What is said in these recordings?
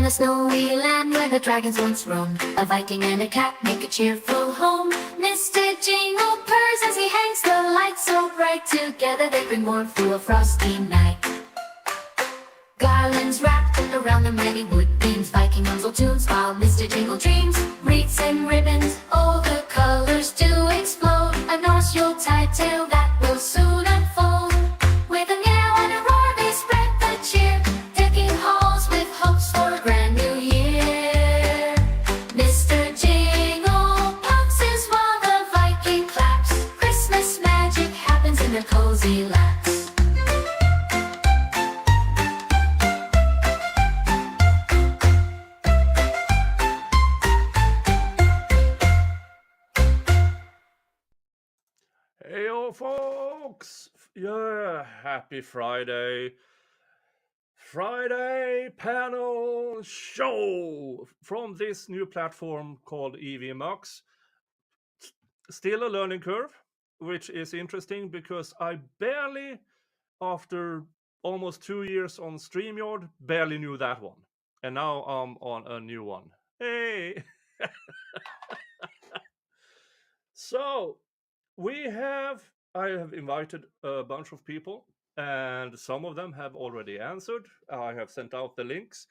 a snowy land where the dragons once roamed. A Viking and a cat make a cheerful home. Mr. Jingle purrs as he hangs the lights so bright. Together they bring warmth through a frosty night. Garlands wrapped around the many wood beams. Viking whistle tunes while Mr. Jingle dreams. Wreaths and ribbons, all the colors do explode. A Norse Yuletide tale that will soon unfold. With a yell and a roar they spread the cheer, decking halls with hopes for a grand new year. Mr. Jingle pounces while the Viking claps. Christmas magic happens in their cozy laps. Heyo folks! Yeah, happy Friday. Friday panel show from this new platform called EVMux. Still a learning curve, which is interesting because I barely, after almost 2 years on StreamYard, barely knew that one. And now I'm on a new one. Hey! So, I have invited a bunch of people, and some of them have already answered. I have sent out the links,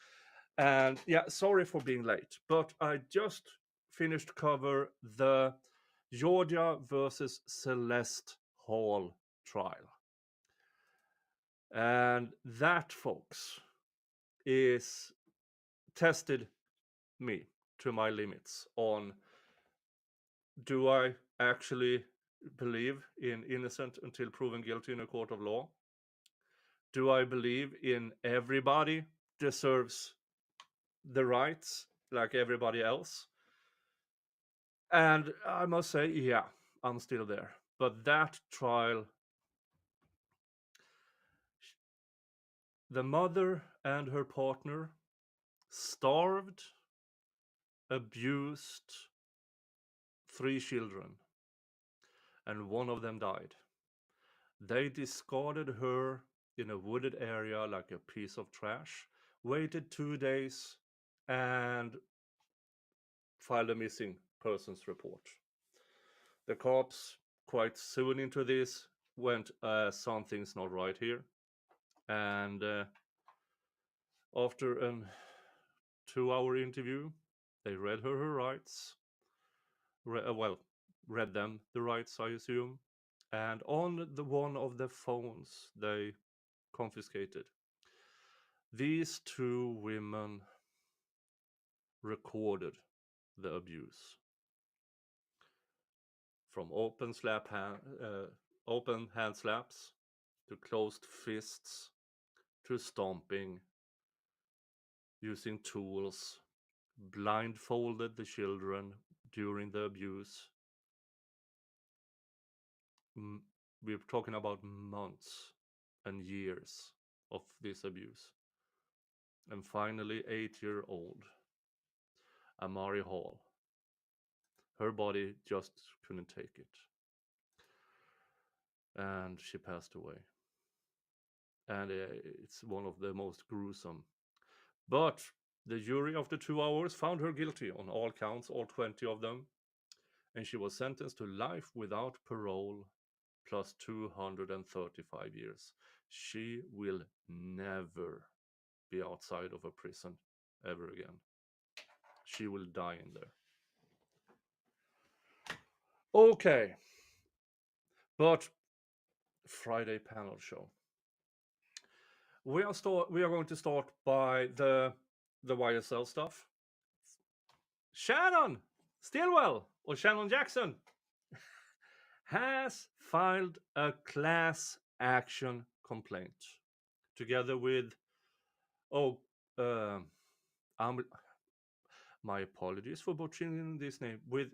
and yeah, sorry for being late, but I just finished cover the Georgia versus Celeste Hall trial, and that, folks, is tested me to my limits on, do I actually believe in innocent until proven guilty in a court of law? Do I believe in everybody deserves the rights like everybody else? And I must say, yeah, I'm still there. But that trial, the mother and her partner starved, abused 3 children, and one of them died. They discarded her in a wooded area like a piece of trash, waited 2 days, and filed a missing persons report. The cops, quite soon into this, went, something's not right here. And after a 2-hour interview, they read her rights. Read them the rights, I assume. And on the one of the phones they confiscated, these 2 women recorded the abuse. From open hand slaps, to closed fists, to stomping, using tools, blindfolded the children during the abuse. We're talking about months and years of this abuse. And finally, 8-year-old Amari Hall, her body just couldn't take it, and she passed away. And it's one of the most gruesome. But the jury, after 2 hours, found her guilty on all counts, all 20 of them, and she was sentenced to life without parole plus 235 years. She will never be outside of a prison ever again. She will die in there. Okay, but Friday panel show. We are going to start by the YSL stuff. Shannon Stillwell, or Shannon Jackson, has filed a class action complaint together with, my apologies for butchering this name, with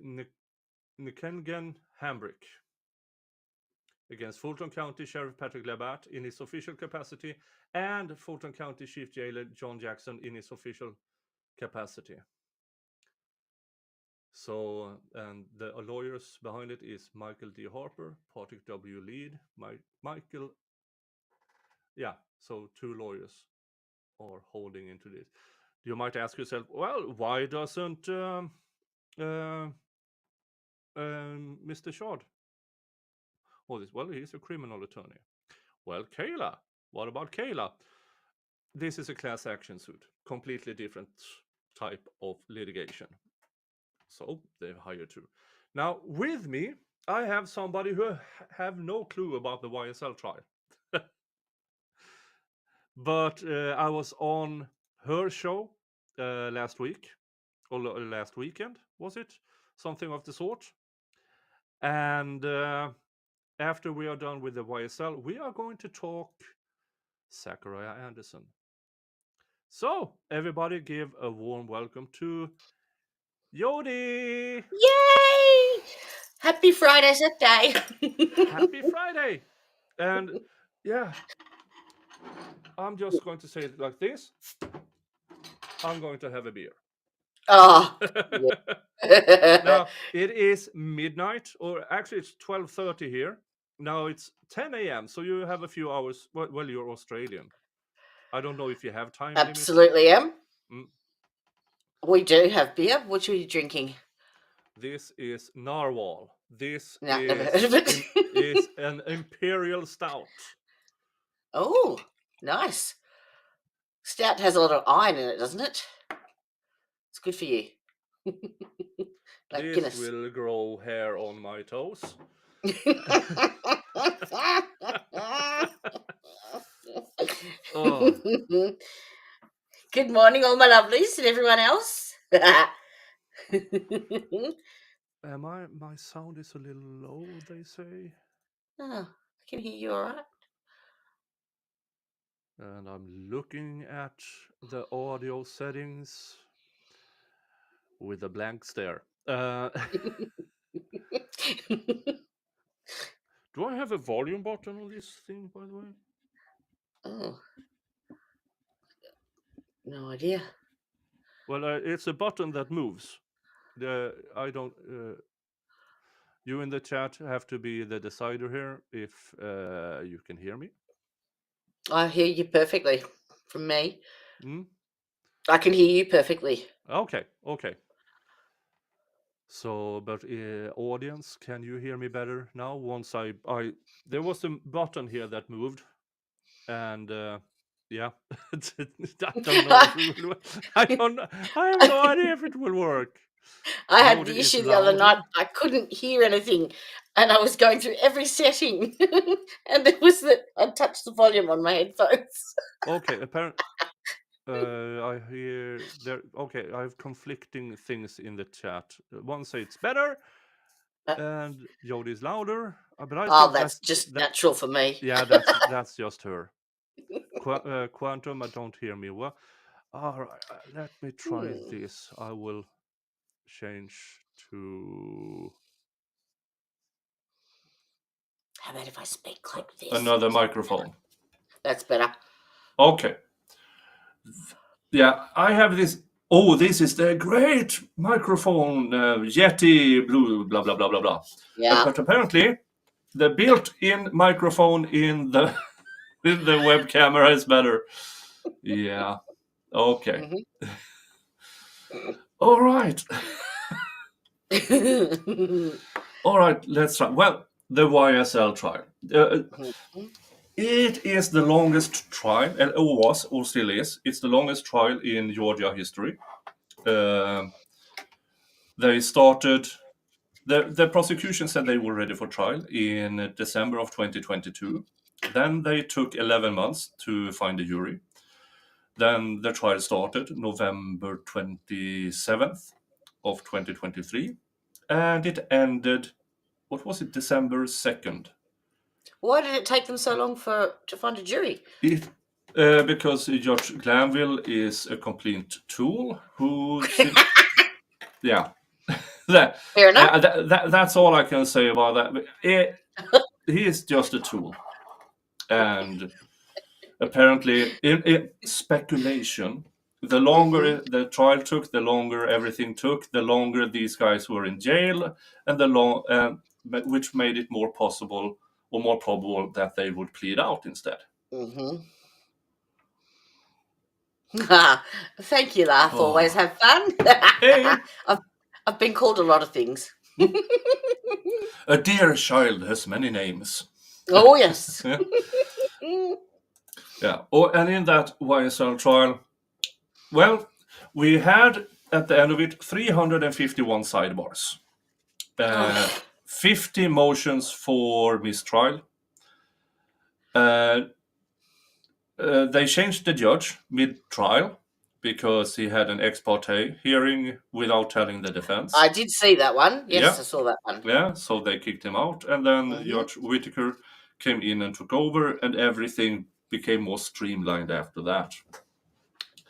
Nikengen Hambrick, against Fulton County Sheriff Patrick Labatt in his official capacity, and Fulton County Chief Jailer John Jackson in his official capacity. So, and the lawyers behind it is Michael D. Harper, Patrick W. Lead, Michael. Yeah, so 2 lawyers are holding into this. You might ask yourself, well, why doesn't uh, Mr. Shard all this? Well, he's a criminal attorney. Well, Kayla, what about Kayla? This is a class action suit, completely different type of litigation. So they've hired two. Now, with me, I have somebody who have no clue about the YSL trial. But I was on her show last week, or last weekend, was it? Something of the sort. And after we are done with the YSL, we are going to talk Sakara Anderson. So, everybody give a warm welcome to Jodie! Yay! Happy Friday, Saturday. Happy Friday! And yeah, I'm just going to say it like this. I'm going to have a beer. Oh, Now, it is midnight, or actually it's 12:30 here. Now it's 10 a.m., so you have a few hours. Well, you're Australian. I don't know if you have time limit. absolutely am. Mm. We do have beer. What are you drinking? This is Narwhal. This No, never heard of it. is an imperial stout. Oh, nice. Stout has a lot of iron in it, doesn't it? It's good for you. Like This Guinness. will grow hair on my toes. Oh, Good morning, all my lovelies and everyone else. my sound is a little low, they say. Oh, I can hear you all right. And I'm looking at the audio settings with a blank stare. Do I have a volume button on this thing, by the way? Oh, no idea. Well, it's a button that moves. I don't. You in the chat have to be the decider here if you can hear me. I hear you perfectly from me. Mm? I can hear you perfectly. Okay. So, but audience, can you hear me better now? Once there was a button here that moved, and yeah, I don't know if it will. I don't know. I have no idea if it will work. I had Jodie the is issue the other night. louder. I couldn't hear anything, and I was going through every setting, and it was that I touched the volume on my headphones. Okay, apparently. I hear there. Okay, I have conflicting things in the chat. One say it's better, and Jodie is louder. But I think That's just natural for me. Yeah, that's just her. Quantum, I don't hear me well. All right, let me try this. I will change to How about if I speak like this? another microphone. That's better. Okay. Yeah, I have this. Oh, this is the great microphone, Yeti, blue, blah blah blah blah blah. Yeah. But apparently, the built-in microphone in the web camera is better. Yeah. Okay. All right. All right. Let's try. Well, the YSL trial. It is the longest trial, or was, or still is. It's the longest trial in Georgia history. They started. The prosecution said they were ready for trial in December of 2022. Then they took 11 months to find a jury. Then the trial started November 27th of 2023, and it ended. What was it? December 2nd. Why did it take them so long to find a jury? Because Judge Glanville is a complete tool who. Yeah. Fair enough. That's all I can say about that. He is just a tool. And apparently, in speculation, the longer the trial took, the longer everything took, the longer these guys were in jail, and which made it more possible or more probable that they would plead out instead. Thank you, Laugh. Oh. Always have fun. Hey. I've been called a lot of things. A dear child has many names. Oh, yes. Yeah. Yeah. Oh, and in that YSL trial, well, we had at the end of it 351 sidebars, 50 motions for mistrial. They changed the judge mid-trial because he had an ex parte hearing without telling the defense. I did see that one. Yes, Yeah. I saw that one. Yeah, so they kicked him out, and then Mhm. Judge Whitaker came in and took over, and everything became more streamlined after that.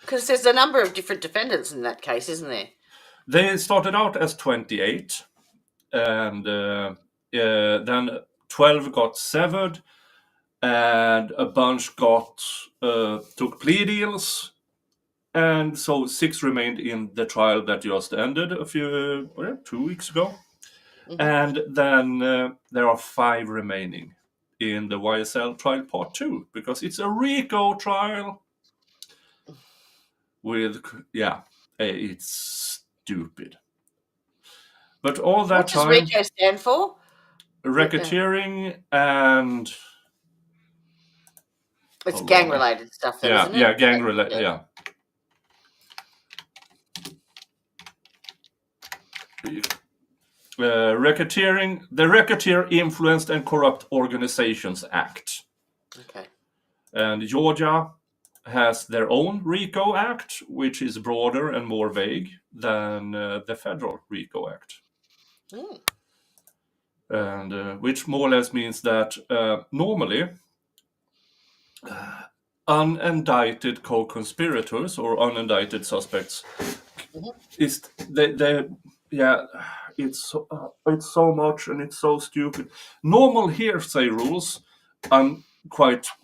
Because there's a number of different defendants in that case, isn't there? They started out as 28, and then 12 got severed, and a bunch took plea deals, and so 6 remained in the trial that just ended 2 weeks ago. Mhm. And then there are 5 remaining in the YSL trial part 2, because it's a RICO trial with, it's stupid. But all that What does time, RICO stand for? racketeering and... It's Hold on. gang-related stuff, though, isn't it? Yeah, gang-related, yeah. Racketeering, the Racketeer Influenced and Corrupt Organizations Act. Okay. And Georgia has their own RICO Act, which is broader and more vague than the federal RICO Act. Mm. And which more or less means that normally unindicted co-conspirators or unindicted suspects is it's so much and it's so stupid. Normal hearsay rules I'm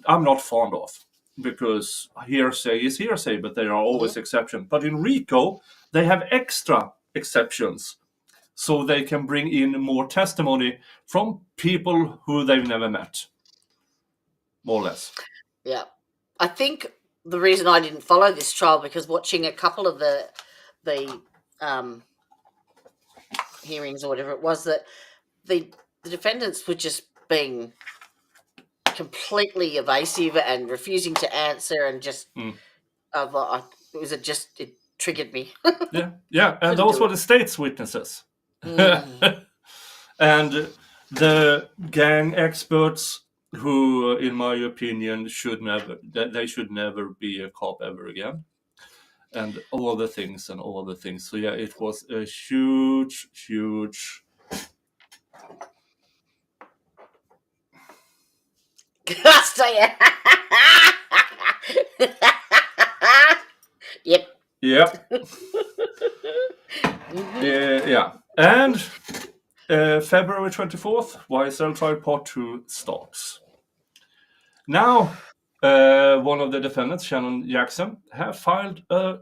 not fond of, because hearsay is hearsay, but there are always exceptions. But in RICO, they have extra exceptions, so they can bring in more testimony from people who they've never met, more or less. Yeah. I think the reason I didn't follow this trial, because watching a couple of the hearings or whatever it was, that the defendants were just being completely evasive and refusing to answer, and just it triggered me. Yeah, and those were the state's witnesses. And the gang experts, who, in my opinion, should never be a cop ever again. And all the things. So yeah, it was a huge Yep. Yep. Yeah. And February 24th, YSL trial part 2 starts. Now, one of the defendants, Shannon Jackson, have filed a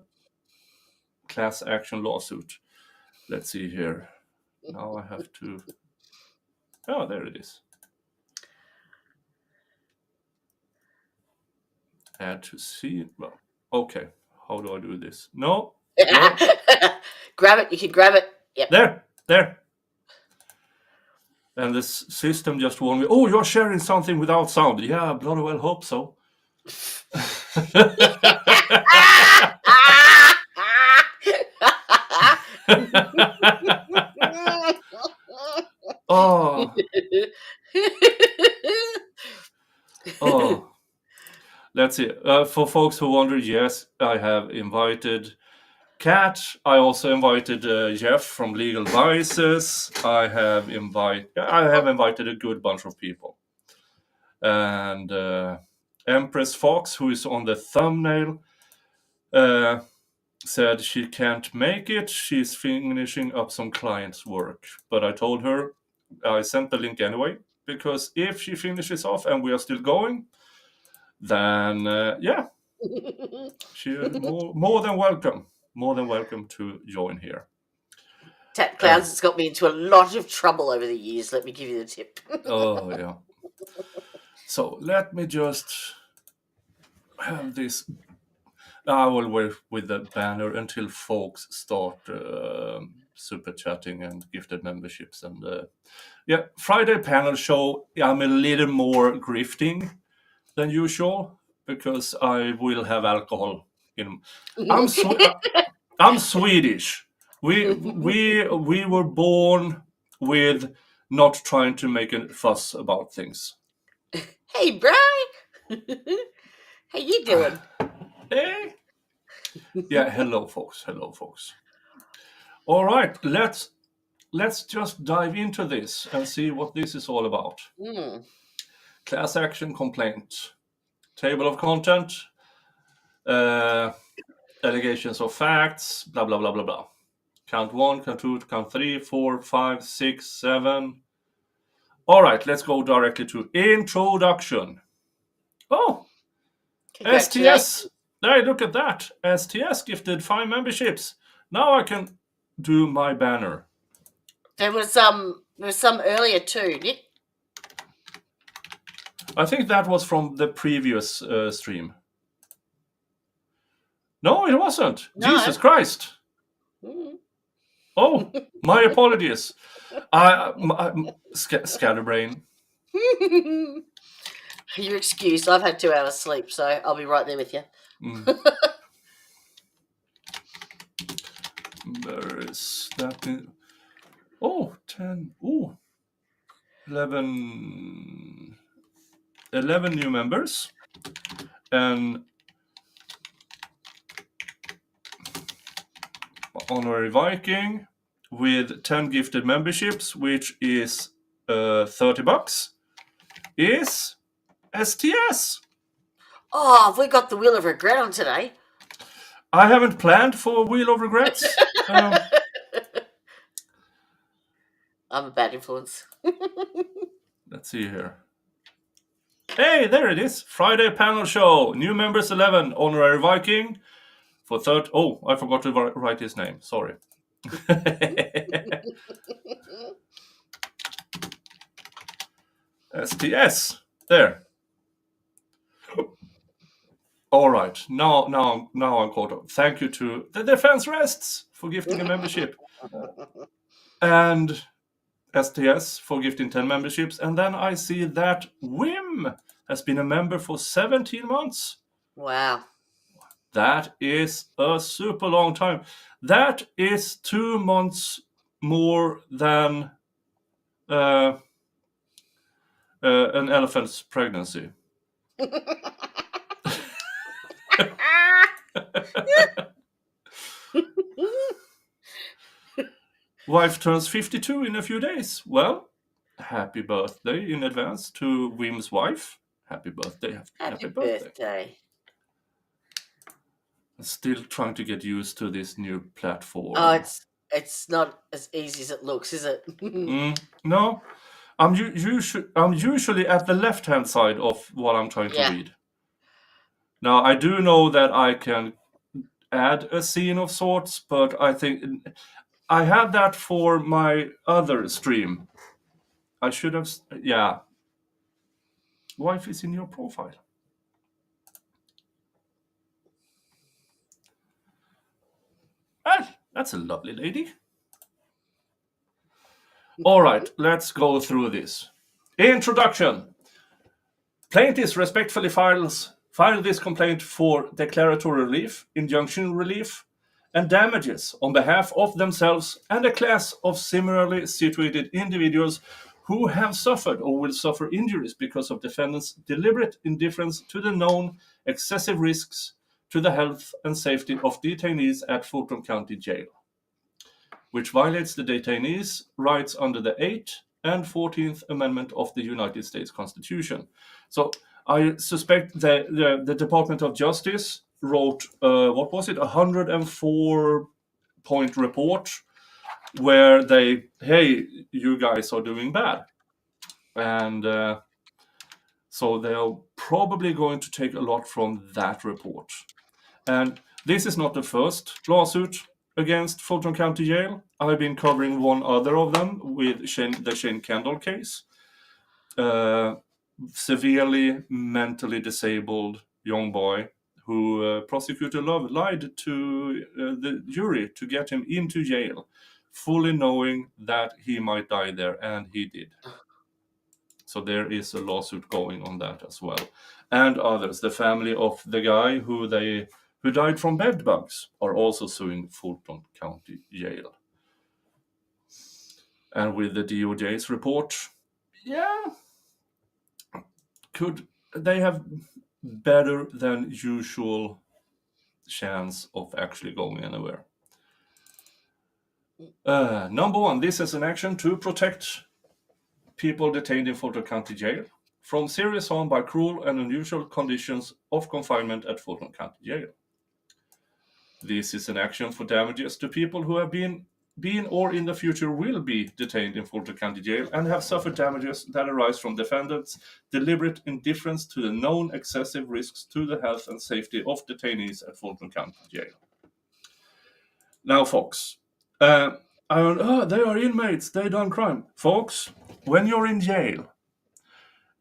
class action lawsuit. Let's see here. Now I have to... Oh, there it is. Add to see. Well, okay. How do I do this? No. Grab it. You can grab it. Yep. There. And this system just warned me. Oh, you're sharing something without sound. Yeah, bloody well hope so. Oh. Let's see. For folks who wonder, yes, I have invited Kat. I also invited Jeff from Legal Vices. I have invited a good bunch of people. And Empress Fox, who is on the thumbnail, said she can't make it. She's finishing up some client's work. But I told her, I sent the link anyway, because if she finishes off and we are still going, then she's more than welcome. More than welcome to join here. Tap Clouds has got me into a lot of trouble over the years. Let me give you the tip. Oh, yeah. So let me just have this. I will wait with the banner until folks start super chatting and gifted memberships. And Friday panel show, I'm a little more grifting than usual because I will have alcohol in. I'm Swedish. We were born with not trying to make a fuss about things. Hey, Brian. How you doing? Hey. Yeah, hello folks. All right, let's just dive into this and see what this is all about. Class action complaint, table of content, allegations of facts, blah blah blah blah blah. Count 1, count 2, count 3, 4, 5, 6, 7. All right, let's go directly to introduction. Oh, STS. Hey, look at that. STS gifted 5 memberships. Now I can do my banner. There was some earlier too, Nick. I think that was from the previous stream. No, it wasn't. No. Jesus Christ. Oh, my apologies. Scatterbrain. You're excused. I've had 2 hours sleep, so I'll be right there with you. There is that. 10. Oh, 11 new members. And honorary Viking with 10 gifted memberships, which is $30, is STS. Oh, we got the Wheel of Regret on today. I haven't planned for Wheel of Regrets. I'm a bad influence. Let's see here. Hey, there it is. Friday panel show. New members 11. Honorary Viking for third. Oh, I forgot to write his name. Sorry. STS. There. All right. Now I'm caught up. Thank you to the Defense Rests for gifting a membership. And STS for gifting 10 memberships. And then I see that Wim has been a member for 17 months. Wow. That is a super long time. That is 2 months more than an elephant's pregnancy. Wife turns 52 in a few days. Well, happy birthday in advance to Wim's wife. Happy birthday. Happy birthday. Still trying to get used to this new platform. Oh, it's not as easy as it looks, is it? No. I'm usually at the left-hand side of what I'm trying to read. Now, I do know that I can add a scene of sorts, but I think I had that for my other stream. I should have... Yeah. Wife is in your profile. Well, that's a lovely lady. All right, let's go through this. Introduction. Plaintiffs respectfully file this complaint for declaratory relief, injunction relief, and damages on behalf of themselves and a class of similarly situated individuals who have suffered or will suffer injuries because of defendants' deliberate indifference to the known excessive risks to the health and safety of detainees at Fulton County Jail, which violates the detainees' rights under the 8th and 14th Amendment of the United States Constitution. So I suspect the Department of Justice wrote, a 104-point report where hey, you guys are doing bad. And so they're probably going to take a lot from that report. And this is not the first lawsuit against Fulton County Jail. I've been covering one other of them with the Shane Kendall case. Severely mentally disabled young boy who Prosecutor Love lied to the jury to get him into jail, fully knowing that he might die there, and he did. So there is a lawsuit going on that as well. And others, the family of the guy who died from bed bugs, are also suing Fulton County Jail. And with the DOJ's report, could they have better than usual chance of actually going anywhere? Number one, this is an action to protect people detained in Fulton County Jail from serious harm by cruel and unusual conditions of confinement at Fulton County Jail. This is an action for damages to people who have been or in the future will be detained in Fulton County Jail and have suffered damages that arise from defendants' deliberate indifference to the known excessive risks to the health and safety of detainees at Fulton County Jail. Now, folks, they are inmates, they done crime. Folks, when you're in jail,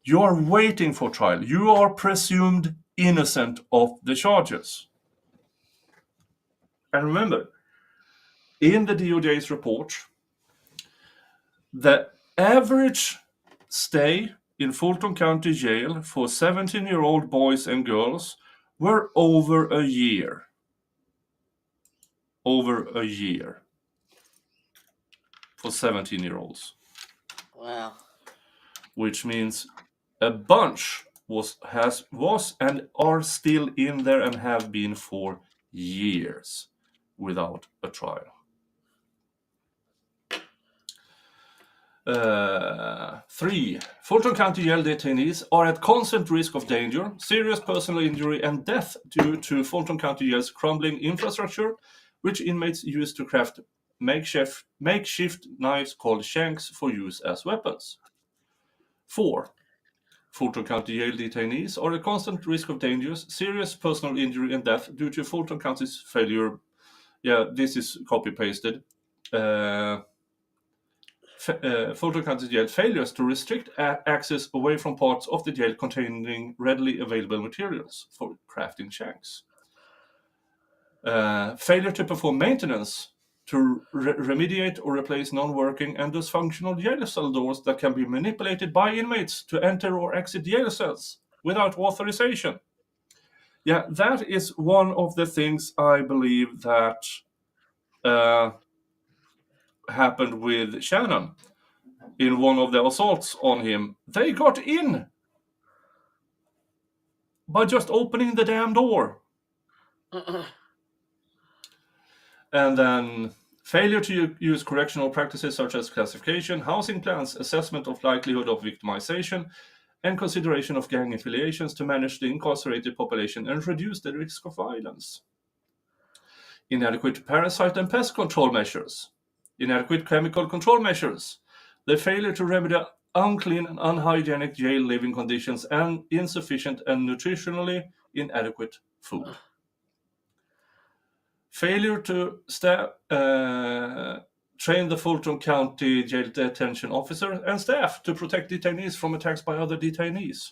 you are waiting for trial. You are presumed innocent of the charges. And remember, in the DOJ's report, the average stay in Fulton County Jail for 17-year-old boys and girls were over a year. Over a year. For 17-year-olds. Wow. Which means a bunch was and are still in there and have been for years without a trial. 3. Fulton County Jail detainees are at constant risk of danger, serious personal injury, and death due to Fulton County Jail's crumbling infrastructure, which inmates use to craft makeshift knives called shanks for use as weapons. 4. Fulton County Jail detainees are at constant risk of dangers, serious personal injury, and death due to Fulton County's failure. This is copy-pasted. Fulton County Jail failures to restrict access away from parts of the jail containing readily available materials for crafting shanks. Failure to perform maintenance to remediate or replace non-working and dysfunctional jail cell doors that can be manipulated by inmates to enter or exit jail cells without authorization. That is one of the things I believe that happened with Shannon in one of the assaults on him. They got in by just opening the damn door. And then failure to use correctional practices such as classification, housing plans, assessment of likelihood of victimization, and consideration of gang affiliations to manage the incarcerated population and reduce the risk of violence. Inadequate parasite and pest control measures. Inadequate chemical control measures. The failure to remedy unclean and unhygienic jail living conditions and insufficient and nutritionally inadequate food. Failure to train the Fulton County Jail detention officer and staff to protect detainees from attacks by other detainees.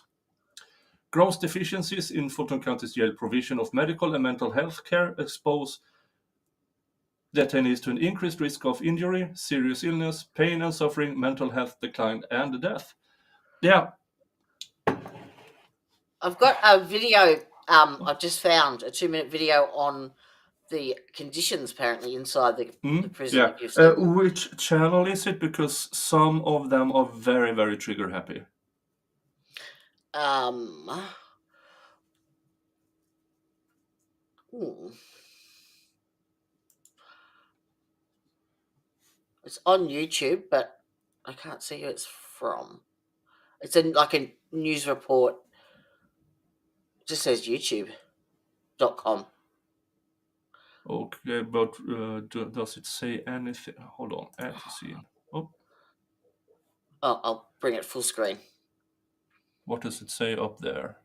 Gross deficiencies in Fulton County's jail provision of medical and mental health care expose detainees to an increased risk of injury, serious illness, pain and suffering, mental health decline, and death. I've got a video. I've just found a 2-minute video on the conditions apparently inside the prison. Which channel is it? Because some of them are very, very trigger happy. It's on YouTube, but I can't see who it's from. It's like a news report. It just says youtube.com. Okay, but does it say anything? Hold on, I'll bring it full screen. What does it say up there?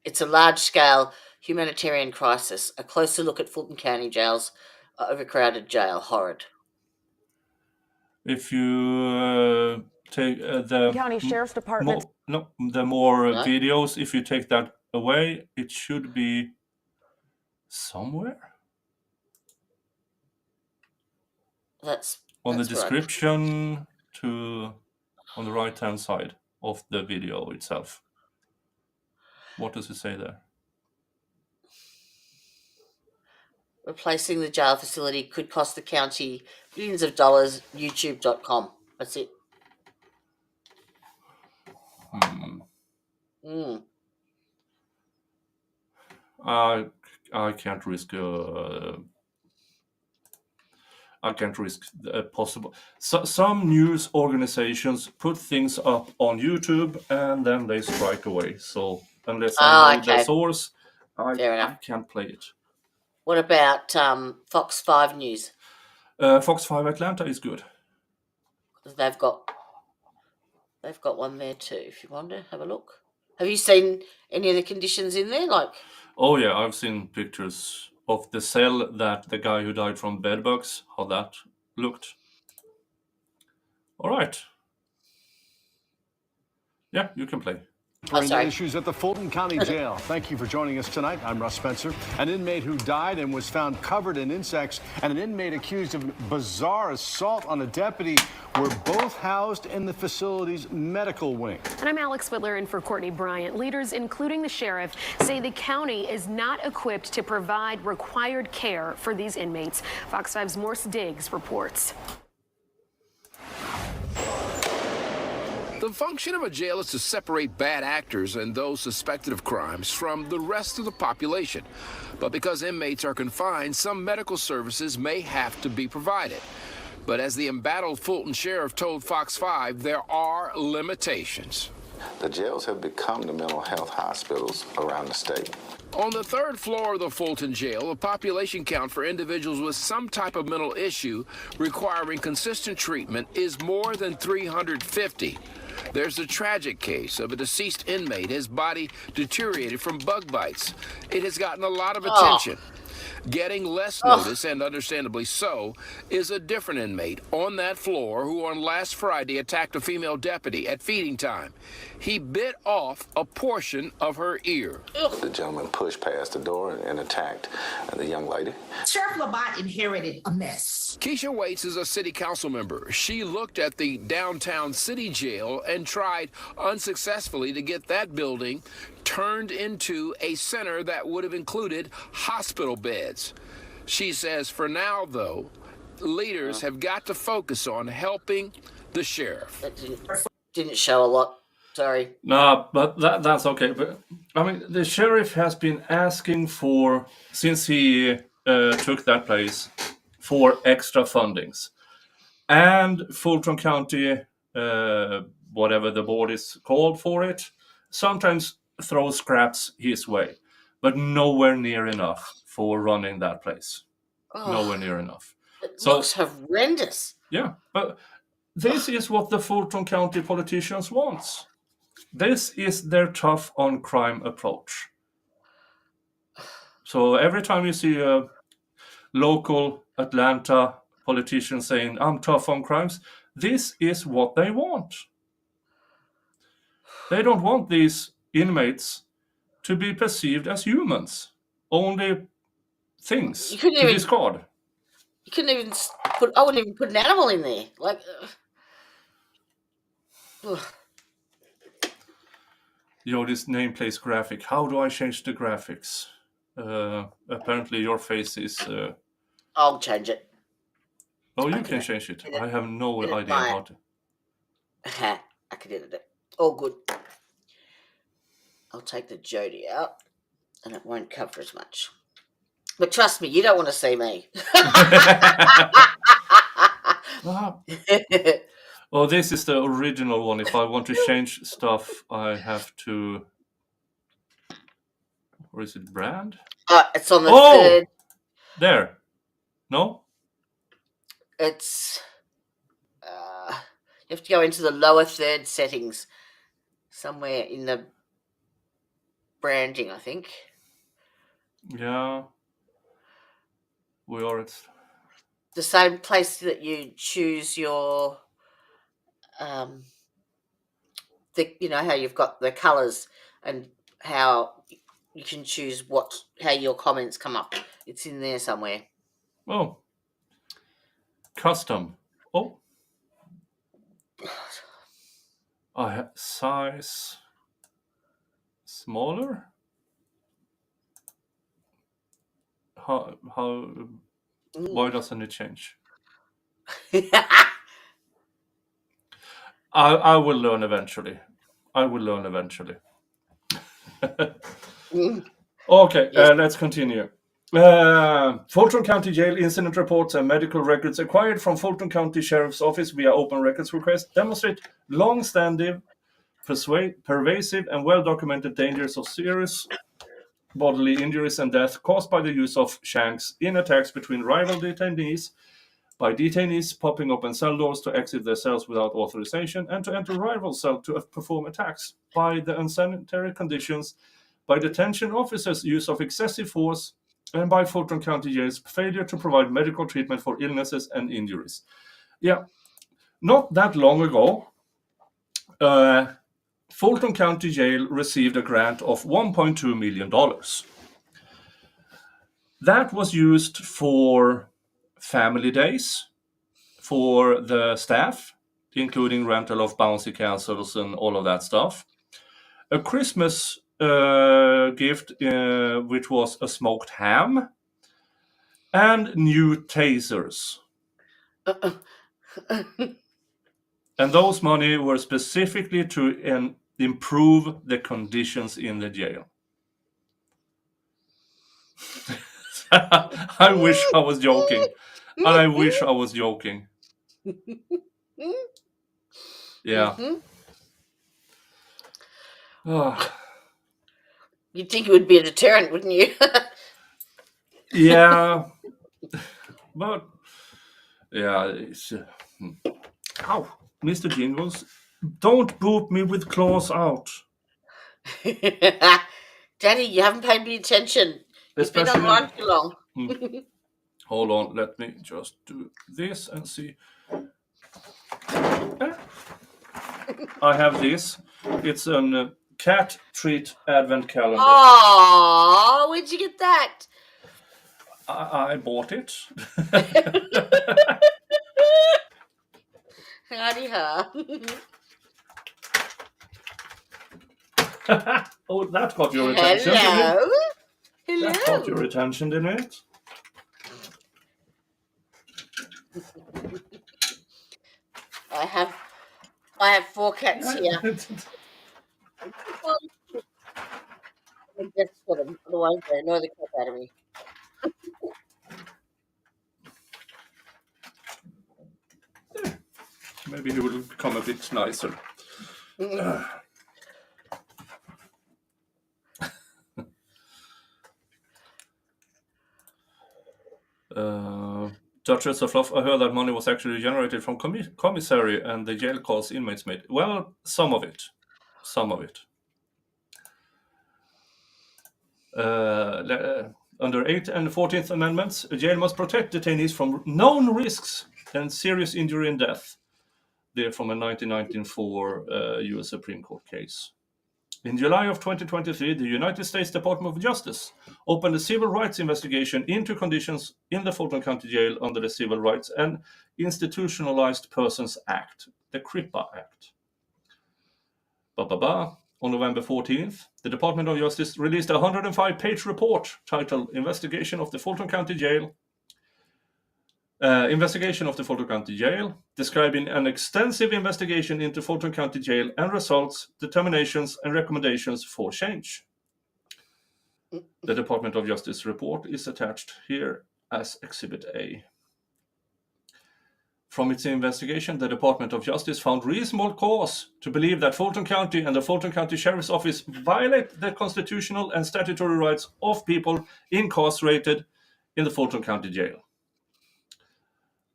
It's a large-scale humanitarian crisis. A closer look at Fulton County Jail's overcrowded jail. Horrid. If you take the County Sheriff's Department. the more videos, if you take that away, it should be somewhere That's on the that's what I- description on the right-hand side of the video itself. What does it say there? Replacing the jail facility could cost the county billions of dollars. YouTube.com. That's it. Mm. I can't risk possible. Some news organizations put things up on YouTube and then they strike away. So unless I know the Okay. source, Fair enough. I can't play it. What about Fox 5 News? Fox 5 Atlanta is good. They've got one there too. If you want to have a look, have you seen any of the conditions in there? Like, Oh yeah, I've seen pictures of the cell that the guy who died from bedbugs, how that looked. All right. Yeah, you can play. Oh, sorry. Issues at the Fulton County Jail. Thank you for joining us tonight. I'm Russ Spencer. An inmate who died and was found covered in insects, and an inmate accused of bizarre assault on a deputy were both housed in the facility's medical wing. And I'm Alex Whitler in for Courtney Bryant. Leaders, including the sheriff, say the county is not equipped to provide required care for these inmates. Fox 5's Morse Diggs reports. The function of a jail is to separate bad actors and those suspected of crimes from the rest of the population. But because inmates are confined, some medical services may have to be provided. But as the embattled Fulton sheriff told Fox 5, there are limitations. The jails have become the mental health hospitals around the state. On the third floor of the Fulton jail, a population count for individuals with some type of mental issue requiring consistent treatment is more than 350. There's a tragic case of a deceased inmate, his body deteriorated from bug bites. It has gotten a lot of attention. Getting less notice, and understandably so, is a different inmate on that floor who on last Friday attacked a female deputy at feeding time. He bit off a portion of her ear. The gentleman pushed past the door and attacked the young lady. Sheriff Lamont inherited a mess. Keisha Waits is a city council member. She looked at the downtown city jail and tried unsuccessfully to get that building turned into a center that would have included hospital beds. She says for now, though, leaders have got to focus on helping the sheriff. That didn't show a lot. Sorry. No, but that's okay. But I mean, the sheriff has been asking for, since he took that place, for extra fundings. And Fulton County, whatever the board is called for it, sometimes throws scraps his way, but nowhere near enough for running that place. Nowhere near enough. It looks horrendous. Yeah, but this is what the Fulton County politicians want. This is their tough on crime approach. So every time you see a local Atlanta politician saying, I'm tough on crimes, this is what they want. They don't want these inmates to be perceived as humans, only things to discard. You couldn't even put. I wouldn't even put an animal in there. Like, Jodie's nameplate's graphic. How do I change the graphics? Apparently, your face is. I'll change it. Oh, you can change it. I have no idea how to. I can edit it. All good. I'll take the Jodie out, and it won't cover as much. But trust me, you don't want to see me. Oh, this is the original one. If I want to change stuff, I have to. Or is it brand? It's on the third. There. No? It's. You have to go into the lower third settings, somewhere in the branding, I think. Yeah. We are at the same place that you choose your you know how you've got the colors and how you can choose how your comments come up. It's in there somewhere. Oh. Custom. Oh. I have size smaller. How why doesn't it change? I will learn eventually. Okay, Yes. let's continue. Fulton County Jail incident reports and medical records acquired from Fulton County Sheriff's Office via open records request demonstrate long-standing, pervasive, and well-documented dangers of serious bodily injuries and death caused by the use of shanks in attacks between rival detainees, by detainees popping open cell doors to exit their cells without authorization and to enter rival cell to perform attacks, by the unsanitary conditions, by detention officers' use of excessive force, and by Fulton County Jail's failure to provide medical treatment for illnesses and injuries. Yeah, not that long ago, Fulton County Jail received a grant of $1.2 million. That was used for family days for the staff, including rental of bouncy castles and all of that stuff. A Christmas gift, which was a smoked ham, and new tasers. And those money were specifically to improve the conditions in the jail. I wish I was joking. Yeah. You'd think it would be a deterrent, wouldn't you? Yeah. But, yeah. It's, ow, Mr. Jingles, don't boop me with claws out. Daddy, you haven't paid me attention. You've been online too long. Hold on, let me just do this and see. I have this. It's a cat treat advent calendar. Oh, where'd you get that? I bought it. Howdy-ha. Oh, that got your attention. Hello. That got your attention, didn't it? I have 4 cats here. I just for them, otherwise they annoy the crap out of me. Maybe he will become a bit nicer. Duchess of Fluff, I heard that money was actually generated from commissary and the jail calls inmates made. Well, some of it. Under 8th and 14th Amendments, a jail must protect detainees from known risks and serious injury and death. They're from a 1994 U.S. Supreme Court case. In July of 2023, the United States Department of Justice opened a civil rights investigation into conditions in the Fulton County Jail under the Civil Rights and Institutionalized Persons Act, the CRIPA Act. On November 14th, the Department of Justice released a 105-page report titled Investigation of the Fulton County Jail, describing an extensive investigation into Fulton County Jail and results, determinations, and recommendations for change. The Department of Justice report is attached here as Exhibit A. From its investigation, the Department of Justice found reasonable cause to believe that Fulton County and the Fulton County Sheriff's Office violate the constitutional and statutory rights of people incarcerated in the Fulton County Jail.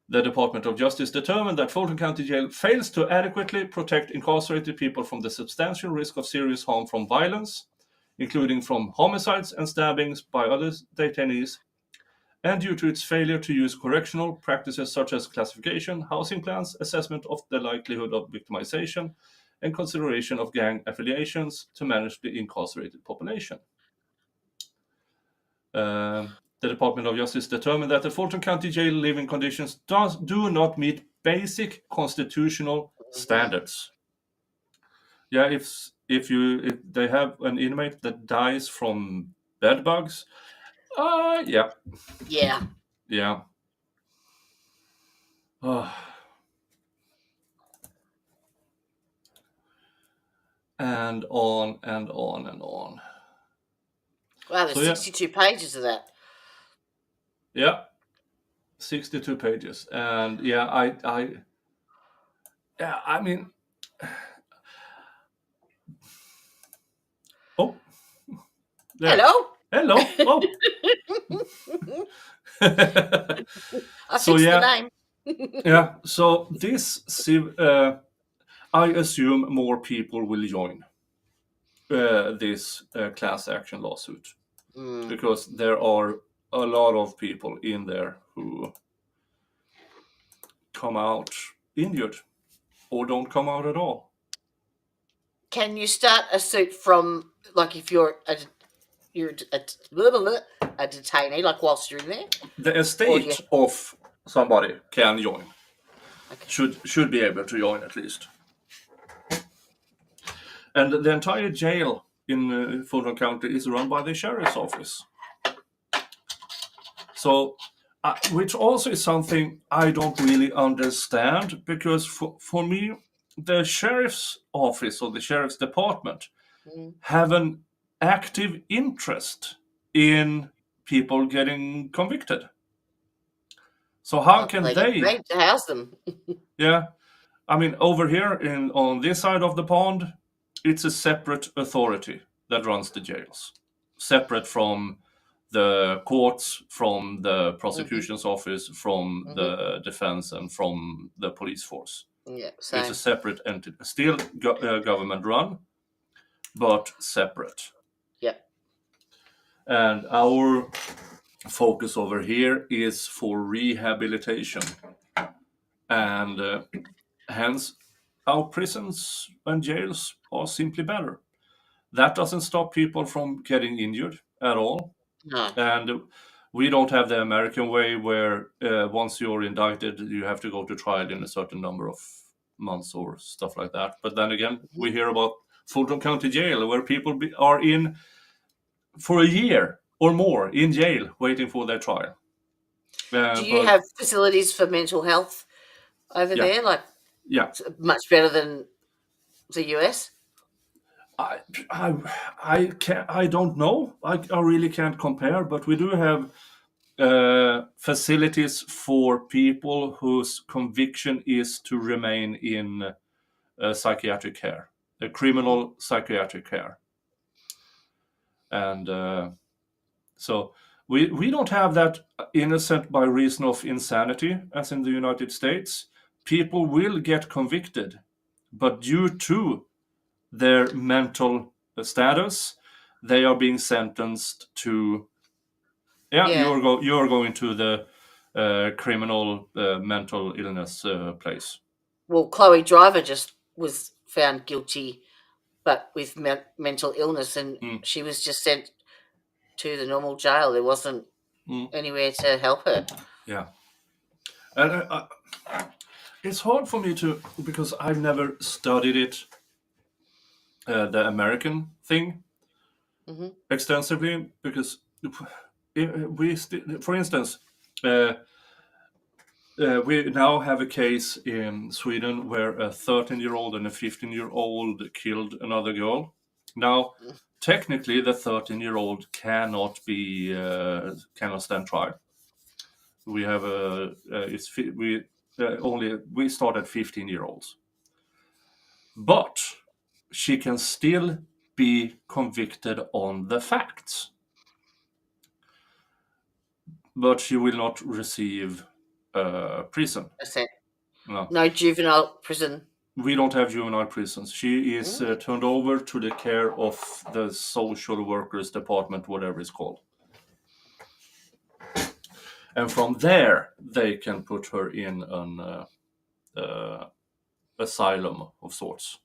The Department of Justice determined that Fulton County Jail fails to adequately protect incarcerated people from the substantial risk of serious harm from violence, including from homicides and stabbings by other detainees, and due to its failure to use correctional practices such as classification, housing plans, assessment of the likelihood of victimization, and consideration of gang affiliations to manage the incarcerated population. the Department of Justice determined that the Fulton County Jail living conditions do not meet basic constitutional standards. Yeah, if they have an inmate that dies from bed bugs, yeah. And on and on and on. Wow, there's 62 pages of that. Yeah, 62 pages, and I mean, oh, there. Hello. Oh. I fixed the name. Yeah. So this, I assume more people will join this class action lawsuit because there are a lot of people in there who come out injured or don't come out at all. Can you start a suit from, like, if you're a detainee, like whilst you're in there? The estate of somebody can join. Okay. Should be able to join at least. And the entire jail in Fulton County is run by the sheriff's office. So, which also is something I don't really understand, because for me, the sheriff's office or the sheriff's department have an active interest in people getting convicted. So how can they great to house them? Yeah, I mean, over here on this side of the pond, it's a separate authority that runs the jails, separate from the courts, from the prosecution's office, from the defense, and from the police force. Yeah, same. It's a separate entity, still government run, but separate. Yeah. And our focus over here is for rehabilitation, and hence our prisons and jails are simply better. That doesn't stop people from getting injured at all. No. And we don't have the American way where once you're indicted, you have to go to trial in a certain number of months or stuff like that. But then again, we hear about Fulton County Jail where people are in for a year or more in jail waiting for their trial. Do you have facilities for mental health over there? Like, much better than the US? I don't know. I really can't compare, but we do have facilities for people whose conviction is to remain in psychiatric care, criminal psychiatric care. And so we don't have that innocent by reason of insanity as in the United States. People will get convicted, but due to their mental status, they are being sentenced to you're going to the criminal mental illness place. Well, Chloe Driver just was found guilty, but with mental illness, and she was just sent to the normal jail. There wasn't anywhere to help her. Yeah. And it's hard for me because I've never studied it, the American thing, extensively, because for instance, we now have a case in Sweden where a 13-year-old and a 15-year-old killed another girl. Now, technically, the 13-year-old cannot stand trial. We have we start at 15-year-olds, but she can still be convicted on the facts, but she will not receive prison. No juvenile prison. We don't have juvenile prisons. She is turned over to the care of the social workers department, whatever it's called. And from there, they can put her in an asylum of sorts.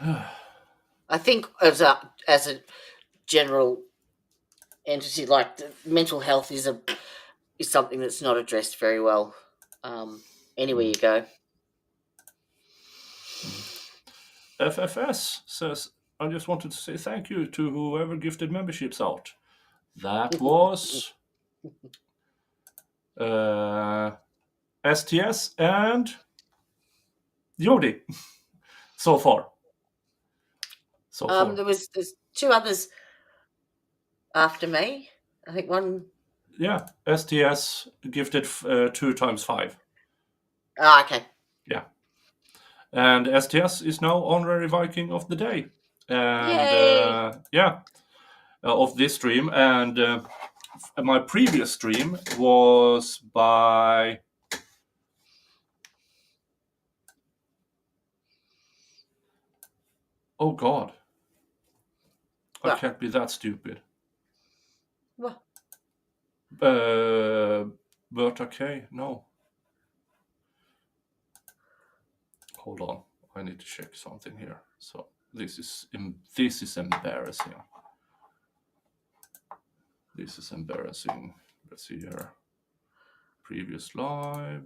I think as a general entity. Like mental health is something that's not addressed very well anywhere you go. FFS says, I just wanted to say thank you to whoever gifted memberships out. That was STS and Jodie so far. There's 2 others after me. I think one. Yeah, STS gifted 2 times 5. Oh, okay. Yeah. And STS is now honorary Viking of the day. And of this stream. And my previous stream was by oh God. I can't be that stupid. What? Berta K. No. Hold on. I need to check something here. So this is embarrassing. This is embarrassing. Let's see here. Previous live.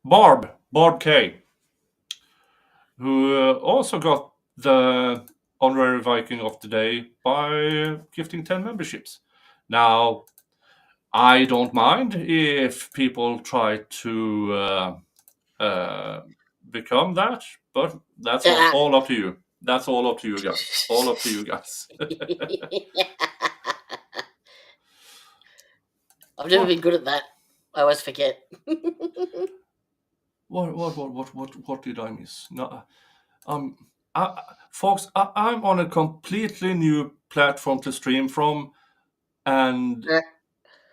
Barb K, who also got the honorary Viking of the day by gifting 10 memberships. Now, I don't mind if people try to become that, but that's all up to you. That's all up to you guys. All up to you guys. I've never been good at that. I always forget. What did I miss? No, folks, I'm on a completely new platform to stream from, and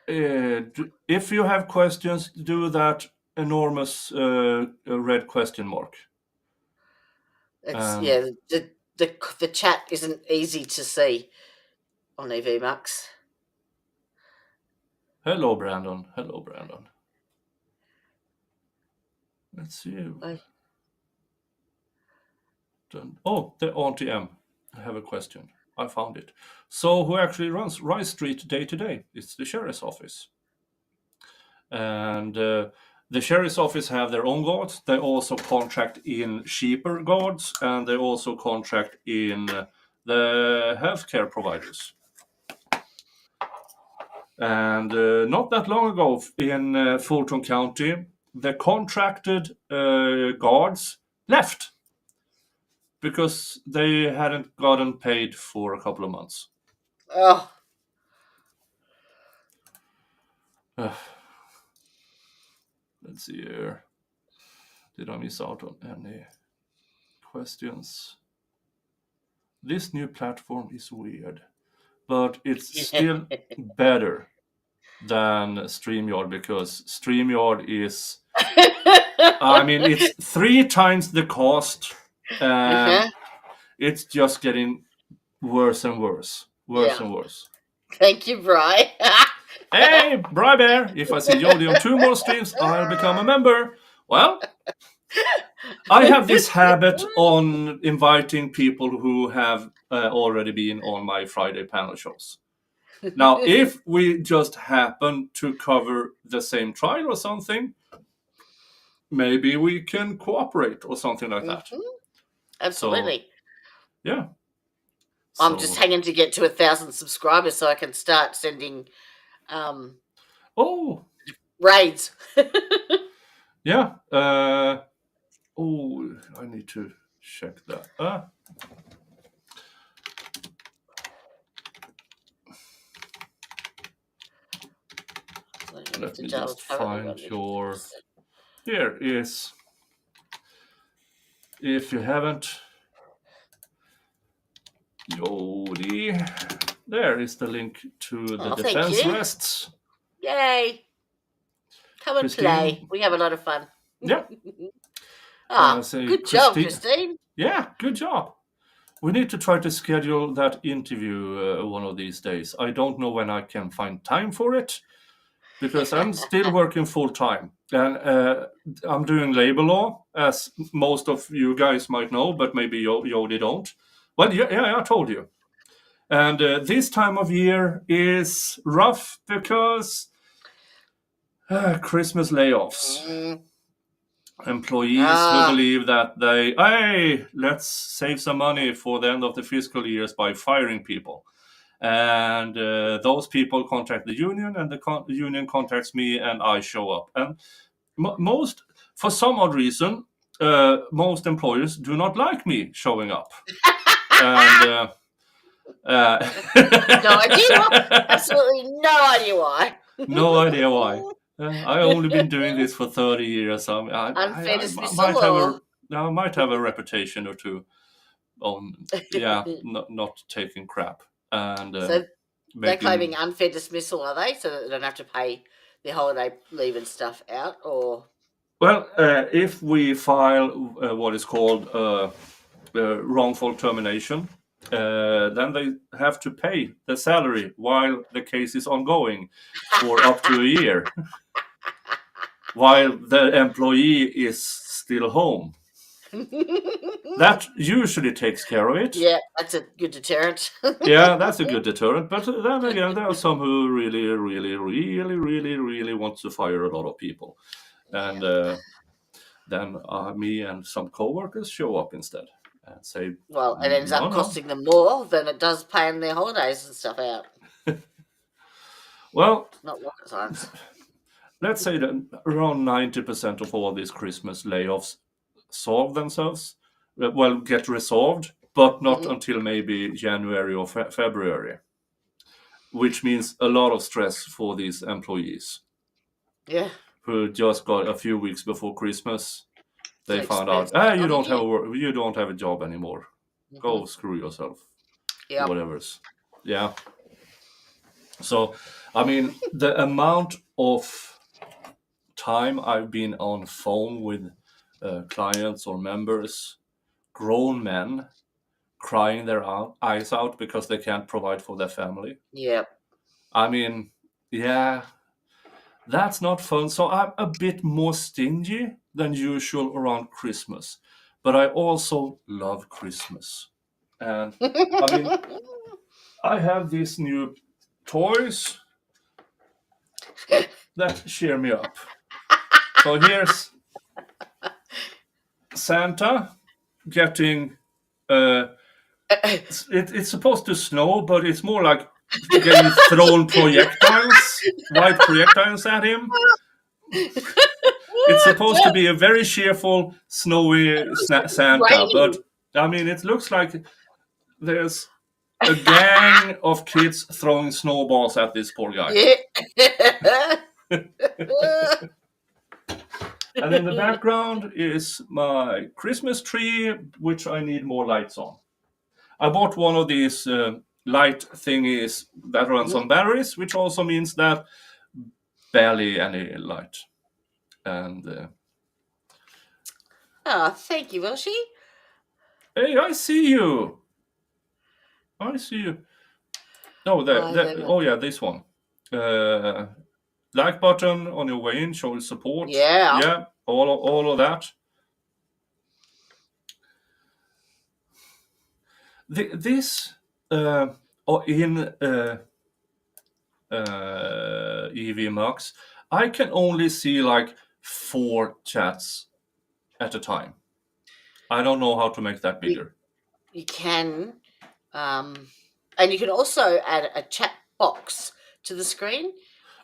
if you have questions, do that enormous red question mark. The chat isn't easy to see on EVMAX. Hello, Brandon. Hello, Brandon. Let's see. The Auntie M. I have a question. I found it. So who actually runs Rice Street day to day? It's the sheriff's office. And the sheriff's office have their own guards. They also contract in cheaper guards, and they also contract in the healthcare providers. And not that long ago in Fulton County, the contracted guards left because they hadn't gotten paid for a couple of months. Oh. Let's see here. Did I miss out on any questions? This new platform is weird, but it's still better than StreamYard, because StreamYard is, I mean, it's 3 times the cost, and it's just getting worse and worse. And worse. Thank you, Bri. Hey, Bri Bear, if I see Jodie on 2 more streams, I'll become a member. Well, I have this habit on inviting people who have already been on my Friday panel shows. Now, if we just happen to cover the same trial or something, maybe we can cooperate or something like that. Absolutely. So, yeah. I'm just hanging to get to 1,000 subscribers so I can start sending raids. Yeah. I need to check that. Let me just find your... Here is... If you haven't... Jodie... There is the link to the defense rests. Yay! Come and play. We have a lot of fun. Yeah. Good job, Christine. Yeah, good job. We need to try to schedule that interview one of these days. I don't know when I can find time for it, because I'm still working full time, and I'm doing labor law, as most of you guys might know, but maybe Jodie don't. Well, yeah, I told you. And this time of year is rough because Christmas layoffs. Employees who believe that let's save some money for the end of the fiscal years by firing people. And those people contact the union, and the union contacts me, and I show up. And for some odd reason, most employers do not like me showing up. And No idea. Absolutely no idea why. No idea why. I've only been doing this for 30 years. Unfair I dismissal. might have a reputation or two on, not taking crap. And So they're claiming unfair dismissal, are they? So that they don't have to pay their holiday leave and stuff out, or? Well, if we file what is called wrongful termination, then they have to pay the salary while the case is ongoing for up to a year, while the employee is still home. That usually takes care of it. Yeah, that's a good deterrent. Yeah, that's a good deterrent. But then again, there are some who really want to fire a lot of people. And then me and some co-workers show up instead and say, well, it ends up costing them more than it does paying their holidays and stuff out. Well, not rocket science. Let's say that around 90% of all these Christmas layoffs solve themselves, get resolved, but not until maybe January or February, which means a lot of stress for these employees. Yeah. Who just got a few weeks before Christmas, they found out, you don't have a job anymore. Go screw yourself. Yeah. Whatever's. Yeah. So, I mean, the amount of time I've been on phone with clients or members, grown men crying their eyes out because they can't provide for their family. Yeah. I mean, yeah, that's not fun. So I'm a bit more stingy than usual around Christmas, but I also love Christmas. And I mean, I have these new toys that cheer me up. So here's Santa getting it's supposed to snow, but it's more like getting thrown white projectiles at him. It's supposed to be a very cheerful, snowy Santa, but I mean, it looks like there's a gang of kids throwing snowballs at this poor guy. And in the background is my Christmas tree, which I need more lights on. I bought one of these light thingies that runs on batteries, which also means that barely any light. And thank you, Welshie. Hey, I see you. No, this one. Like button on your way in shows support. Yeah, all of that. This in EV Max, I can only see like 4 chats at a time. I don't know how to make that bigger. You can, and you can also add a chat box to the screen.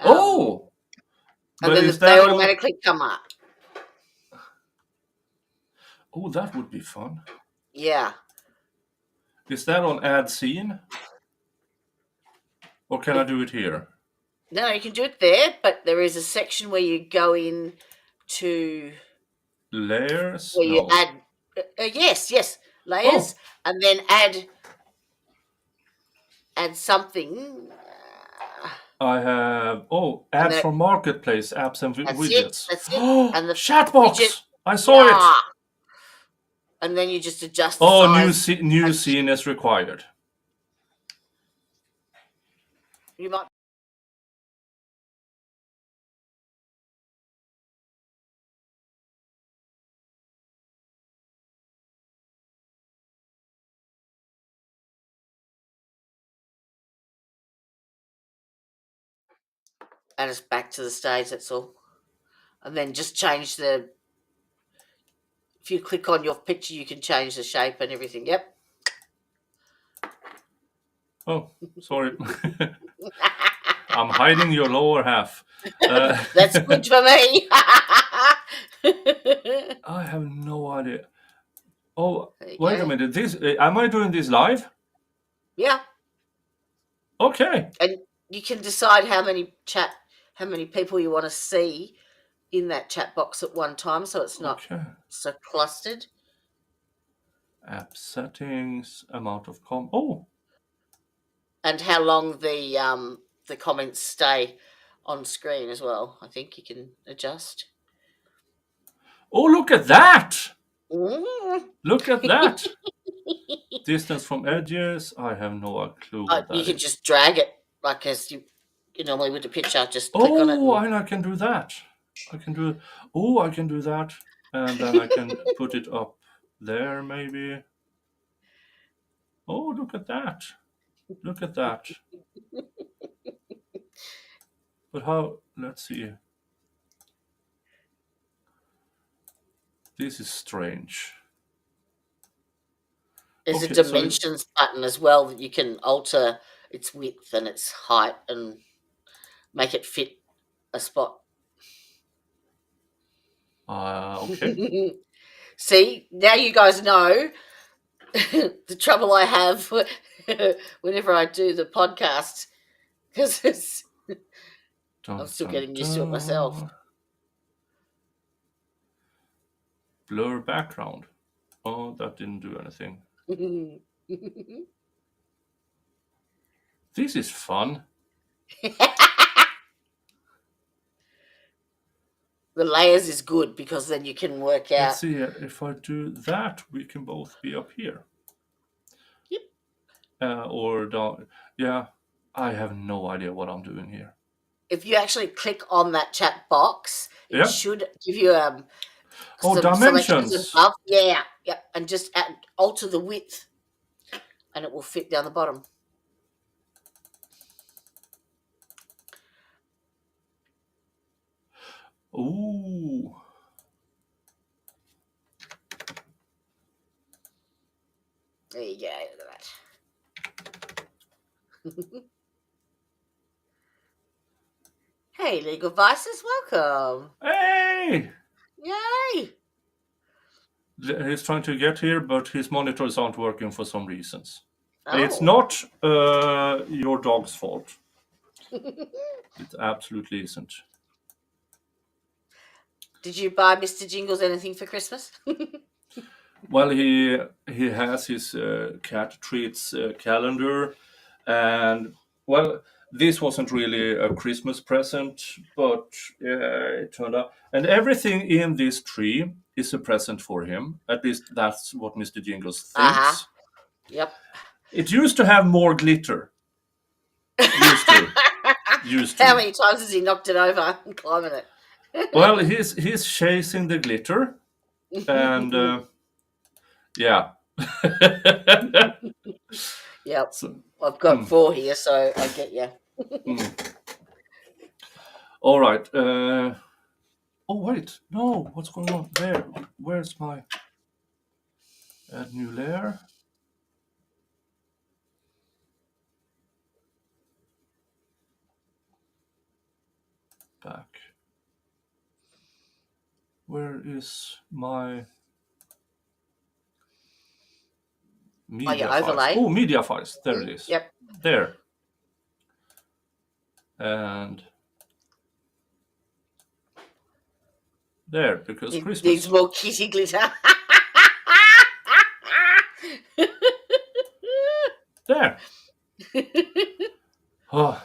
And then they automatically come up. Oh, that would be fun. Yeah. Is that on add scene? Or can I do it here? No, you can do it there, but there is a section where you go in to layers. Where you add yes, layers, and then add something. I have add from marketplace apps and widgets. That's it. And the chatbox. Widget, I saw it. And then you just adjust the size. New scene is required. You might add us back to the stage, that's all. And then just change the... If you click on your picture, you can change the shape and everything. Yep. Oh, sorry. I'm hiding your lower half. That's good for me. I have no idea. Oh, There you wait go. a minute. This am I doing this live? Yeah. Okay. And you can decide how many people you want to see in that chat box at one time, so it's not so clustered. App settings, amount of oh. And how long the comments stay on screen as well. I think you can adjust. Oh, look at that! Mm. Look at that! Distance from edges. I have no clue what that You is. can just drag it like as you normally with the picture. Just click on it. And I can do that. I can do that, and then I can put it up there maybe. Oh, look at that! Look at that! But how? Let's see. This is strange. There's a dimensions button as well that you can alter its width and its height and make it fit a spot. Okay. See, now you guys know the trouble I have whenever I do the podcast, because I'm still getting used to it myself. Blur background. Oh, that didn't do anything. This is fun. The layers is good because then you can work out. Let's see, if I do that, we can both be up here. Yep. Or down. Yeah, I have no idea what I'm doing here. If you actually click on that chat box, it should give you dimensions. Above. Yeah, and just alter the width, and it will fit down the bottom. Ooh. There you go. Look at that. Hey, Legal Vices, welcome. Hey! Yay! He's trying to get here, but his monitors aren't working for some reasons. Oh. It's not your dog's fault. It absolutely isn't. Did you buy Mr. Jingles anything for Christmas? Well, he has his cat treats calendar, and well, this wasn't really a Christmas present, but it turned out. And everything in this tree is a present for him. At least that's what Mr. Jingles thinks. Yep. It used to have more glitter. Used to. How many times has he knocked it over and climbing it? Well, he's chasing the glitter, and yeah. Yep. So, I've got 4 here, so I get you. All right. Oh wait, no. What's going on there? Where's my add new layer? Back. Where is my media files? Overlay. Oh, media files. There it is. Yep. There. And there, because Christmas. Needs more kitty glitter. There. Oh.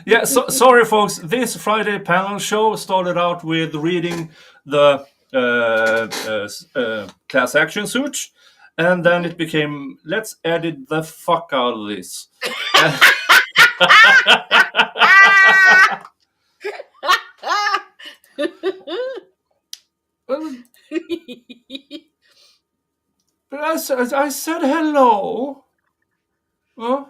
Yeah, sorry folks, this Friday panel show started out with reading the class action suit, and then it became, let's edit the fuck out of this. But I said hello. Huh?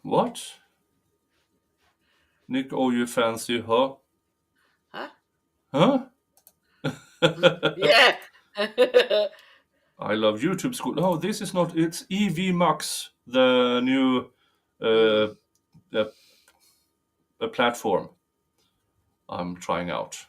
What? Nick, oh, you fancy, huh? Huh? Huh? Yeah. I love YouTube School. Oh, this is not. It's EV Max, the new platform I'm trying out.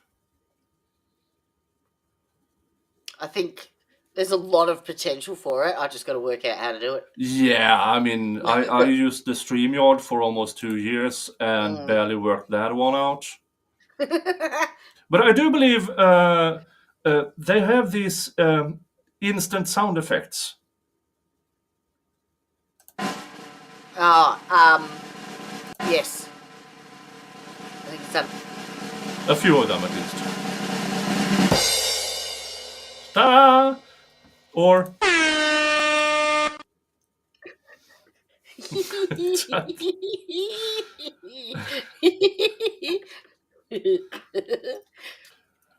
I think there's a lot of potential for it. I just got to work out how to do it. Yeah, I mean, I used the StreamYard for almost 2 years and barely worked that one out. But I do believe they have these instant sound effects. Yes. I think it's done. A few of them at least. Ta! Or...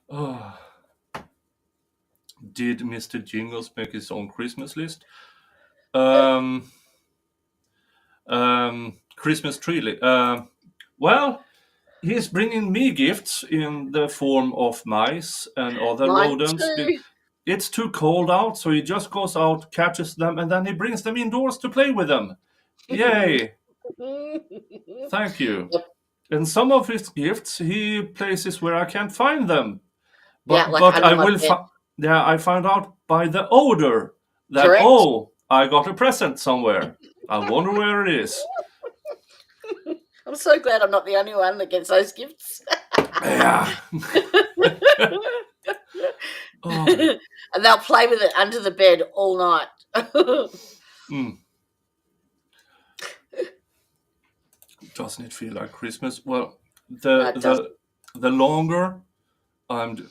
Oh. Did Mr. Jingles make his own Christmas list? Christmas tree. Well, he's bringing me gifts in the form of mice and other rodents. Too. It's too cold out, so he just goes out, catches them, and then he brings them indoors to play with them. Yay! Thank you. Yep. And some of his gifts he places where I can't find them. But, Yeah, like but I under my will. bed. I found out by the odor that Correct. I got a present somewhere. I wonder where it is. I'm so glad I'm not the only one that gets those gifts. Yeah. Oh. And they'll play with it under the bed all night. Doesn't it feel like Christmas? Well, the longer I'm,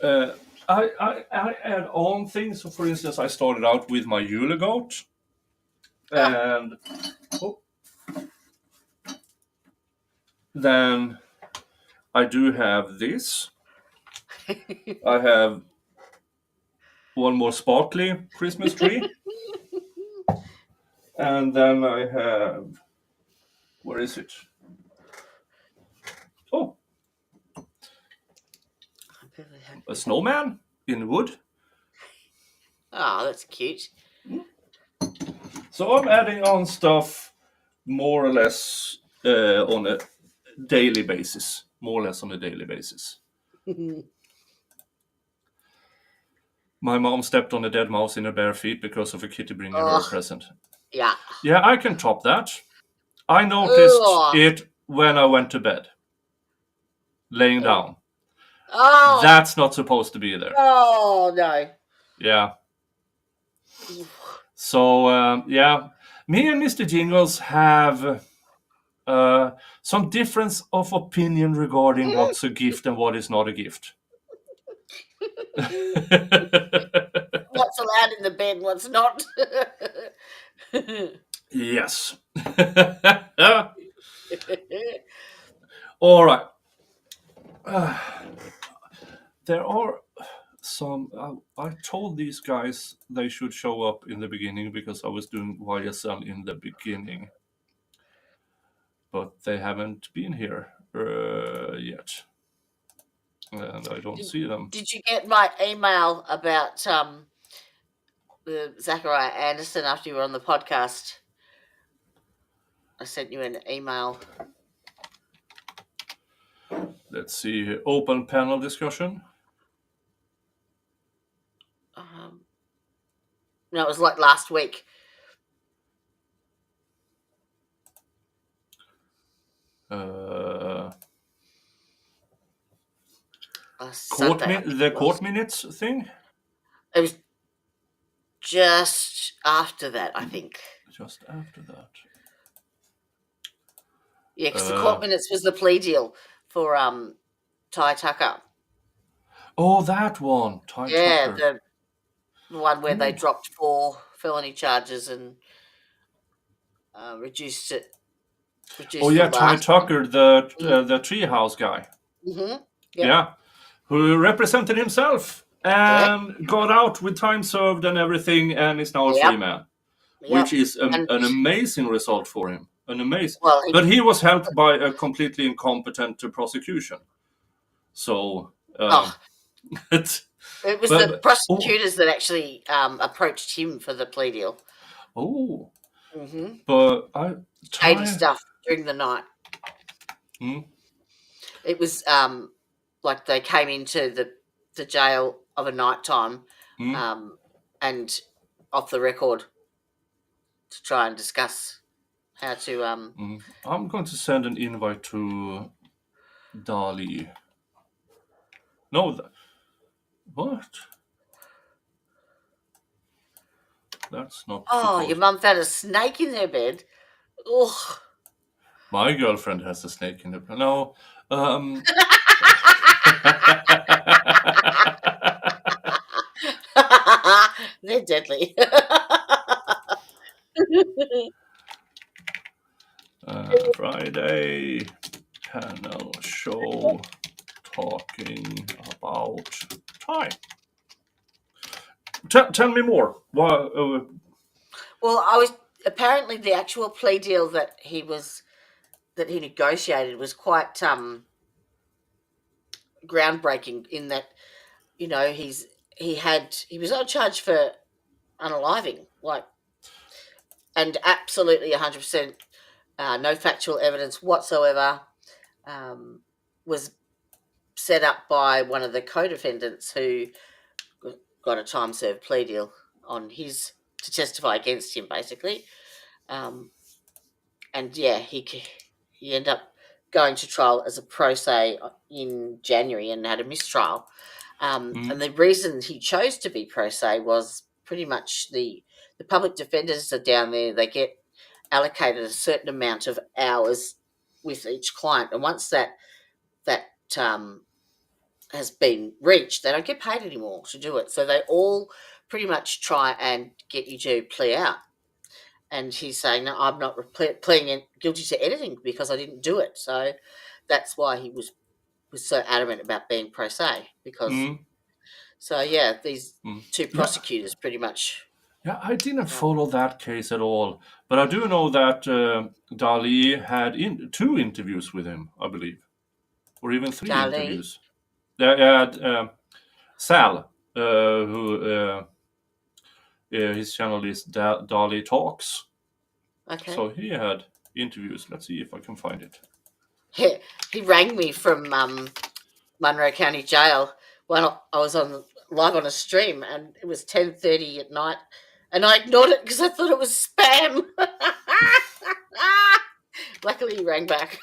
I add on things. So, for instance, I started out with my Yule goat, and then I do have this. I have one more sparkly Christmas tree, and then I have. Where is it? Oh, a snowman in wood. Oh, that's cute. So I'm adding on stuff more or less on a daily basis. More or less on a daily basis. My mom stepped on a dead mouse in her bare feet because of a kitty bringing her a present. Yeah. Yeah, I can top that. I noticed it when I went to bed. Laying down. Oh. That's not supposed to be there. Oh, no. Yeah. So, yeah. Me and Mr. Jingles have some difference of opinion regarding what's a gift and what is not a gift. What's allowed in the bed, what's not. Yes. All right. There are some. I told these guys they should show up in the beginning because I was doing YSL in the beginning. But they haven't been here yet. And I don't see them. Did you get my email about the Sakara Anderson after you were on the podcast? I sent you an email. Let's see. Open panel discussion. No, it was like last week. Court minutes thing? It was just after that, I think. Just after that. Yeah, because the court minutes was the plea deal for Ty Tucker. Oh, that one. Ty Tucker. The one where they dropped 4 felony charges and reduced it. Ty Tucker, the treehouse guy. Mm-hmm. Yep. Yeah, who represented himself and got out with time served and everything, and is now a free man. which is And- an amazing result for him. An amazing. Well, But he was helped by a completely incompetent prosecution. So it's. It was the prosecutors that actually approached him for the plea deal. Oh. Mm-hmm. But shady stuff during the night. It was like they came into the jail of a night time and off the record to try and discuss how to I'm going to send an invite to Dali. No, what? That's not. Oh, your mum found a snake in their bed. Ugh. My girlfriend has a snake in her bed. No. They're deadly. Friday panel show talking about time. Tell me more. Well, I was apparently the actual plea deal that he negotiated was quite groundbreaking in that, you know, he was on charge for unaliving, and absolutely 100% no factual evidence whatsoever was set up by one of the co-defendants who got a time-served plea deal on to testify against him, basically. And yeah, he ended up going to trial as a pro se in January and had a mistrial. And the reason he chose to be pro se was pretty much the public defenders are down there. They get allocated a certain amount of hours with each client, and once that has been reached, they don't get paid anymore to do it. So they all pretty much try and get you to plea out. And he's saying, no, I'm not pleading guilty to anything because I didn't do it. So that's why he was so adamant about being pro se, because so yeah, these two prosecutors pretty much. Yeah, I didn't follow that case at all, but I do know that Dali had 2 interviews with him, I believe, or even 3 interviews. They had Sal, who his channel is Dali Talks. Okay. So he had interviews. Let's see if I can find it. He rang me from Monroe County Jail when I was live on a stream, and it was 10:30 at night, and I ignored it because I thought it was spam. Luckily, he rang back.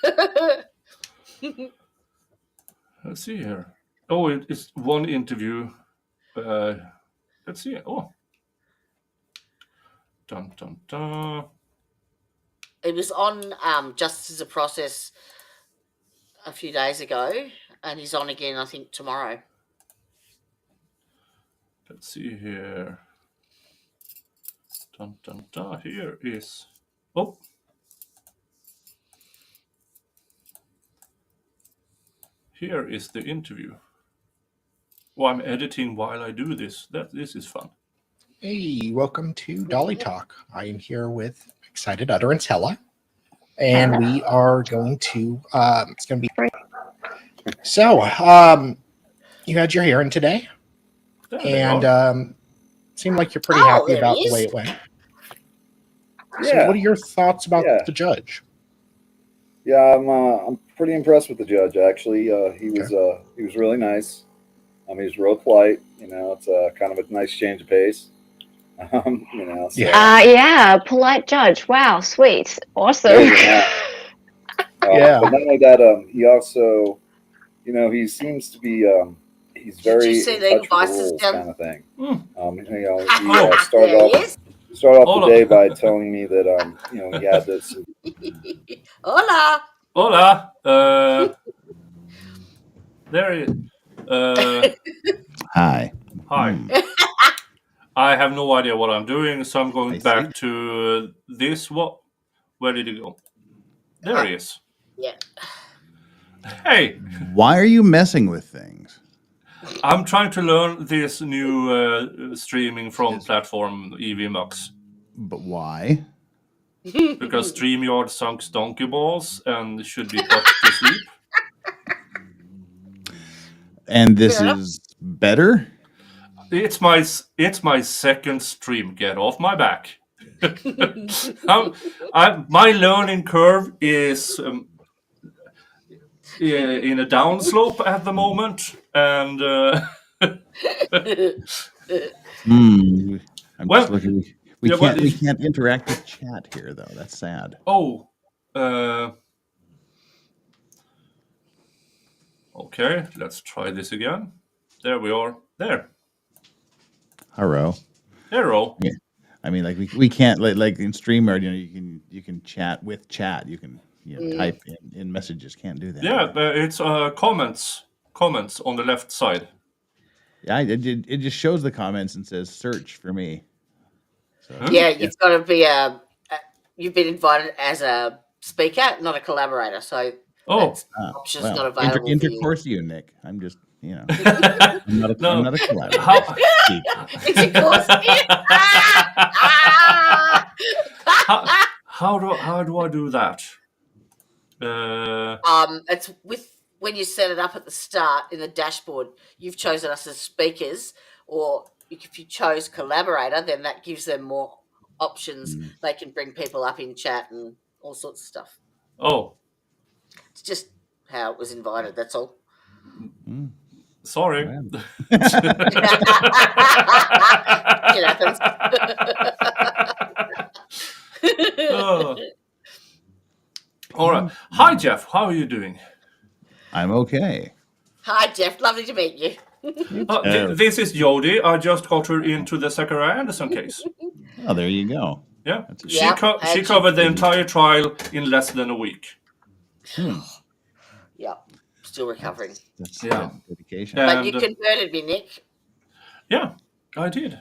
Let's see here. Oh, it's one interview. Let's see. Oh. Dun, dun, dun. It was on Justice is a Process a few days ago, and he's on again, I think, tomorrow. Let's see here. Dun, dun, dun. Here is. Oh. Here is the interview. Oh, I'm editing while I do this. This is fun. Hey, welcome to Dolly Talk. I am here with Excited Utterance Hella, and we are going to, it's going to be, so, you had your hearing today, and seemed like you're pretty happy about the way it went. So what are your thoughts about the judge? Yeah, I'm pretty impressed with the judge, actually. He was really nice. He was real polite. You know, it's kind of a nice change of pace. You know, so. Yeah, polite judge. Wow, sweet, awesome. Yeah. But not only that, he also, you know, he seems to be, he's very in touch with the rules kind of thing. You know, he started off the day by telling me that, you know, he had this. Hola. Hola. There he is. Hi. Hi. I have no idea what I'm doing, so I'm going back to this. Where did he go? There he is. Yeah. Hey. Why are you messing with things? I'm trying to learn this new streaming from platform EVMux. But why? Because StreamYard sunk donkey balls and should be put to sleep. And this is better? It's my second stream. Get off my back. My learning curve is in a downslope at the moment, and I'm just looking. We can't interact with chat here, though. That's sad. Oh. Okay, let's try this again. There we are. There. Hello. Hello. Yeah. I mean, like we can't like in StreamYard. You can chat with chat. You can type in messages. Can't do that. Yeah, it's comments on the left side. Yeah, it just shows the comments and says search for me. So, yeah, you've got to be you've been invited as a speaker, not a collaborator. So option's not available. Intercourse you, Nick. I'm just I'm not a collaborator. How do I do that? It's when you set it up at the start in the dashboard. You've chosen us as speakers, or if you chose collaborator, then that gives them more options. They can bring people up in chat and all sorts of stuff. Oh, it's just how it was invited. That's all. Sorry. It happens. All right. Hi, Jeff. How are you doing? I'm okay. Hi, Jeff. Lovely to meet you. This is Jodie. I just got her into the Sakara Anderson case. Oh, there you go. Yeah. She covered the entire trial in less than a week. Yeah. Still recovering. That's dedication. But you converted me, Nick. Yeah, I did.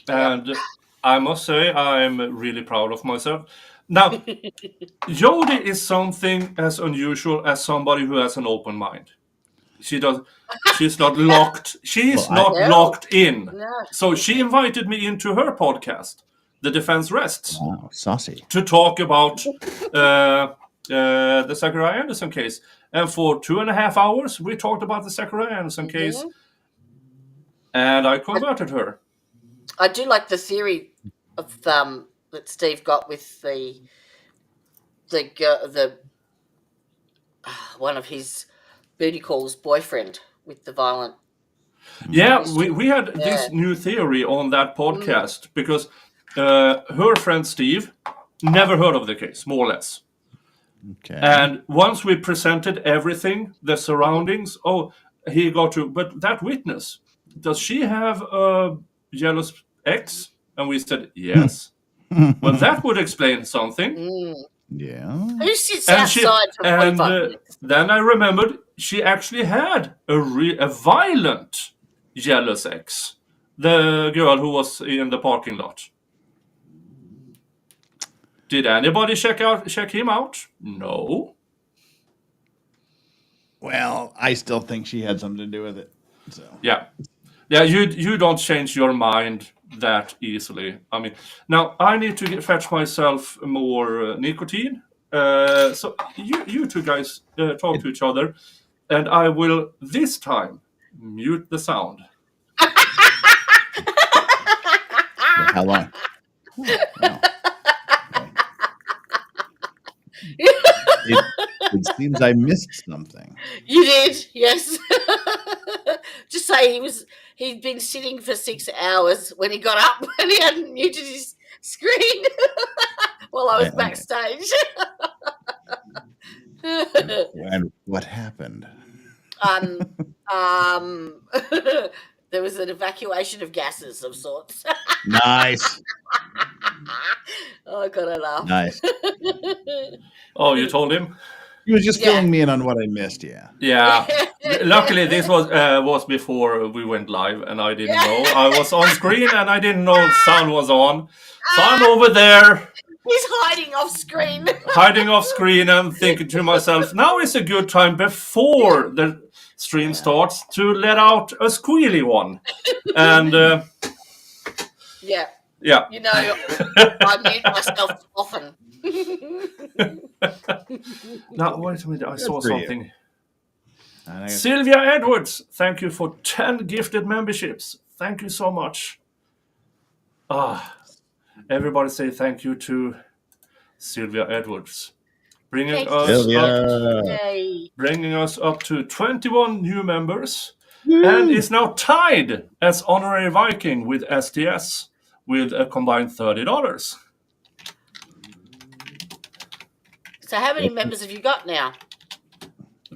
And I must say I'm really proud of myself. Now, Jodie is something as unusual as somebody who has an open mind. She's not locked. She's not locked in. No. So she invited me into her podcast, The Defense Rests. Wow, saucy. To talk about the Sakara Anderson case. And for 2.5 hours, we talked about the Sakara Anderson case. And I converted her. I do like the theory of that Steve got with the one of his booty calls boyfriend with the violent. Yeah, we had this new theory on that podcast because her friend Steve never heard of the case, more or less. Okay. And once we presented everything, the surroundings, he got to, but that witness, does she have a jealous ex? And we said, yes. Well, that would explain something. Yeah. Who sits outside for 45 minutes? Then I remembered she actually had a violent jealous ex. The girl who was in the parking lot. Did anybody check him out? No. Well, I still think she had something to do with it. So yeah. You don't change your mind that easily. I mean, now I need to fetch myself more nicotine. So you two guys talk to each other, and I will this time mute the sound. How long? Wow. It seems I missed something. You did, yes. Just say he'd been sitting for 6 hours when he got up and he hadn't muted his screen while I was backstage. And what happened? There was an evacuation of gases of sorts. Nice. Oh, I got to laugh. Nice. Oh, you told him? He was just filling me in on what I missed, Yeah. Luckily, this was before we went live, and I didn't know. I was on screen, and I didn't know the sound was on. So I'm over there. He's hiding off screen. Hiding off screen and thinking to myself, now is a good time before the stream starts to let out a squealy one. And Yeah. You know, I mute myself often. Now, wait a minute. I saw for you. something. Sylvia Edwards, thank you for 10 gifted memberships. Thank you so much. Everybody say thank you to Sylvia Edwards. Bringing us up to 21 new members. And is now tied as honorary Viking with STS with a combined $30. So how many members have you got now?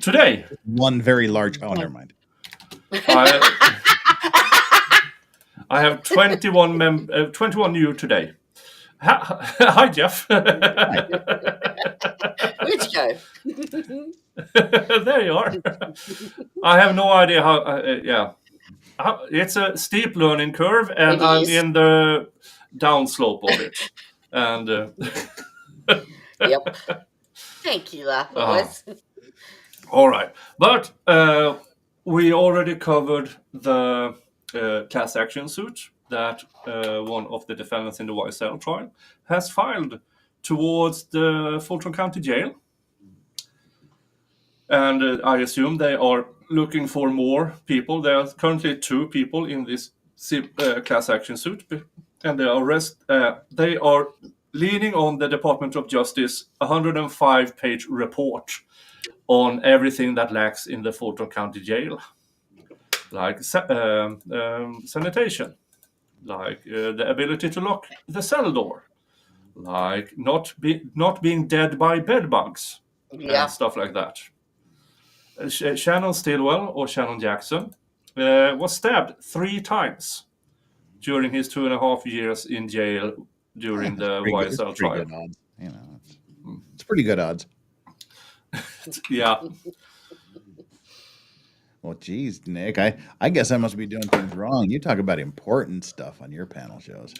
Today. One very large. Oh, never mind. I have 21 new today. Hi, Jeff. Where'd you go? There you are. I have no idea how. It's a steep learning curve, and I'm in the downslope of it. And yep. Thank you, Lafayette. All right, but we already covered the class action suit that one of the defendants in the YSL trial has filed towards the Fulton County Jail. And I assume they are looking for more people. There are currently 2 people in this class action suit, and they are leaning on the Department of Justice 105-page report on everything that lacks in the Fulton County Jail, like sanitation, like the ability to lock the cell door, like not being dead by bed bugs, and stuff like that. Shannon Stillwell, or Shannon Jackson, was stabbed 3 times during his 2.5 years in jail during the YSL trial. Good odds. You know, it's pretty good odds. Yeah. Well, geez, Nick, I guess I must be doing things wrong. You talk about important stuff on your panel shows.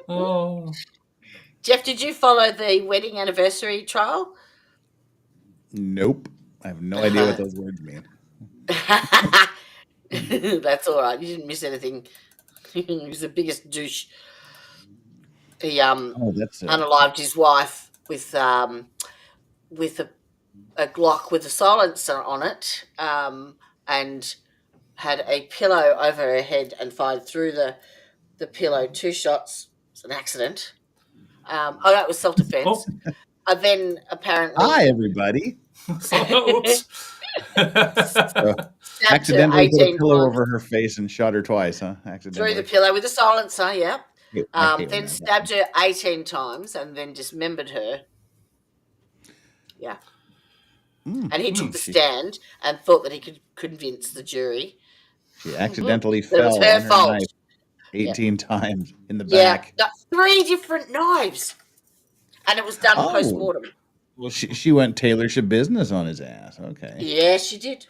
Oh. Jeff, did you follow the wedding anniversary trial? Nope. I have no idea what those words mean. That's all right. You didn't miss anything. He was the biggest douche. He unalived his wife with a Glock with a silencer on it, and had a pillow over her head and fired through the pillow 2 shots. It's an accident. That was self-defense. And then apparently... Hi, everybody. Oops. Accidentally put a pillow over her face and shot her twice, huh? Accidentally. Through the pillow with a silencer, yeah. Then stabbed her 18 times and then dismembered her. Yeah. And he took the stand and thought that he could convince the jury. She accidentally fell on her knife 18 times in the back. Yeah, 3 different knives. And it was done post-mortem. Well, she went Taylorship business on his ass. Okay. Yeah, she did.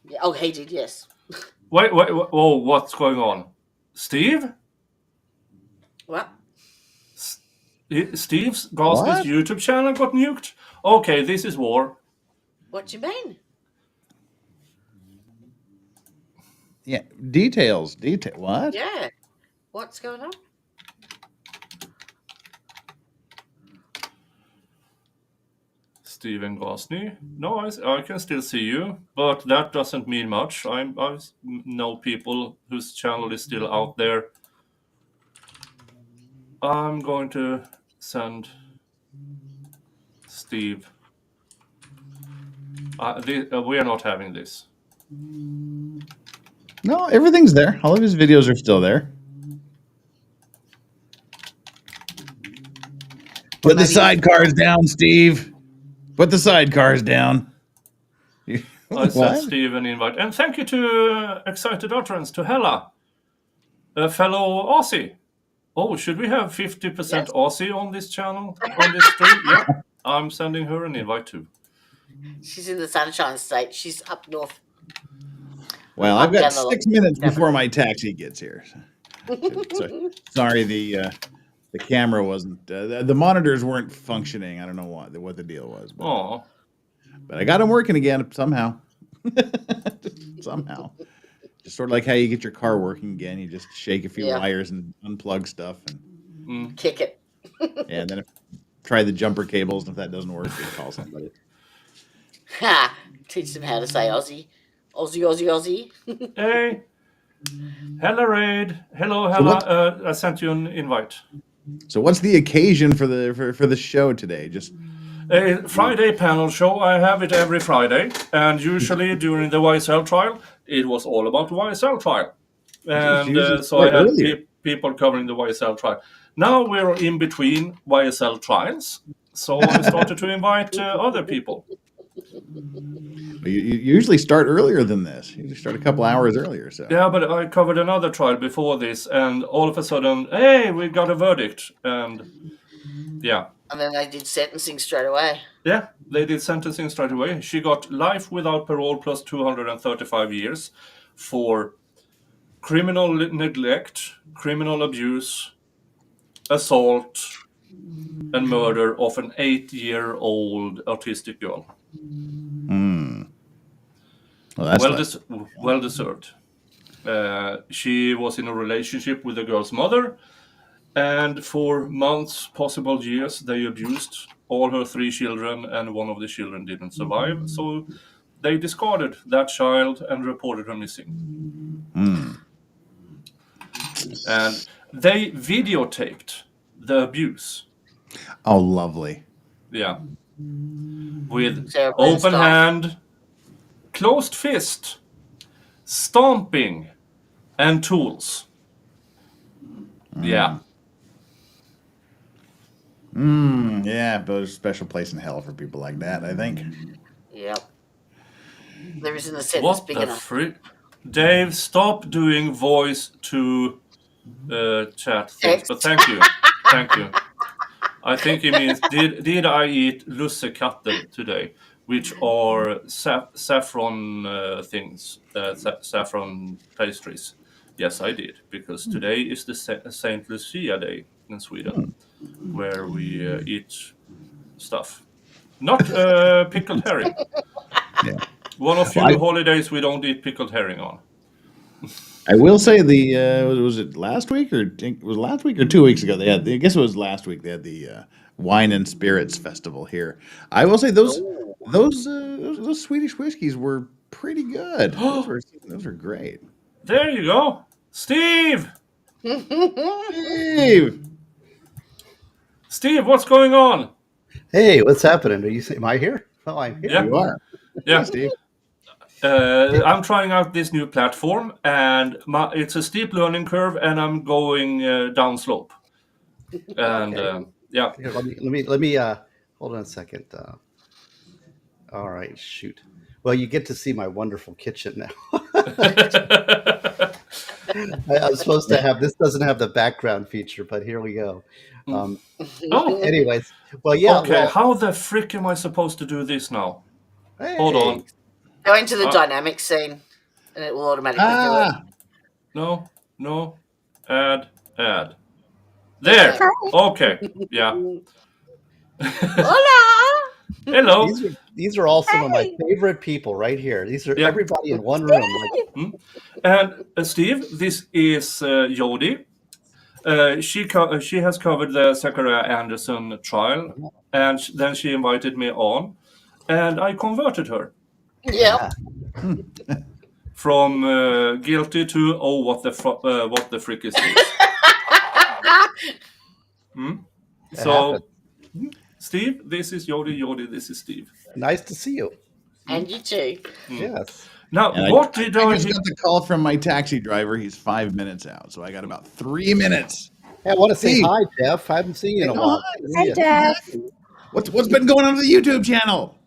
Yeah. Oh, he did, yes. Wait. Oh, what's going on? Steve? What? Steve's Goslin's YouTube channel got nuked? Okay, this is war. What do you mean? Yeah, details. What? Yeah. What's going on? Steven Gosney. No, I can still see you, but that doesn't mean much. I know people whose channel is still out there. I'm going to send Steve. We are not having this. No, everything's there. All of his videos are still there. Put the sidecars down, Steve. Put the sidecars down. I sent Steve an invite. And thank you to Excited Utterance, to Hella, a fellow Aussie. Oh, should we have 50% Aussie on this channel, on this stream? Yeah, I'm sending her an invite too. She's in the Sunshine State. She's up north. Well, I've got 6 minutes before my taxi gets here. Sorry, the camera wasn't. The monitors weren't functioning. I don't know what the deal was. But I got them working again somehow. Somehow. Just sort of like how you get your car working again. You just shake a few Yeah. wires and unplug stuff and Kick it. and then try the jumper cables. And if that doesn't work, you call somebody. Ha! Teach them how to say Aussie. Aussie, Aussie, Aussie. Hey. Hello, Raid. Hello, Hella. I sent you an invite. So what's the occasion for the show today? Just a Friday panel show. I have it every Friday, and usually during the YSL trial, it was all about the YSL trial, and so I had people covering the YSL trial. Now we're in between YSL trials, so I started to invite other people. You usually start earlier than this. You usually start a couple hours earlier. So yeah, but I covered another trial before this, and all of a sudden, hey, we got a verdict, and yeah. And then they did sentencing straight away. Yeah, they did sentencing straight away. She got life without parole plus 235 years for criminal neglect, criminal abuse, assault, and murder of an 8-year-old autistic girl. Well, that's well deserved. She was in a relationship with the girl's mother, and for months, possible years, they abused all her 3 children, and one of the children didn't survive. So they discarded that child and reported her missing. And they videotaped the abuse. Oh, lovely. Yeah. With open hand, closed fist, stomping, and tools. Yeah. Yeah, but there's a special place in hell for people like that, I think. Yep. There isn't a sentence big enough. Dave, stop doing voice to chat things. But thank you. Thank you. I think he means, did I eat lussekatter today? Which are saffron things, saffron pastries. Yes, I did, because today is the Saint Lucia Day in Sweden, where we eat stuff. Not pickled herring. Yeah. One of few holidays we don't eat pickled herring on. I will say was it last week or 2 weeks ago? They had, I guess it was last week. They had the Wine and Spirits Festival here. I will say those Swedish whiskeys were pretty good. Those were great. There you go, Steve. Steve, what's going on? Hey, what's happening? Am I here? Oh, I'm here. Yeah. You are. Yeah, Steve. I'm trying out this new platform, and it's a steep learning curve, and I'm going down slope. And yeah. Here, let me hold on a second. All right, shoot. Well, you get to see my wonderful kitchen now. I'm supposed to have, this doesn't have the background feature, but here we go. Anyways, well, yeah. Okay, well, how the frick am I supposed to do this now? hey. Hold on. Go into the dynamic scene, and it will automatically do it. No. Add. There. Okay. Yeah. Hola. Hello. These are all some of my favorite people right here. These are everybody in one room. And Steve, this is Jodie. She has covered the Sakara Anderson trial, and then she invited me on, and I converted her. Yeah. From guilty to what the frick is this? So, Steve, this is Jodie. Jodie, this is Steve. Nice to see you. And you too. Yes. Now, And what did I just got the call from my taxi driver. He's 5 minutes out, so I got about 3 minutes. Hey, I want to say hi, Jeff. I haven't seen you in a while. Hi, Jeff. What's been going on the YouTube channel?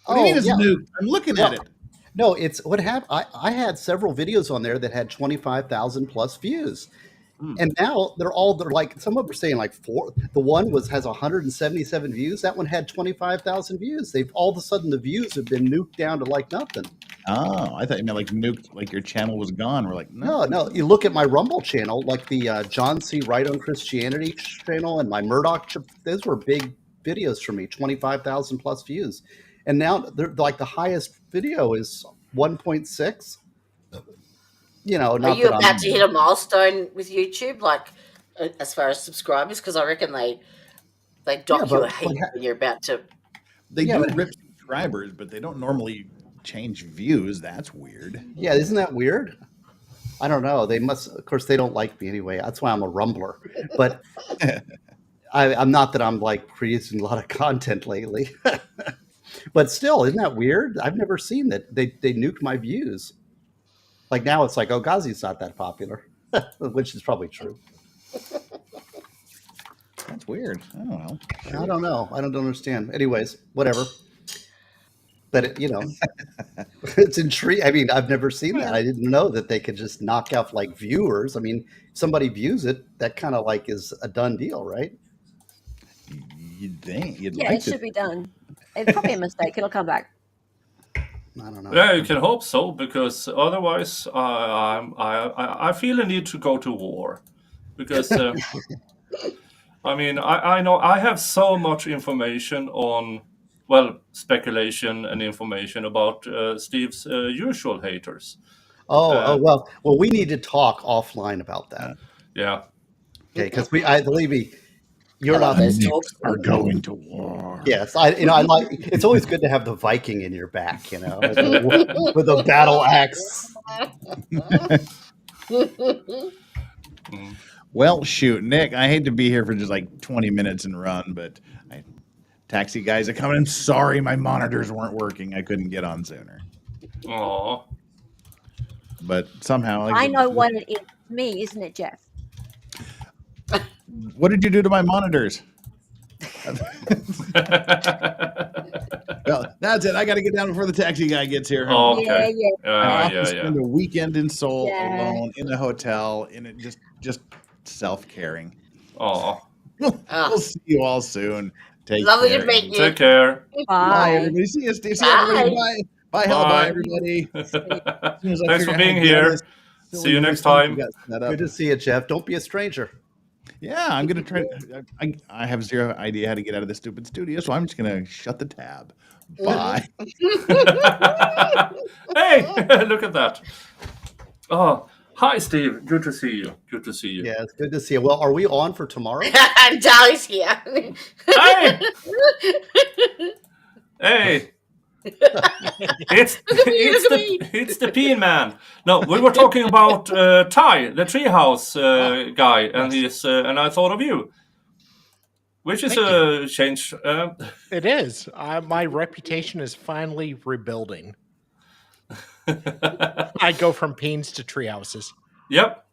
What do you mean it's new? I'm looking at it. No, it's what happened. I had several videos on there that had 25,000 plus views. And now they're like, some of them are saying like 4. The one has 177 views. That one had 25,000 views. They've all of a sudden the views have been nuked down to like nothing. Oh, I thought you meant like nuked, like your channel was gone. We're like, no. You look at my Rumble channel, like the John C. Right on Christianity channel and my Murdoch. Those were big videos for me, 25,000 plus views. And now they're like the highest video is 1.6. not Are you that about to hit a milestone with YouTube, like as far as subscribers? Because I reckon they dock you a heap when you're about to. They do rip subscribers, but they don't normally change views. That's weird. Yeah, isn't that weird? I don't know. They must. Of course, they don't like me anyway. That's why I'm a rumbler. But I'm not that I'm like producing a lot of content lately. But still, isn't that weird? I've never seen that. They nuked my views. Like now it's like, oh, Ghazi's not that popular, which is probably true. That's weird. I don't know. I don't know. I don't understand. Anyways, whatever. But it's intriguing. I mean, I've never seen that. I didn't know that they could just knock out like viewers. I mean, if somebody views it, that kind of like is a done deal, right? You'd think. Yeah, it should be done. It's probably a mistake. It'll come back. I don't know. Yeah, you can hope so, because otherwise, I feel a need to go to war, because I mean, I know I have so much information on, speculation and information about Steve's usual haters. Well, we need to talk offline about that. Yeah. Okay, because believe me, you're not. Are going to war. Yes, I like. It's always good to have the Viking in your back, with a battle axe. Well, shoot, Nick, I hate to be here for just like 20 minutes and run, but taxi guys are coming. I'm sorry my monitors weren't working. I couldn't get on sooner. Aw. But somehow... I know what it is. Me, isn't it, Jeff? What did you do to my monitors? Well, that's it. I got to get down before the taxi guy gets here. Oh, okay. I spend a weekend in Seoul alone in a hotel, and it just self-caring. Oh, we'll see you all soon. Lovely to meet you. Take care. Bye, everybody. See you, Steve. See everybody. Bye. Bye, Hal. Bye, everybody. Thanks for being here. See you next time. Good to see you, Jeff. Don't be a stranger. Yeah, I'm going to try. I have zero idea how to get out of this stupid studio, so I'm just going to shut the tab. Bye. Hey, look at that. Oh, hi, Steve. Good to see you. Good to see you. Yeah, it's good to see you. Well, are we on for tomorrow? Dolly's here. Hey! Hey! It's the Peen Man. No, we were talking about Ty, the treehouse guy, and his and I thought of you, which is a change. It is. My reputation is finally rebuilding. I go from Peens to treehouses. Yep.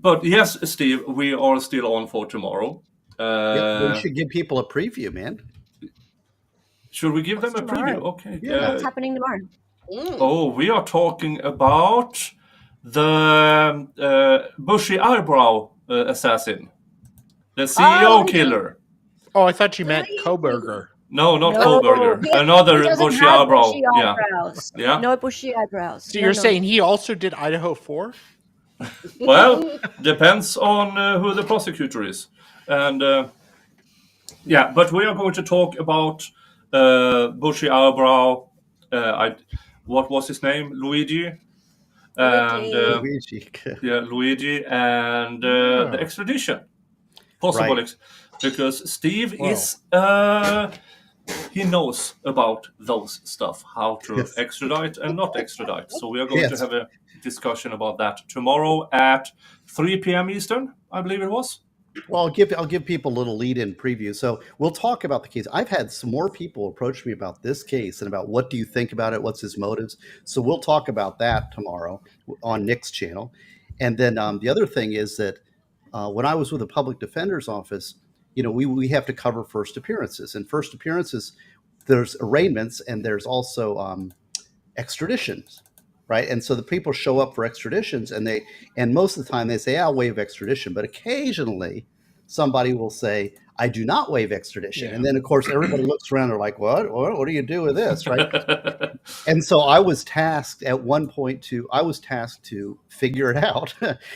But yes, Steve, we are still on for tomorrow. We should give people a preview, man. Should we give them a preview? Okay. What's happening tomorrow? Oh, we are talking about the bushy eyebrow assassin, the CEO killer. Oh, I thought you meant Kohberger. No, not Kohberger. Another bushy eyebrow. Yeah. No bushy eyebrows. So you're saying he also did Idaho 4? Well, depends on who the prosecutor is. And but we are going to talk about bushy eyebrow. What was his name? Luigi. And Luigi and the extradition. Possible because Steve is he knows about those stuff, how to extradite and not extradite. So we are going to have a discussion about that tomorrow at 3 p.m. Eastern, I believe it was. Well, I'll give people a little lead-in preview. So we'll talk about the case. I've had some more people approach me about this case and about what do you think about it, what's his motives. So we'll talk about that tomorrow on Nick's channel. And then the other thing is that when I was with the public defender's office, we have to cover first appearances. And first appearances, there's arraignments and there's also extraditions. Right. And so the people show up for extraditions and most of the time they say, I'll waive extradition. But occasionally somebody will say, I do not waive extradition. Yeah. And then, of course, everybody looks around and they're like, what do you do with this? Right. And so I was tasked at one point to figure it out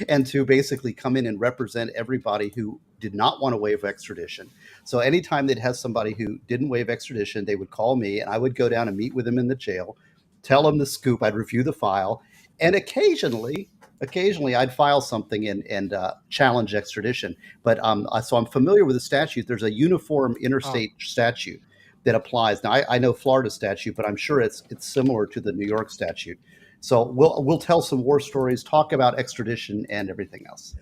and to basically come in and represent everybody who did not want to waive extradition. So anytime they'd have somebody who didn't waive extradition, they would call me, and I would go down and meet with them in the jail, tell them the scoop. I'd review the file, and occasionally I'd file something and challenge extradition. But so I'm familiar with the statute. There's a uniform interstate statute that applies. Now I know Florida statute, but I'm sure it's similar to the New York statute. So we'll tell some war stories, talk about extradition and everything else.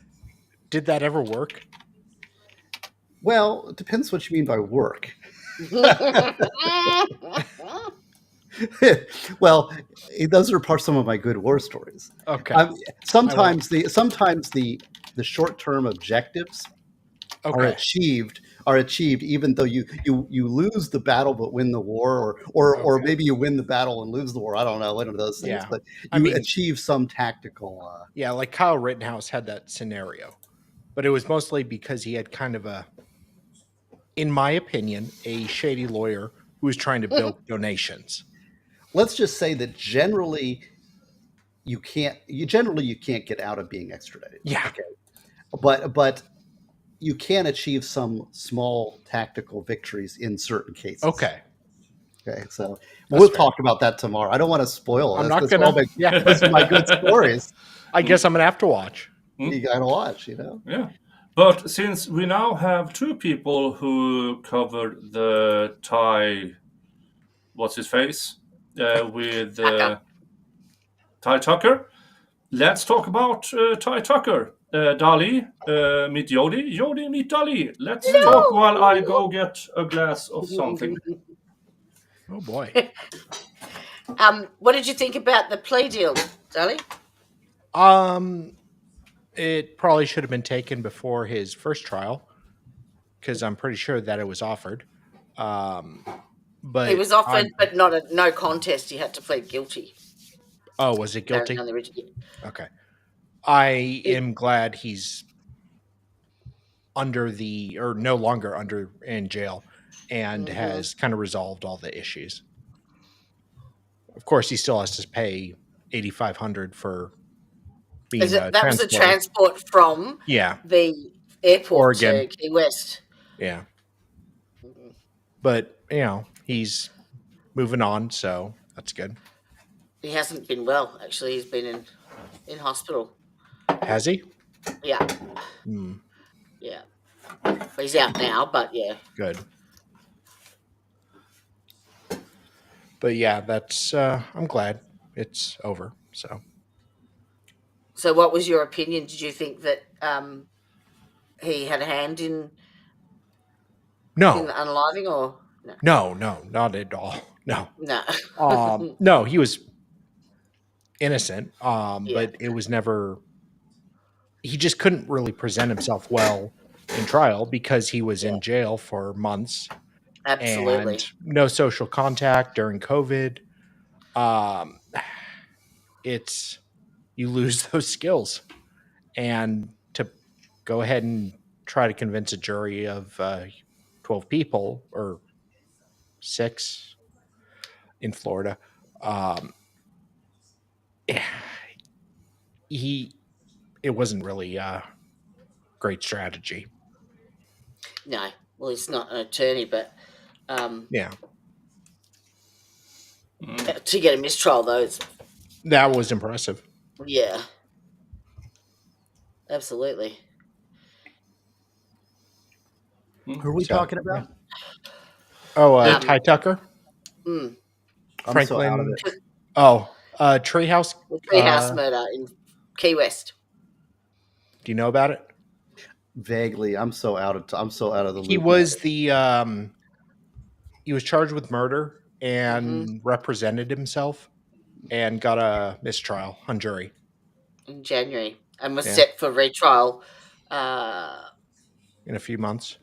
Did that ever work? Well, it depends what you mean by work. Well, those are some of my good war stories. Okay. Sometimes the short-term objectives are achieved even though you lose the battle but win the war, or maybe you win the battle and lose the war. I don't know, one of those things. Yeah. But you achieve some tactical. Like Kyle Rittenhouse had that scenario, but it was mostly because he had kind of in my opinion, a shady lawyer who was trying to build donations. Let's just say that generally you can't get out of being extradited. Yeah. Okay. But you can achieve some small tactical victories in certain cases. Okay. So we'll talk about that tomorrow. I don't want to spoil it. I'm not going to. Yeah. Those are my good stories. I guess I'm going to have to watch. You got to watch, Yeah. But since we now have two people who covered the Thai, what's his face, with Ty Tucker, let's talk about Ty Tucker. Dali, meet Jodie. Jodie, meet Dali. Let's talk while I go get a glass of something. Oh boy. What did you think about the plea deal, Dali? It probably should have been taken before his first trial, because I'm pretty sure that it was offered. But he was offered, but not no contest. He had to plead guilty. Oh, was it guilty? Okay. I am glad he's no longer in jail, and has kind of resolved all the issues. Of course, he still has to pay $8,500 for being that was a transport from the airport Oregon to Key West. Yeah. But, he's moving on, so that's good. He hasn't been well, actually. He's been in hospital. Has he? Yeah. Yeah. But he's out now, but yeah. Good. But yeah, that's I'm glad it's over. So what was your opinion? Did you think that he had a hand in the unaliving, or no, not at all. No. No, he was innocent. But it was never. He just couldn't really present himself well in trial because he was in jail for months. Absolutely. And no social contact during COVID. You lose those skills, and to go ahead and try to convince a jury of 12 people or 6 in Florida, it wasn't really a great strategy. No, well, he's not an attorney, but to get a mistrial, though, that was impressive. Yeah, absolutely. Who are we talking about? Oh, Ty Tucker. I'm Franklin. so out of it. Treehouse. The Treehouse murder in Key West. Do you know about it? Vaguely. I'm so out of the loop. He was he was charged with murder and represented himself and got a mistrial on jury in January, and was set for retrial in a few months.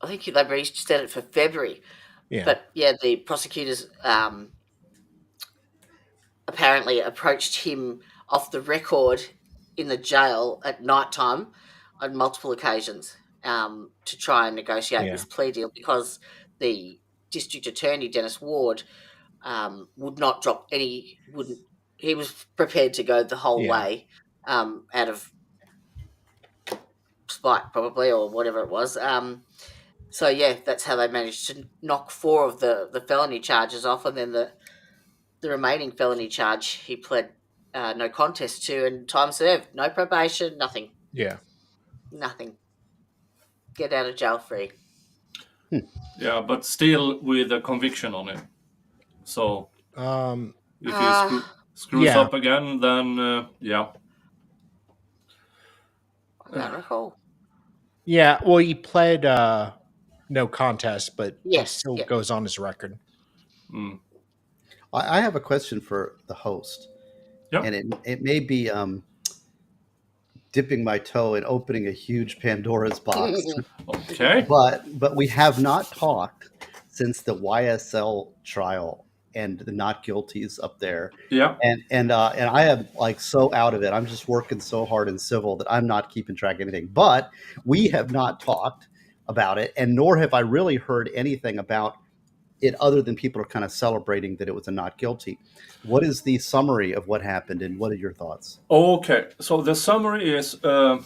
I think they reset it for February. Yeah. But the prosecutors apparently approached him off the record in the jail at nighttime on multiple occasions to try and negotiate this plea deal, because the district attorney, Dennis Ward, would not drop any. He was prepared to go the whole way out of spike probably, or whatever it was. So yeah, that's how they managed to knock 4 of the felony charges off, and then the remaining felony charge he pled no contest to, and time served, no probation, nothing. Yeah. Nothing. Get out of jail free. Yeah, but still with a conviction on him. So if he screws up again, then yeah. I can't recall. Yeah, well, he pled no contest, but Yes, it still goes on his record. I have a question for the host. Yep. And it may be dipping my toe and opening a huge Pandora's box. Okay. But we have not talked since the YSL trial and the not guilties up there. Yeah. And I am like so out of it. I'm just working so hard in civil that I'm not keeping track of anything. But we have not talked about it, and nor have I really heard anything about it other than people are kind of celebrating that it was a not guilty. What is the summary of what happened, and what are your thoughts? Okay, so the summary is there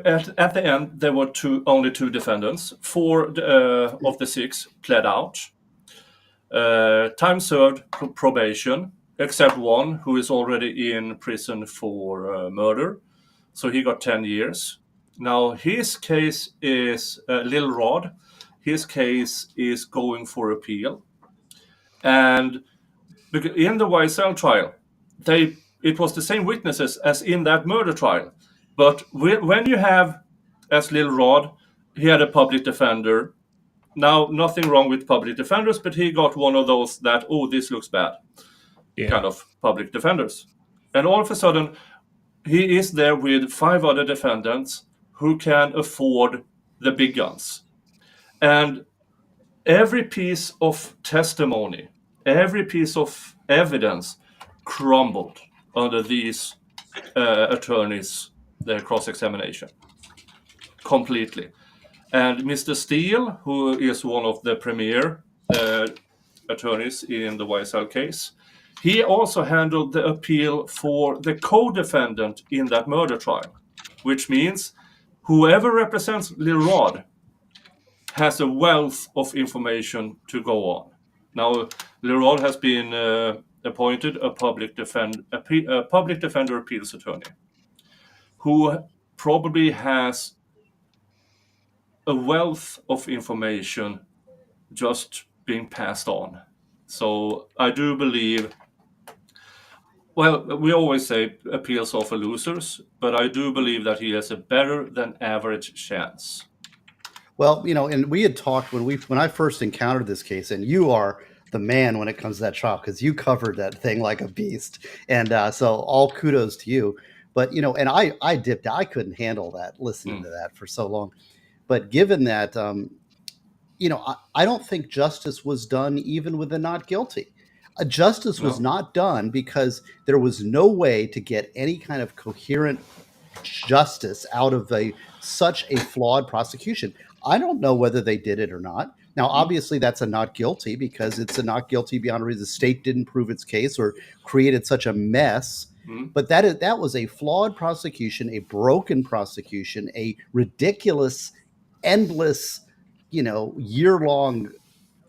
at the end there were only 2 defendants. 4 of the 6 pled out. Time served, probation, except one who is already in prison for murder. So he got 10 years. Now his case is Lil Rod. His case is going for appeal. And in the YSL trial, it was the same witnesses as in that murder trial. But when you have, as Lil Rod, he had a public defender. Now, nothing wrong with public defenders, but he got one of those that, this looks bad, kind of public defenders. And all of a sudden, he is there with 5 other defendants who can afford the big guns. And every piece of testimony, every piece of evidence crumbled under these attorneys, their cross-examination, completely. And Mr. Steele, who is one of the premier attorneys in the YSL case, he also handled the appeal for the co-defendant in that murder trial, which means whoever represents Lil Rod has a wealth of information to go on. Now, Lil Rod has been appointed a public defender appeals attorney, who probably has a wealth of information just being passed on. So I do believe, well, we always say appeals are for losers, but I do believe that he has a better than average chance. Well, and we had talked when I first encountered this case, and you are the man when it comes to that trial because you covered that thing like a beast, and so all kudos to you. But and I dipped. I couldn't handle that, listening to that for so long. But given that, I don't think justice was done even with the not guilty. Justice was not done because there was no way to get any kind of coherent justice out of such a flawed prosecution. I don't know whether they did it or not. Now, obviously, that's a not guilty because it's a not guilty beyond reason. The state didn't prove its case or created such a mess. But that was a flawed prosecution, a broken prosecution, a ridiculous, endless, year-long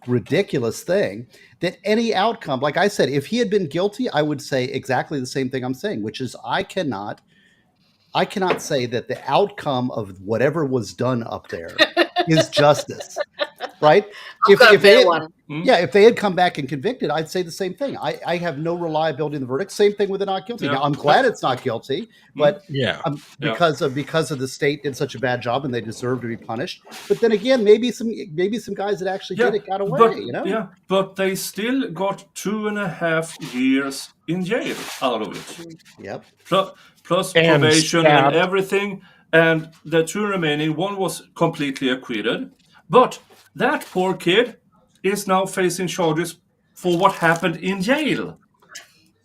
ridiculous thing that any outcome, like I said, if he had been guilty, I would say exactly the same thing I'm saying, which is I cannot say that the outcome of whatever was done up there is justice, right? If they had come back and convicted, I'd say the same thing. I have no reliability in the verdict. Same thing with the not guilty. Now I'm glad it's not guilty, but because of the state did such a bad job and they deserve to be punished. But then again, maybe some guys that actually did it got away. But they still got 2.5 years in jail out of it. Yep. Plus probation and everything, and the 2 remaining, one was completely acquitted. But that poor kid is now facing charges for what happened in jail.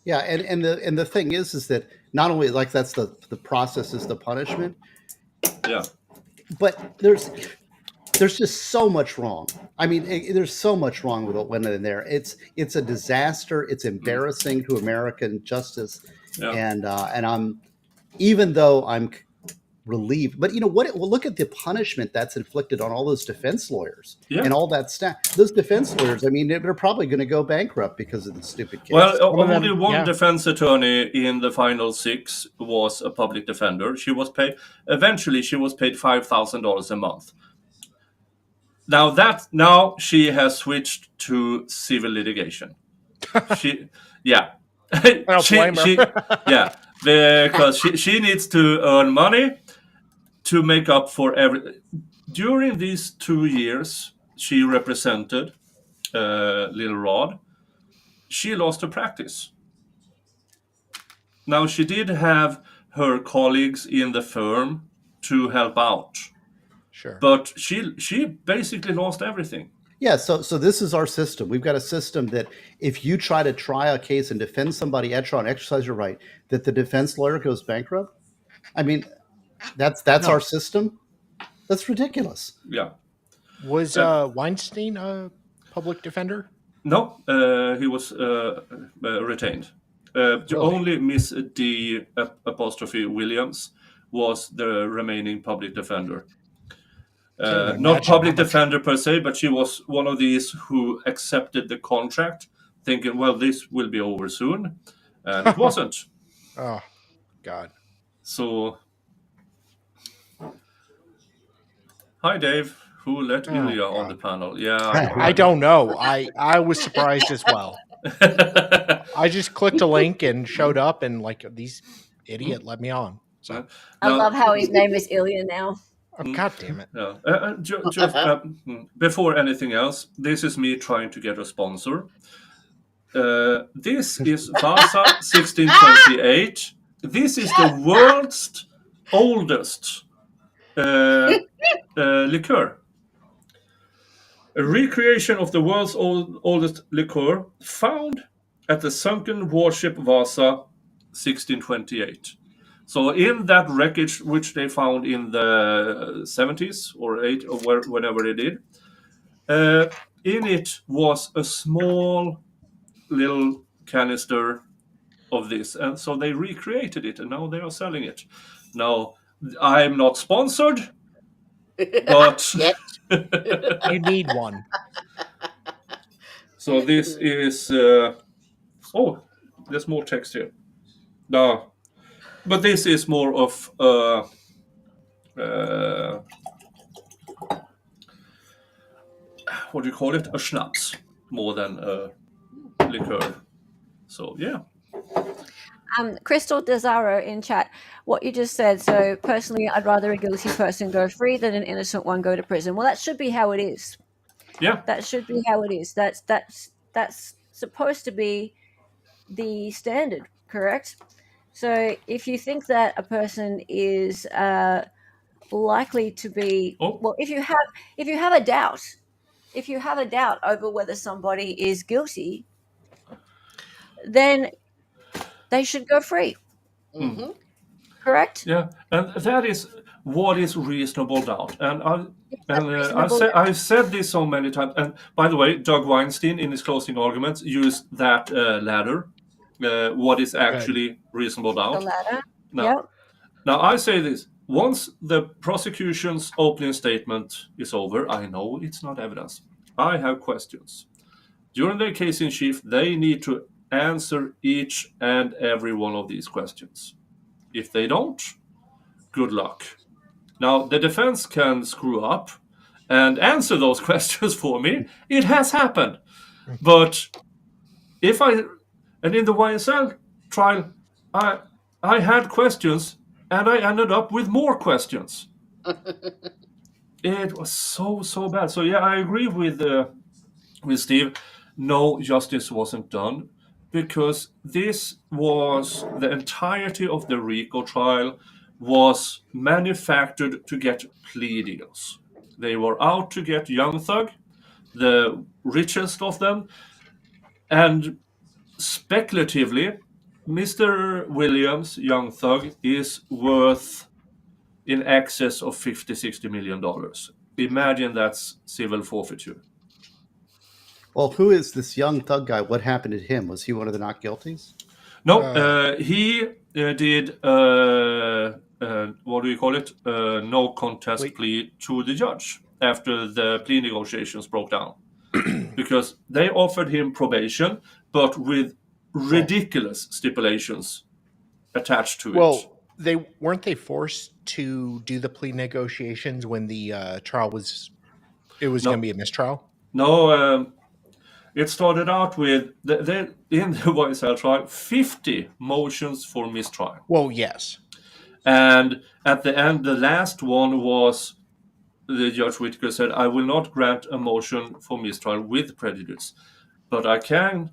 Yeah, and the thing is that not only like that's the process is the punishment. Yeah. But there's just so much wrong. I mean, there's so much wrong with what went in there. It's a disaster. It's embarrassing to American justice. Yeah. And I'm, even though I'm relieved. But look at the punishment that's inflicted on all those defense lawyers Yeah. and all that staff. Those defense lawyers, I mean, they're probably going to go bankrupt because of the stupid case. Well, only one defense attorney in the final 6 was a public defender. Eventually she was paid $5,000 a month. Now she has switched to civil litigation. Because she needs to earn money to make up for everything. During these 2 years, she represented Little Rod. She lost her practice. Now, she did have her colleagues in the firm to help out. Sure. But she basically lost everything. Yeah, so this is our system. We've got a system that if you try to try a case and defend somebody at trial and exercise your right, that the defense lawyer goes bankrupt. I mean, that's our system. That's ridiculous. Yeah. Was Weinstein a public defender? No, he was retained. Really? Only Miss D Williams was the remaining public defender. Not public defender per se, but she was one of these who accepted the contract, thinking, well, this will be over soon. And it wasn't. Oh, God. So, hi, Dave. Who let Ilya on the panel? Yeah. I don't know. I was surprised as well. I just clicked a link and showed up, and these idiot let me on. So I love how his name is Ilya now. God damn it. Before anything else, this is me trying to get a sponsor. This is Vasa 1628. This is the world's oldest liqueur. A recreation of the world's oldest liqueur found at the sunken warship Vasa 1628. So in that wreckage, which they found in the 70s or 8 or whenever they did, in it was a small little canister of this. And so they recreated it, and now they are selling it. Now, I'm not sponsored, but you need one. So this is... there's more text here. No. But this is more of what do you call it? A schnapps more than a liqueur. So yeah. Crystal Desaro in chat, what you just said. So personally, I'd rather a guilty person go free than an innocent one go to prison. Well, that should be how it is. Yeah. That should be how it is. That's supposed to be the standard, correct? So if you think that a person is likely to be, well, if you have a doubt over whether somebody is guilty, then they should go free. Mm-hmm. Correct? Yeah, and that is what is reasonable doubt. And I've said this so many times. And by the way, Doug Weinstein in his closing arguments used that ladder. What is actually reasonable doubt. The ladder. Now, I say this. Once the prosecution's opening statement is over, I know it's not evidence. I have questions. During their case in chief, they need to answer each and every one of these questions. If they don't, good luck. Now, the defense can screw up and answer those questions for me. It has happened. But and in the YSL trial, I had questions, and I ended up with more questions. It was so bad. So yeah, I agree with Steve. No justice wasn't done because this was the entirety of the RICO trial was manufactured to get plea deals. They were out to get Young Thug, the richest of them, and speculatively, Mr. Williams, Young Thug, is worth in excess of $50-60 million. Imagine that's civil forfeiture. Well, who is this Young Thug guy? What happened to him? Was he one of the not guilties? No, he did what do you call it? No contest plea to the judge after the plea negotiations broke down, because they offered him probation, but with ridiculous stipulations attached to it. Well, weren't they forced to do the plea negotiations when the trial was? It was going to be a mistrial. No, it started out with in the YSL trial 50 motions for mistrial. Well, yes. And at the end, the last one was the Judge Whitaker said, "I will not grant a motion for mistrial with prejudice, but I can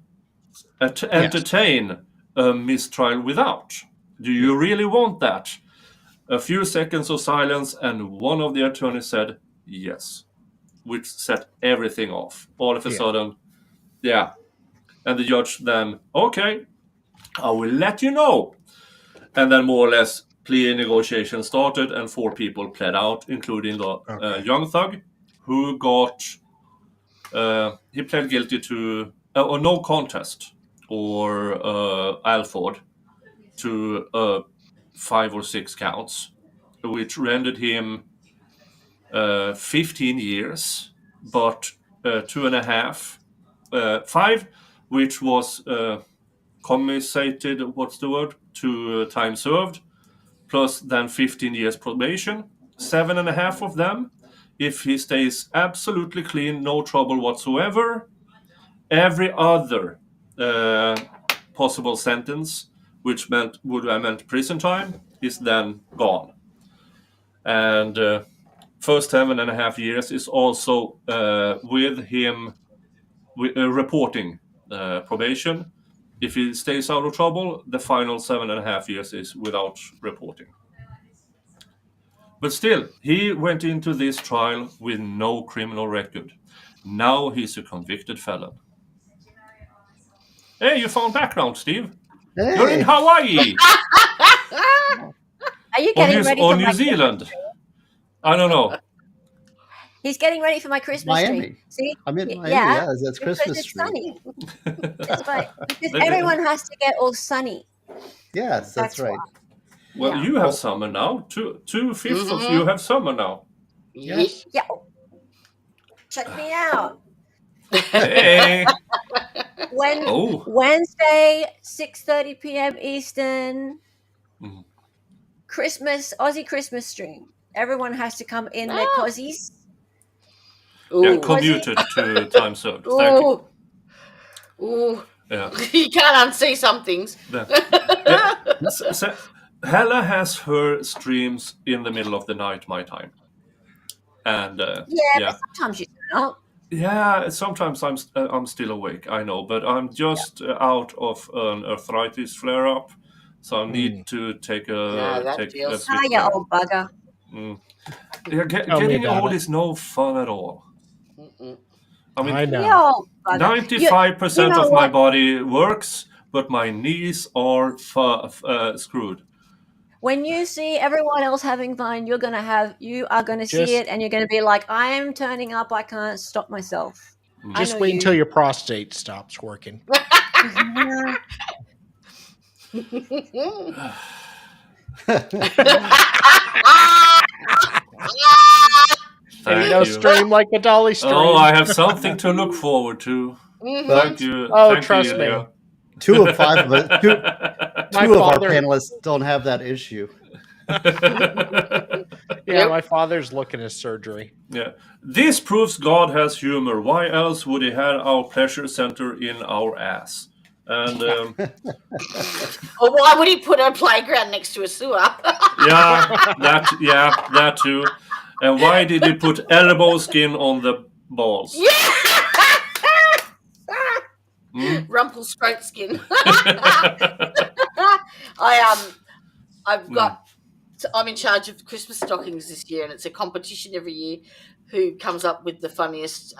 entertain a mistrial without. Do you really want that?" A few seconds of silence, and one of the attorneys said yes, which set everything off. All of a sudden, and the judge then, "Okay, I will let you know." And then more or less plea negotiations started, and 4 people pled out, including the young thug, who got he pled guilty to no contest or Alford to 5 or 6 counts, which rendered him 15 years, but 2.5, 5, which was commissated, what's the word, to time served, plus then 15 years probation. 7.5 of them, if he stays absolutely clean, no trouble whatsoever. Every other possible sentence, which would have meant prison time, is then gone. And first 7.5 years is also with him reporting probation. If he stays out of trouble, the final 7.5 years is without reporting. But still, he went into this trial with no criminal record. Now he's a convicted felon. Hey, you found background, Steve. Hey. You're in Hawaii. Are you getting ready for New Zealand? I don't know. He's getting ready for my Christmas Miami. tree. See? I'm in Miami. Yeah, that's Christmas it's tree. Sunny. That's right. Because everyone has to get all sunny. Yes, that's right. Why. Well, you have summer now. 2/5 of you have summer now. Yes. Yeah. Check me out. Hey. Wednesday, 6:30 p.m. Eastern. Aussie Christmas stream. Everyone has to come in their cozies. Yeah, commuted to time served. Thank you. Ooh. Yeah. You can't unsee some things. So Hella has her streams in the middle of the night, my time. And but sometimes you don't. Yeah, sometimes I'm still awake, I know, but I'm just out of an arthritis flare-up, so I need to take a sleep. You old bugger. Getting old is no fun at all. I mean, I know. 95% of my body works, but my knees are screwed. When you see everyone else having fun, you are gonna see it, and you're gonna be like, "I am turning up. I can't stop myself." Just wait until your prostate stops working. Thank you. Stream like a dolly stream. Oh, I have something to look forward to. Thank you. Trust me. Ilya. 2 of 5 of us. Two of our panelists don't have that issue. My father's looking at surgery. Yeah, this proves God has humor. Why else would He have our pleasure center in our ass? And or why would He put a playground next to a sewer? that too. And why did He put elbow skin on the balls? Rumpelstiltskin skin. I'm in charge of Christmas stockings this year, and it's a competition every year who comes up with the funniest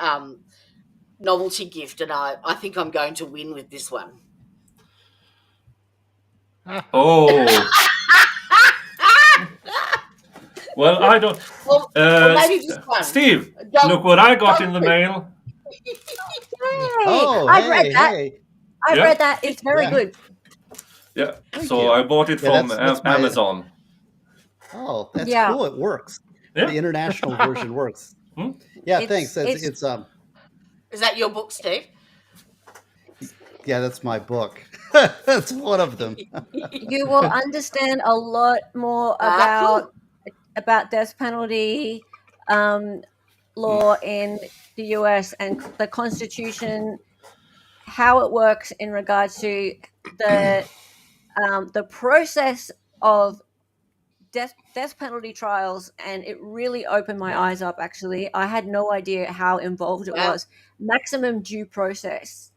novelty gift, and I think I'm going to win with this one. Oh. Well, I don't. Maybe this one. Steve, look what I got in the mail. I've read that. I've read that. It's very good. Yeah. Thank So you. I bought it Yeah, from that's my- Amazon. Oh, that's Yeah. cool. It works. Yeah. The international version works. Yeah, thanks. It's Is that your book, Steve? yeah, that's my book. That's one of them. You will understand a lot more about death penalty law in the US and the Constitution, how it works in regards to the process of death penalty trials, and it really opened my eyes up. Actually, I had no idea how involved it was. Maximum due process.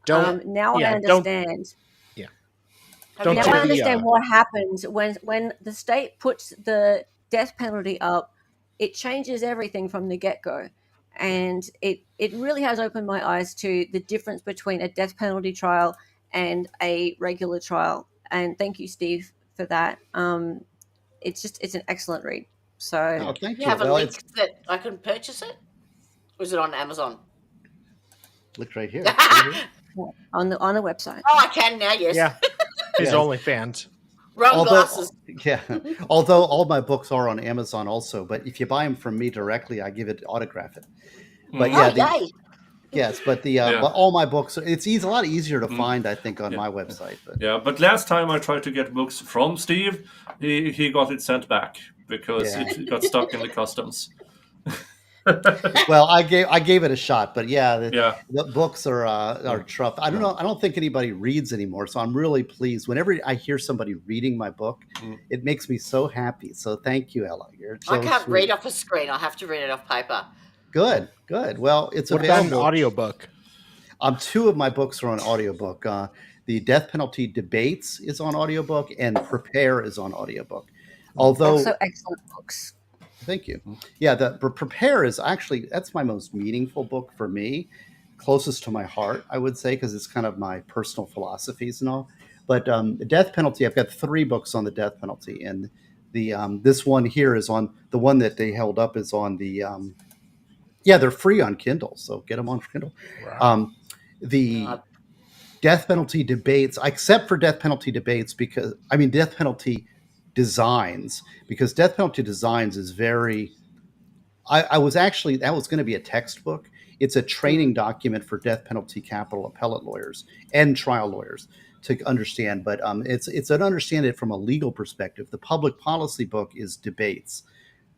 Now I understand. Don't Now take I understand what happens when the state puts the death penalty up. It changes everything from the get-go, and it really has opened my eyes to the difference between a death penalty trial and a regular trial. And thank you, Steve, for that. It's an excellent read. So thank you have a link that I can purchase it, or is it on Amazon? Look right here. on the website. Oh, I can now. Yes. Yeah. His OnlyFans. Wrong glasses. Yeah. Although all my books are on Amazon also, but if you buy them from me directly, I give it autograph it. But yes, but but all my books, it's a lot easier to find, I think, on my website. But. Yeah, but last time I tried to get books from Steve, he got it sent back because it got stuck in the customs. Well, I gave it a shot, but the books are tough. I don't know. I don't think anybody reads anymore, so I'm really pleased. Whenever I hear somebody reading my book, it makes me so happy. So thank you, Ella. I can't read off a screen. I have to read it off paper. Good. Well, it's what about an audiobook? 2 of my books are on audiobook. The Death Penalty Debates is on audiobook, and Prepare is on audiobook. Although also excellent books. Thank you. Yeah, the Prepare is actually, that's my most meaningful book for me, closest to my heart, I would say, because it's kind of my personal philosophies and all. But the death penalty, I've got 3 books on the death penalty, and the this one here is on the one that they held up is on the they're free on Kindle, so get them on Kindle. Wow. The death penalty debates, except for death penalty debates, death penalty designs, because death penalty designs is very, that was going to be a textbook. It's a training document for death penalty capital appellate lawyers and trial lawyers to understand, but it's an understand it from a legal perspective. The public policy book is debates.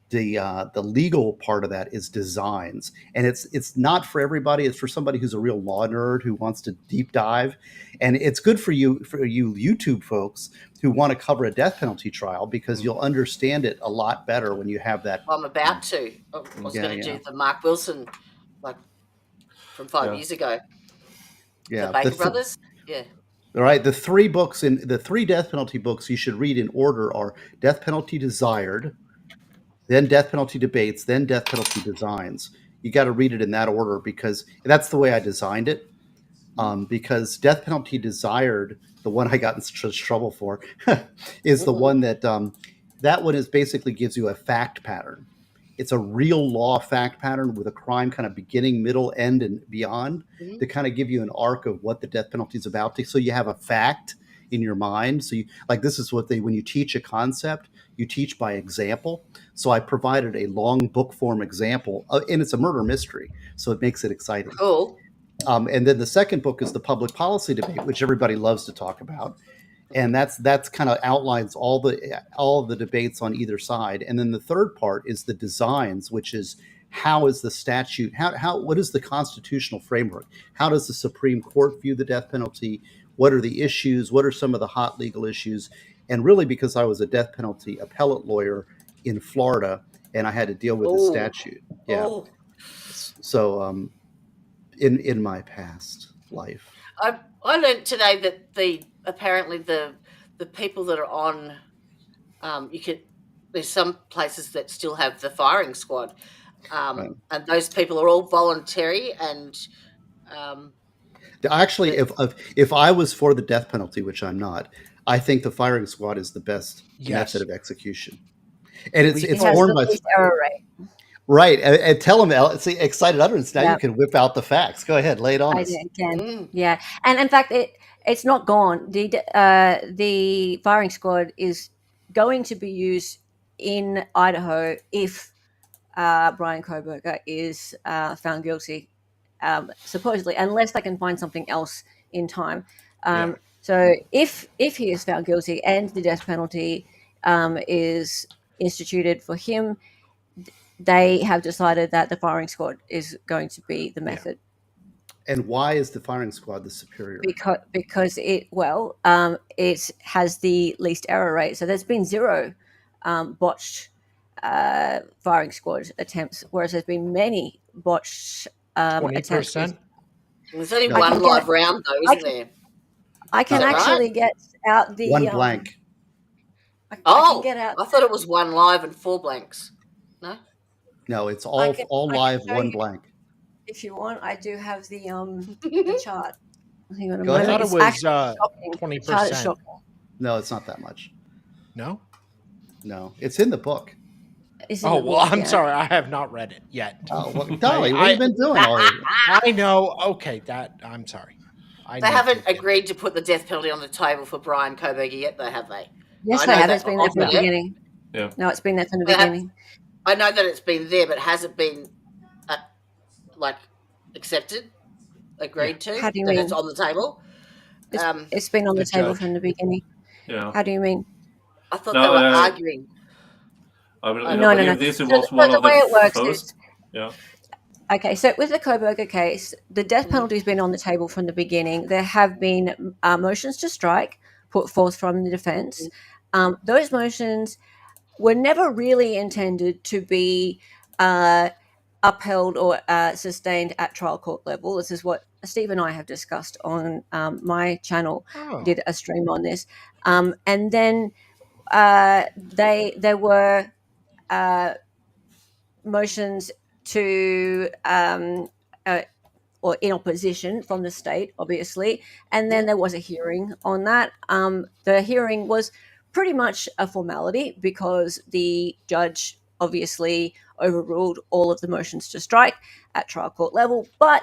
The legal part of that is designs, and it's not for everybody. It's for somebody who's a real law nerd who wants to deep dive, and it's good for you YouTube folks who want to cover a death penalty trial, because you'll understand it a lot better when you have that. Well, I'm about to. I was going to do the Mark Wilson, like from 5 years ago. Yeah, the Baker Brothers. Yeah. All right, the 3 books in the 3 death penalty books you should read in order are Death Penalty Desired, then Death Penalty Debates, then Death Penalty Designs. You got to read it in that order, because that's the way I designed it. Because Death Penalty Desired, the one I got in such trouble for, is the one that that one is basically gives you a fact pattern. It's a real law fact pattern with a crime kind of beginning, middle, end, and beyond to kind of give you an arc of what the death penalty is about. So you have a fact in your mind. So this is what when you teach a concept, you teach by example. So I provided a long book form example, and it's a murder mystery, so it makes it exciting. Cool. And then the second book is the public policy debate, which everybody loves to talk about, and that's kind of outlines all the debates on either side. And then the third part is the designs, which is how is the statute, what is the constitutional framework? How does the Supreme Court view the death penalty? What are the issues? What are some of the hot legal issues? And really, because I was a death penalty appellate lawyer in Florida, and I had to deal with the statute. Yeah. Oh. So in my past life. I learned today that apparently the people that are on, there's some places that still have the firing squad, and those people are all voluntary. And actually, if I was for the death penalty, which I'm not, I think the firing squad is the best method of execution, and it's formed by error rate. Right, and tell them, it's excited utterance. Now you can whip out the facts. Go ahead, lay it on us. Yeah, and in fact, It's not gone. The firing squad is going to be used in Idaho if Brian Kohberger is found guilty, supposedly, unless they can find something else in time. So if he is found guilty and the death penalty is instituted for him, they have decided that the firing squad is going to be the method. And why is the firing squad the superior? Because it has the least error rate. So there's been 0 botched firing squad attempts, whereas there's been many botched 20%. There's only one live round, though, isn't there? I can actually get out the one blank. I thought it was 1 live and 4 blanks. No. No, it's all live, 1 blank. If you want, I do have the chart. Hang on a Go ahead. moment. I thought it was 20%. No, it's not that much. No? No, it's in the book. I'm sorry. I have not read it yet. Oh, well, Dolly, what have you been doing all year? I know. Okay, I'm sorry. They haven't agreed to put the death penalty on the table for Brian Kohberger yet, though, have they? Yes, they have. It's been there from the beginning. Yeah. No, it's been there from the beginning. I know that it's been there, but has it been accepted, agreed to? How do you that mean? It's on the table. It's been on the table from the beginning. Yeah. How do you mean? I thought they were arguing. I believe this was one of the way it works first. is. Yeah. Okay, so with the Kohberger case, the death penalty has been on the table from the beginning. There have been motions to strike put forth from the defense. Those motions were never really intended to be upheld or sustained at trial court level. This is what Steve and I have discussed on my channel. Did a stream on this, and then there were motions to or in opposition from the state, obviously, and then there was a hearing on that. The hearing was pretty much a formality because the judge obviously overruled all of the motions to strike at trial court level, but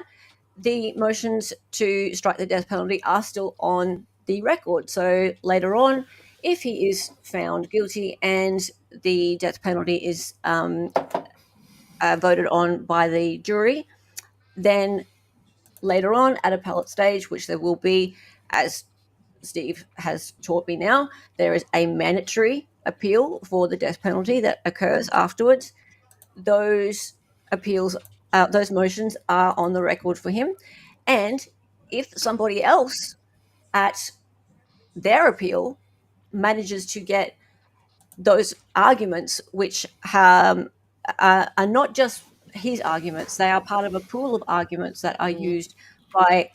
the motions to strike the death penalty are still on the record. So later on, if he is found guilty and the death penalty is voted on by the jury, then later on at appellate stage, which there will be, as Steve has taught me now, there is a mandatory appeal for the death penalty that occurs afterwards. Those appeals, those motions are on the record for him. And if somebody else at their appeal manages to get those arguments, which are not just his arguments, they are part of a pool of arguments that are used by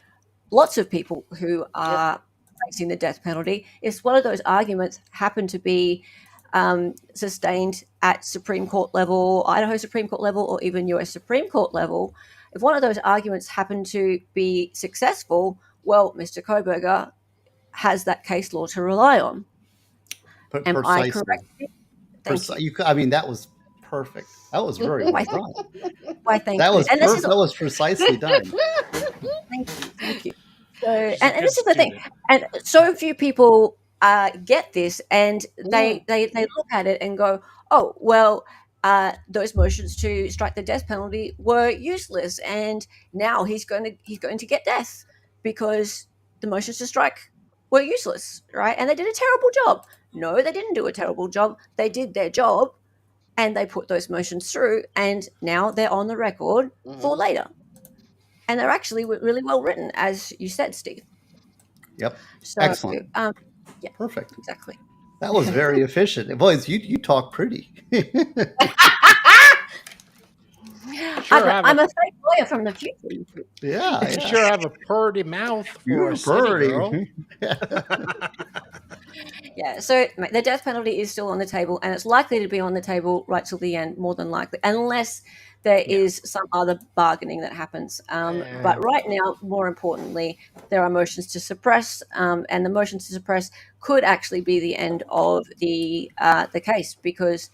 lots of people who are facing the death penalty. If one of those arguments happen to be sustained at Supreme Court level, Idaho Supreme Court level, or even US Supreme Court level, if one of those arguments happen to be successful, well, Mr. Kohberger has that case law to rely on. Am I correct? I mean, that was perfect. That was very well done. Why, thank that you. Was that was precisely done. Thank you. So, and this is the thing, and so few people get this, and they look at it and go, "Oh, well, those motions to strike the death penalty were useless, and now he's going to get death because the motions to strike were useless, right? And they did a terrible job." No, they didn't do a terrible job. They did their job, and they put those motions through, and now they're on the record for later. And they're actually really well written, as you said, Steve. Yep. So, excellent. Yeah, perfect. Exactly. That was very efficient. Boys, you talk pretty. I'm a fake lawyer from the future. Yeah. You sure have a purty mouth for a city girl. Yeah, so the death penalty is still on the table, and it's likely to be on the table right till the end, more than likely, unless there is some other bargaining that happens. But right now, more importantly, there are motions to suppress, and the motions to suppress could actually be the end of the case, because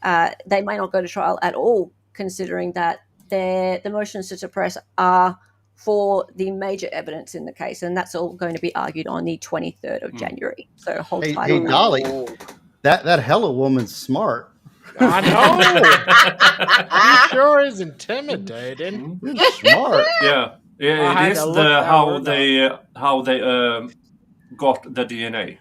they may not go to trial at all, considering that the motions to suppress are for the major evidence in the case, and that's all going to be argued on the 23rd of January. So hold tight. Hey, Dolly, that Hella woman's smart. I know. He sure is intimidating. Smart. Yeah, it is how they got the DNA.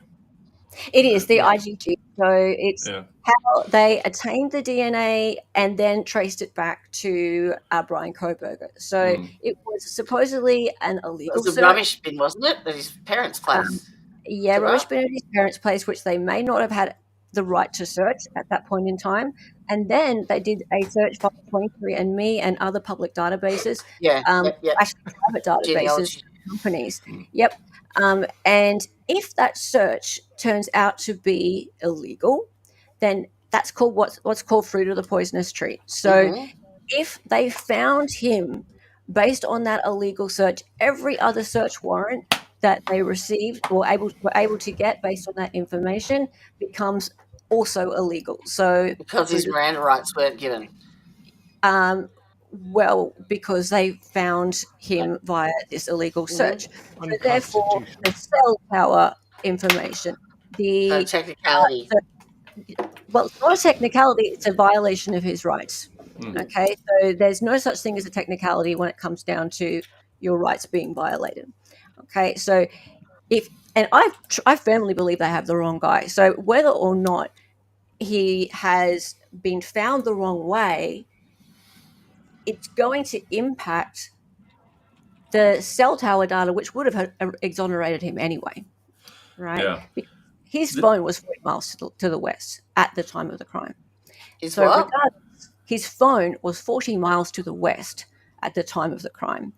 It is the IgG. So it's how they attained the DNA and then traced it back to Brian Kohberger. So it was supposedly an illegal search. It was a rubbish bin, wasn't it? At his parents' place. Rubbish bin at his parents' place, which they may not have had the right to search at that point in time. And then they did a search for 23andMe and other public databases. Actually private databases, companies. Yep. And if that search turns out to be illegal, then that's called what's called fruit of the poisonous tree. So if they found him based on that illegal search, every other search warrant that they received or were able to get based on that information becomes also illegal. So because his Miranda rights weren't given. Well, because they found him via this illegal search. So therefore, the cell tower information, the technicality. Well, it's not a technicality, it's a violation of his rights. Okay, so there's no such thing as a technicality when it comes down to your rights being violated. Okay, so I firmly believe they have the wrong guy. So whether or not he has been found the wrong way, it's going to impact the cell tower data, which would have exonerated him anyway, right? Yeah. His phone was 40 miles to the west at the time of the crime. His phone was 40 miles to the west at the time of the crime,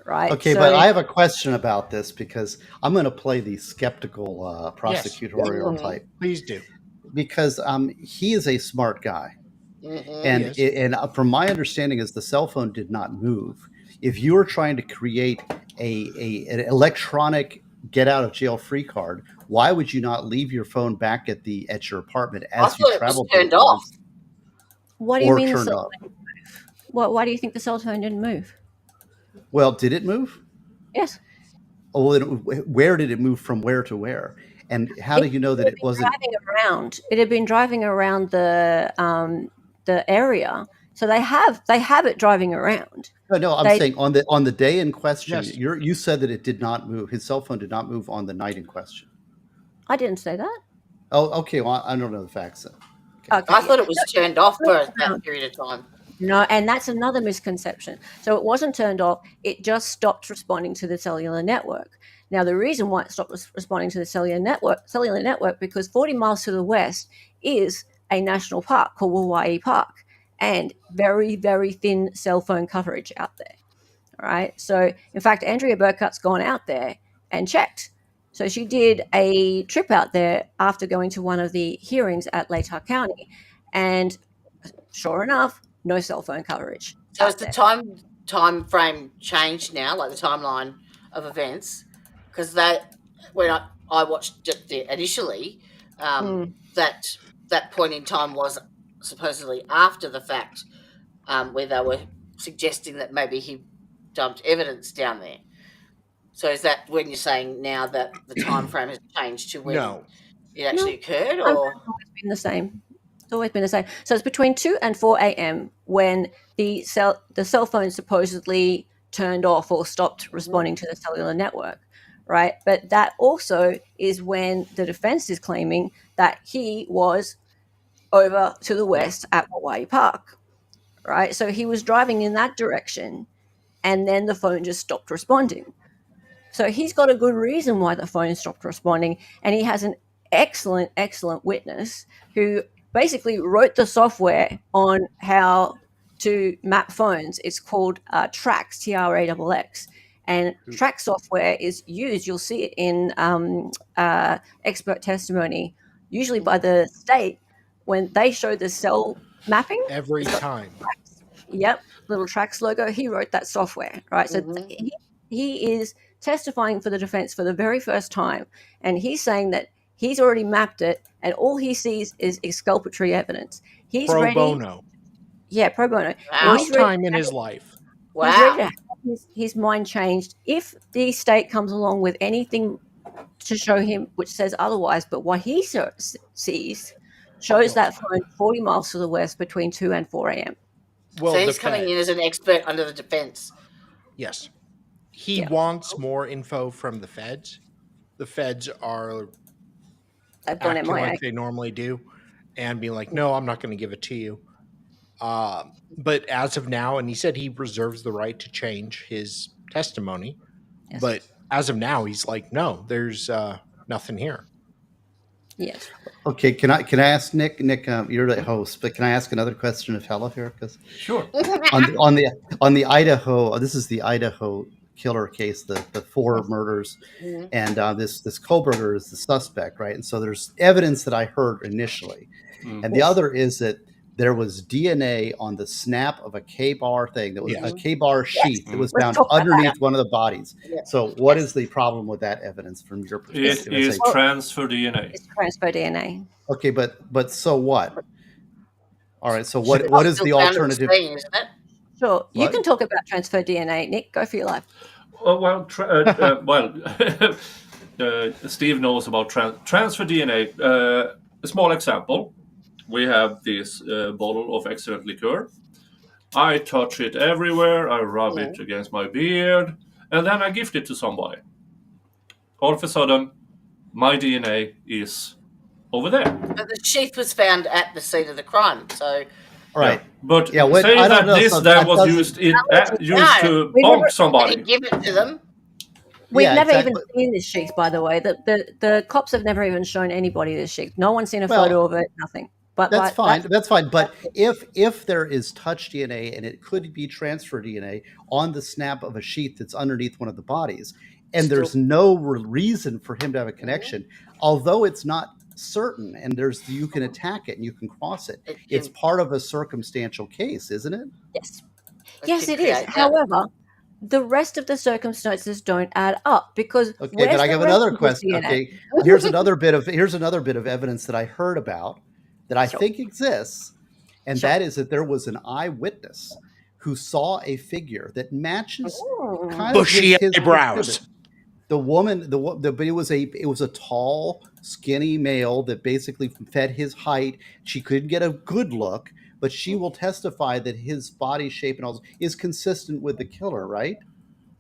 right? Okay, but I have a question about this because I'm going to play the skeptical prosecutorial type. Please do. Because he is a smart guy. And from my understanding is the cell phone did not move. If you were trying to create an electronic get out of jail free card, why would you not leave your phone back at your apartment as you travel? Turned off. What do you mean? Why do you think the cell phone didn't move? Well, did it move? Yes. Oh, where did it move from where to where? And how do you know that it wasn't driving around? It had been driving around the area, so they have it driving around. No, I'm saying on the day in question. Yes. You said that it did not move. His cell phone did not move on the night in question. I didn't say that. Oh, okay. Well, I don't know the facts then. Okay. I thought it was turned off for that period of time. No, and that's another misconception. So it wasn't turned off. It just stopped responding to the cellular network. Now, the reason why it stopped responding to the cellular network, because 40 miles to the west is a national park called Hawaii Park, and very, very thin cell phone coverage out there. All right. So, in fact, Andrea Burkhart's gone out there and checked. So she did a trip out there after going to one of the hearings at Latah County, and sure enough, no cell phone coverage. So has the time frame changed now, like the timeline of events? Because when I watched it initially, that point in time was supposedly after the fact, where they were suggesting that maybe he dumped evidence down there. So is that when you're saying now that the time frame has changed to when it actually occurred, or it's always been the same? It's always been the same. So it's between 2 and 4 a.m. when the cell phone supposedly turned off or stopped responding to the cellular network, right? But that also is when the defense is claiming that he was over to the west at Hawaii Park, right? So he was driving in that direction, and then the phone just stopped responding. So he's got a good reason why the phone stopped responding, and he has an excellent witness who basically wrote the software on how to map phones. It's called TRAX, TRAXX. And TRAX software is used, you'll see it in expert testimony, usually by the state, when they show the cell mapping. Every time. Yep, little TRAX logo. He wrote that software, right? So he is testifying for the defense for the very first time, and he's saying that he's already mapped it, and all he sees is exculpatory evidence. He's pro ready. Bono. Yeah, pro bono. First time in his life. He's ready to have his mind changed. If the state comes along with anything to show him which says otherwise, but what he sees shows that phone 40 miles to the west between 2 and 4 a.m. So he's coming in as an expert under the defense. Yes. He wants more info from the feds. The feds are acting like they normally do and being like, no, I'm not going to give it to you. But as of now, and he said he reserves the right to change his testimony. Yes. But as of now, he's like, no, there's nothing here. Yes. Okay, can I ask Nick? Nick, you're the host, but can I ask another question of Hella here? Because sure. on the Idaho, this is the Idaho killer case, the 4 murders, and this Kohberger is the suspect, right? And so there's evidence that I heard initially, and the other is that there was DNA on the snap of a K-bar thing. That was a K-bar sheath that was found underneath one of the bodies. So what is the problem with that evidence from your perspective? It is transfer DNA. It's transfer DNA. Okay, but so what? All right, so what is the alternative? Sure, you can talk about transfer DNA. Nick, go for your life. Steve knows about transfer DNA. A small example. We have this bottle of excellent liqueur. I touch it everywhere. I rub it against my beard. And then I gift it to somebody. All of a sudden, my DNA is over there. But the sheath was found at the scene of the crime. So, all right. But say that this then was used to bonk somebody. Give it to them. We've never even seen this sheath, by the way. The cops have never even shown anybody this sheath. No one's seen a photo of it, nothing. But that's fine. That's fine. But if there is touch DNA and it could be transfer DNA on the snap of a sheath that's underneath one of the bodies, and there's no reason for him to have a connection, although it's not certain, and you can attack it and you can cross it. It's part of a circumstantial case, isn't it? Yes. Yes, it is. However, the rest of the circumstances don't add up because. Okay, but I have another question. Okay, here's another bit of evidence that I heard about that I think exists, and that is that there was an eyewitness who saw a figure that matches kind bushy of his eyebrows. The woman, but it was a tall, skinny male that basically fed his height. She couldn't get a good look, but she will testify that his body shape and all is consistent with the killer, right?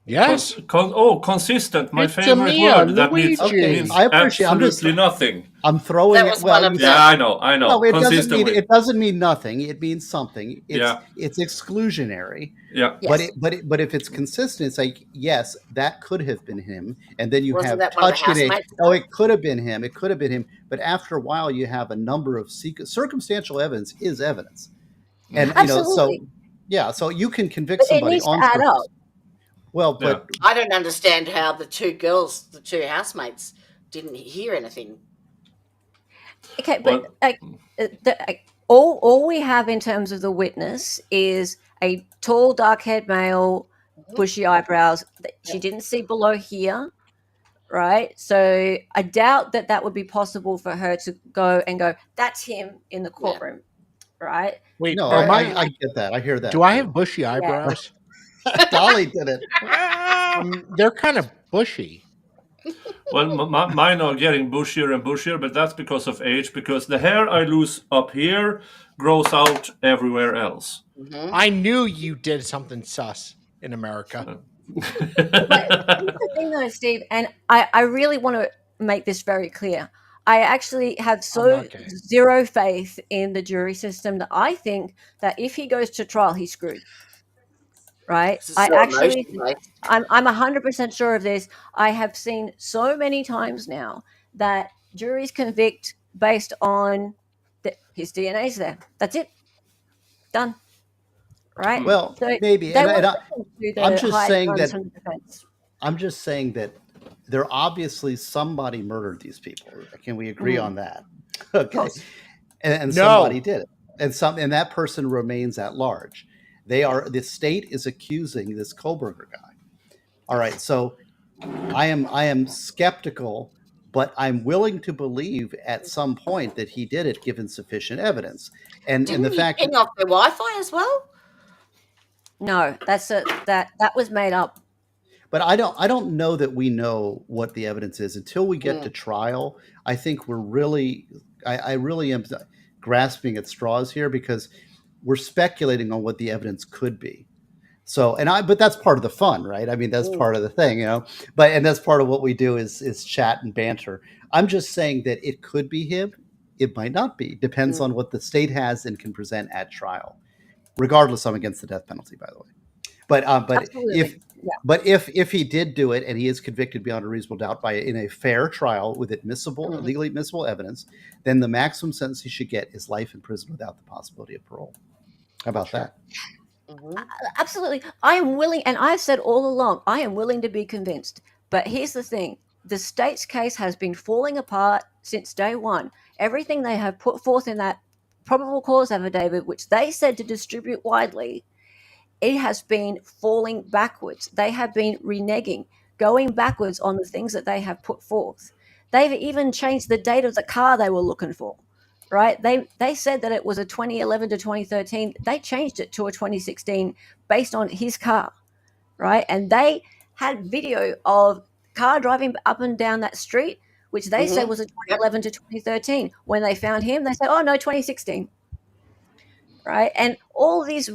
Yes. Consistent. My favorite word. That means absolutely nothing. I'm throwing it. Well, I know. No, it doesn't mean nothing. It means something. It's exclusionary. Yeah. Yes. But if it's consistent, it's like, yes, that could have been him. And then you have that one of the touch DNA. housemates? Oh, it could have been him. It could have been him. But after a while, you have a number of circumstantial evidence is evidence. And absolutely. So you can convict But somebody it needs on to add up. Well, but I don't understand how the 2 girls, the 2 housemates, didn't hear anything. Okay, but all we have in terms of the witness is a tall, dark-haired male, bushy eyebrows. She didn't see below here, right? So I doubt that would be possible for her to go, that's him in the courtroom, right? Wait, no, I get that. I hear that. Do I have bushy eyebrows? Dolly did it. They're kind of bushy. Well, mine are getting bushier and bushier, but that's because of age. Because the hair I lose up here grows out everywhere else. I knew you did something sus in America. But here's the thing, though, Steve, and I really want to make this very clear. I actually have zero faith in the jury system that I think that if he goes to trial, he's screwed. Right? I'm 100% sure of this. I have seen so many times now that juries convict based on his DNA's there. That's it. Done. Right? Well, so maybe. I'm just saying that there obviously somebody murdered these people. Can we agree on that? Okay. And somebody did it. And that person remains at large. The state is accusing this Kohberger guy. All right, so I am skeptical, but I'm willing to believe at some point that he did it, given sufficient evidence. And the fact turn off their Wi-Fi as well. No, that was made up. But I don't know that we know what the evidence is until we get to trial. I think we're really, I really am grasping at straws here because we're speculating on what the evidence could be. So, but that's part of the fun, right? I mean, that's part of the thing, and that's part of what we do is chat and banter. I'm just saying that it could be him. It might not be. Depends on what the state has and can present at trial. Regardless, I'm against the death penalty, by the way. But if he did do it and he is convicted beyond a reasonable doubt in a fair trial with legally admissible evidence, then the maximum sentence he should get is life in prison without the possibility of parole. How about that? Absolutely. I am willing, and I've said all along, I am willing to be convinced. But here's the thing. The state's case has been falling apart since day one. Everything they have put forth in that probable cause affidavit, which they said to distribute widely, it has been falling backwards. They have been reneging, going backwards on the things that they have put forth. They've even changed the date of the car they were looking for. Right? They said that it was a 2011 to 2013. They changed it to a 2016 based on his car, right? And they had video of car driving up and down that street, which they said was a 2011 to 2013. When they found him, they said, oh, no, 2016, right? And all these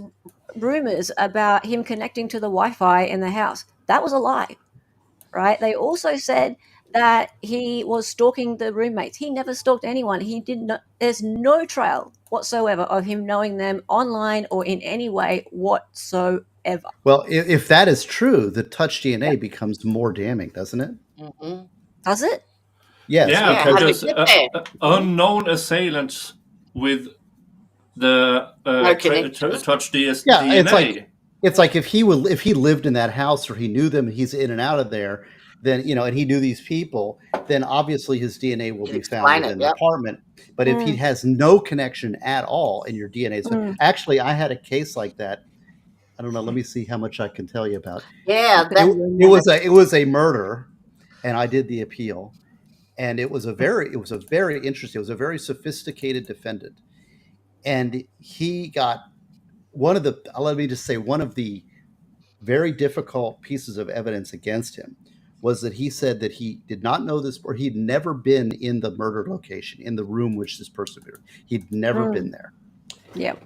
rumors about him connecting to the Wi-Fi in the house, that was a lie, right? They also said that he was stalking the roommates. He never stalked anyone. He did not. There's no trail whatsoever of him knowing them online or in any way whatsoever. Well, if that is true, the touch DNA becomes more damning, doesn't it? Does it? Yes. Yeah, because unknown assailants with the touch DNA. Yeah, it's like if he lived in that house or he knew them, he's in and out of there. Then and he knew these people, then obviously his DNA will be found in the apartment. But if he has no connection at all and your DNA is actually, I had a case like that. I don't know. Let me see how much I can tell you about. Yeah, it was a murder, and I did the appeal, and it was a very interesting. It was a very sophisticated defendant, and he got one of the very difficult pieces of evidence against him was that he said that he did not know this, or he'd never been in the murder location, in the room which this person appeared. He'd never been there. Yep.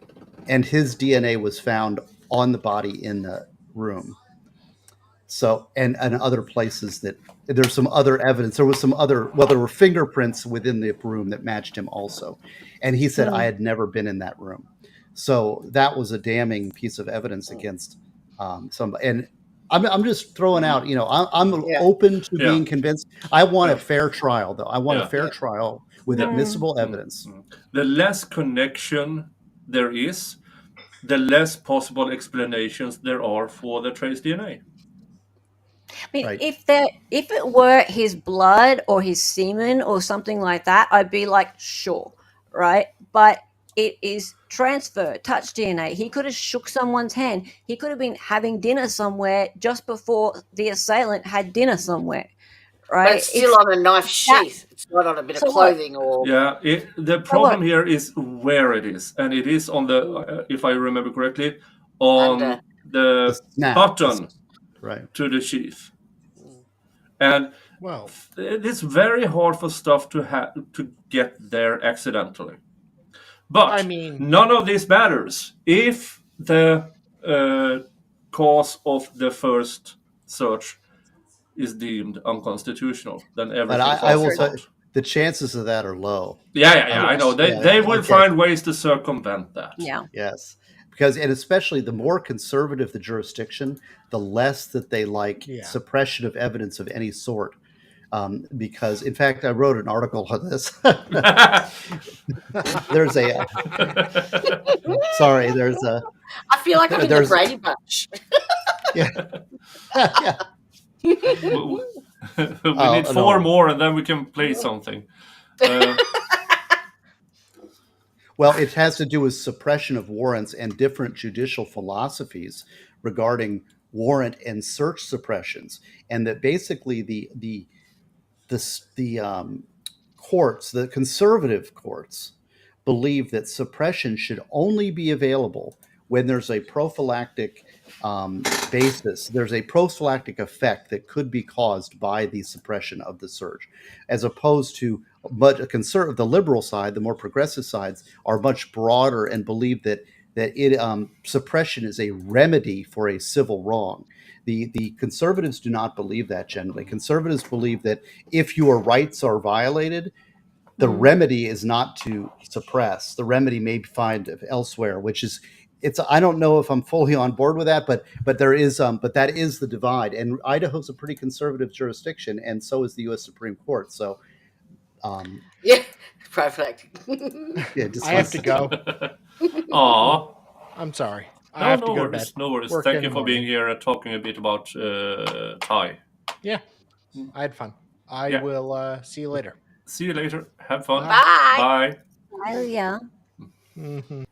And his DNA was found on the body in the room. So, and other places that there's some other evidence. There was some other, there were fingerprints within the room that matched him also. And he said, I had never been in that room. So that was a damning piece of evidence against somebody. And I'm just throwing out, I'm open to being convinced. I want a fair trial, though. I want a fair trial with admissible evidence. The less connection there is, the less possible explanations there are for the trace DNA. I mean, if it were his blood or his semen or something like that, I'd be like, sure, right? But it is transfer, touch DNA. He could have shook someone's hand. He could have been having dinner somewhere just before the assailant had dinner somewhere, right? But it's still on a knife sheath. It's not on a bit of clothing or... Yeah, the problem here is where it is. And it is on the, if I remember correctly, on the button to the sheath. And it's very hard for stuff to get there accidentally. But I mean, none of this matters if the cause of the first search is deemed unconstitutional. Then everything. But I will say the chances of that are low. Yeah. I know they will find ways to circumvent that. Yeah. Yes, because and especially the more conservative the jurisdiction, the less that they like suppression of evidence of any sort. Because, in fact, I wrote an article on this. There's a. Sorry, there's a. I feel like I'm in the Brady Bunch. Yeah. We need four more, and then we can play something. Well, it has to do with suppression of warrants and different judicial philosophies regarding warrant and search suppressions, and that basically the courts, the conservative courts, believe that suppression should only be available when there's a prophylactic basis, there's a prophylactic effect that could be caused by the suppression of the search, as opposed to the liberal side, the more progressive sides are much broader and believe that suppression is a remedy for a civil wrong. The conservatives do not believe that generally. Conservatives believe that if your rights are violated, the remedy is not to suppress. The remedy may be found elsewhere, which is I don't know if I'm fully on board with that, but there is but that is the divide. And Idaho's a pretty conservative jurisdiction, and so is the U.S. Supreme Court. So yeah, perfect. Yeah, I have to go. Aw. I'm sorry. I have to go to bed. No worries. Work Thank in you the for being morning. here and talking a bit about Thai. Yeah, I had fun. I will see you later. See you later. Have fun. Bye. Bye. Ilya. Mm-hmm.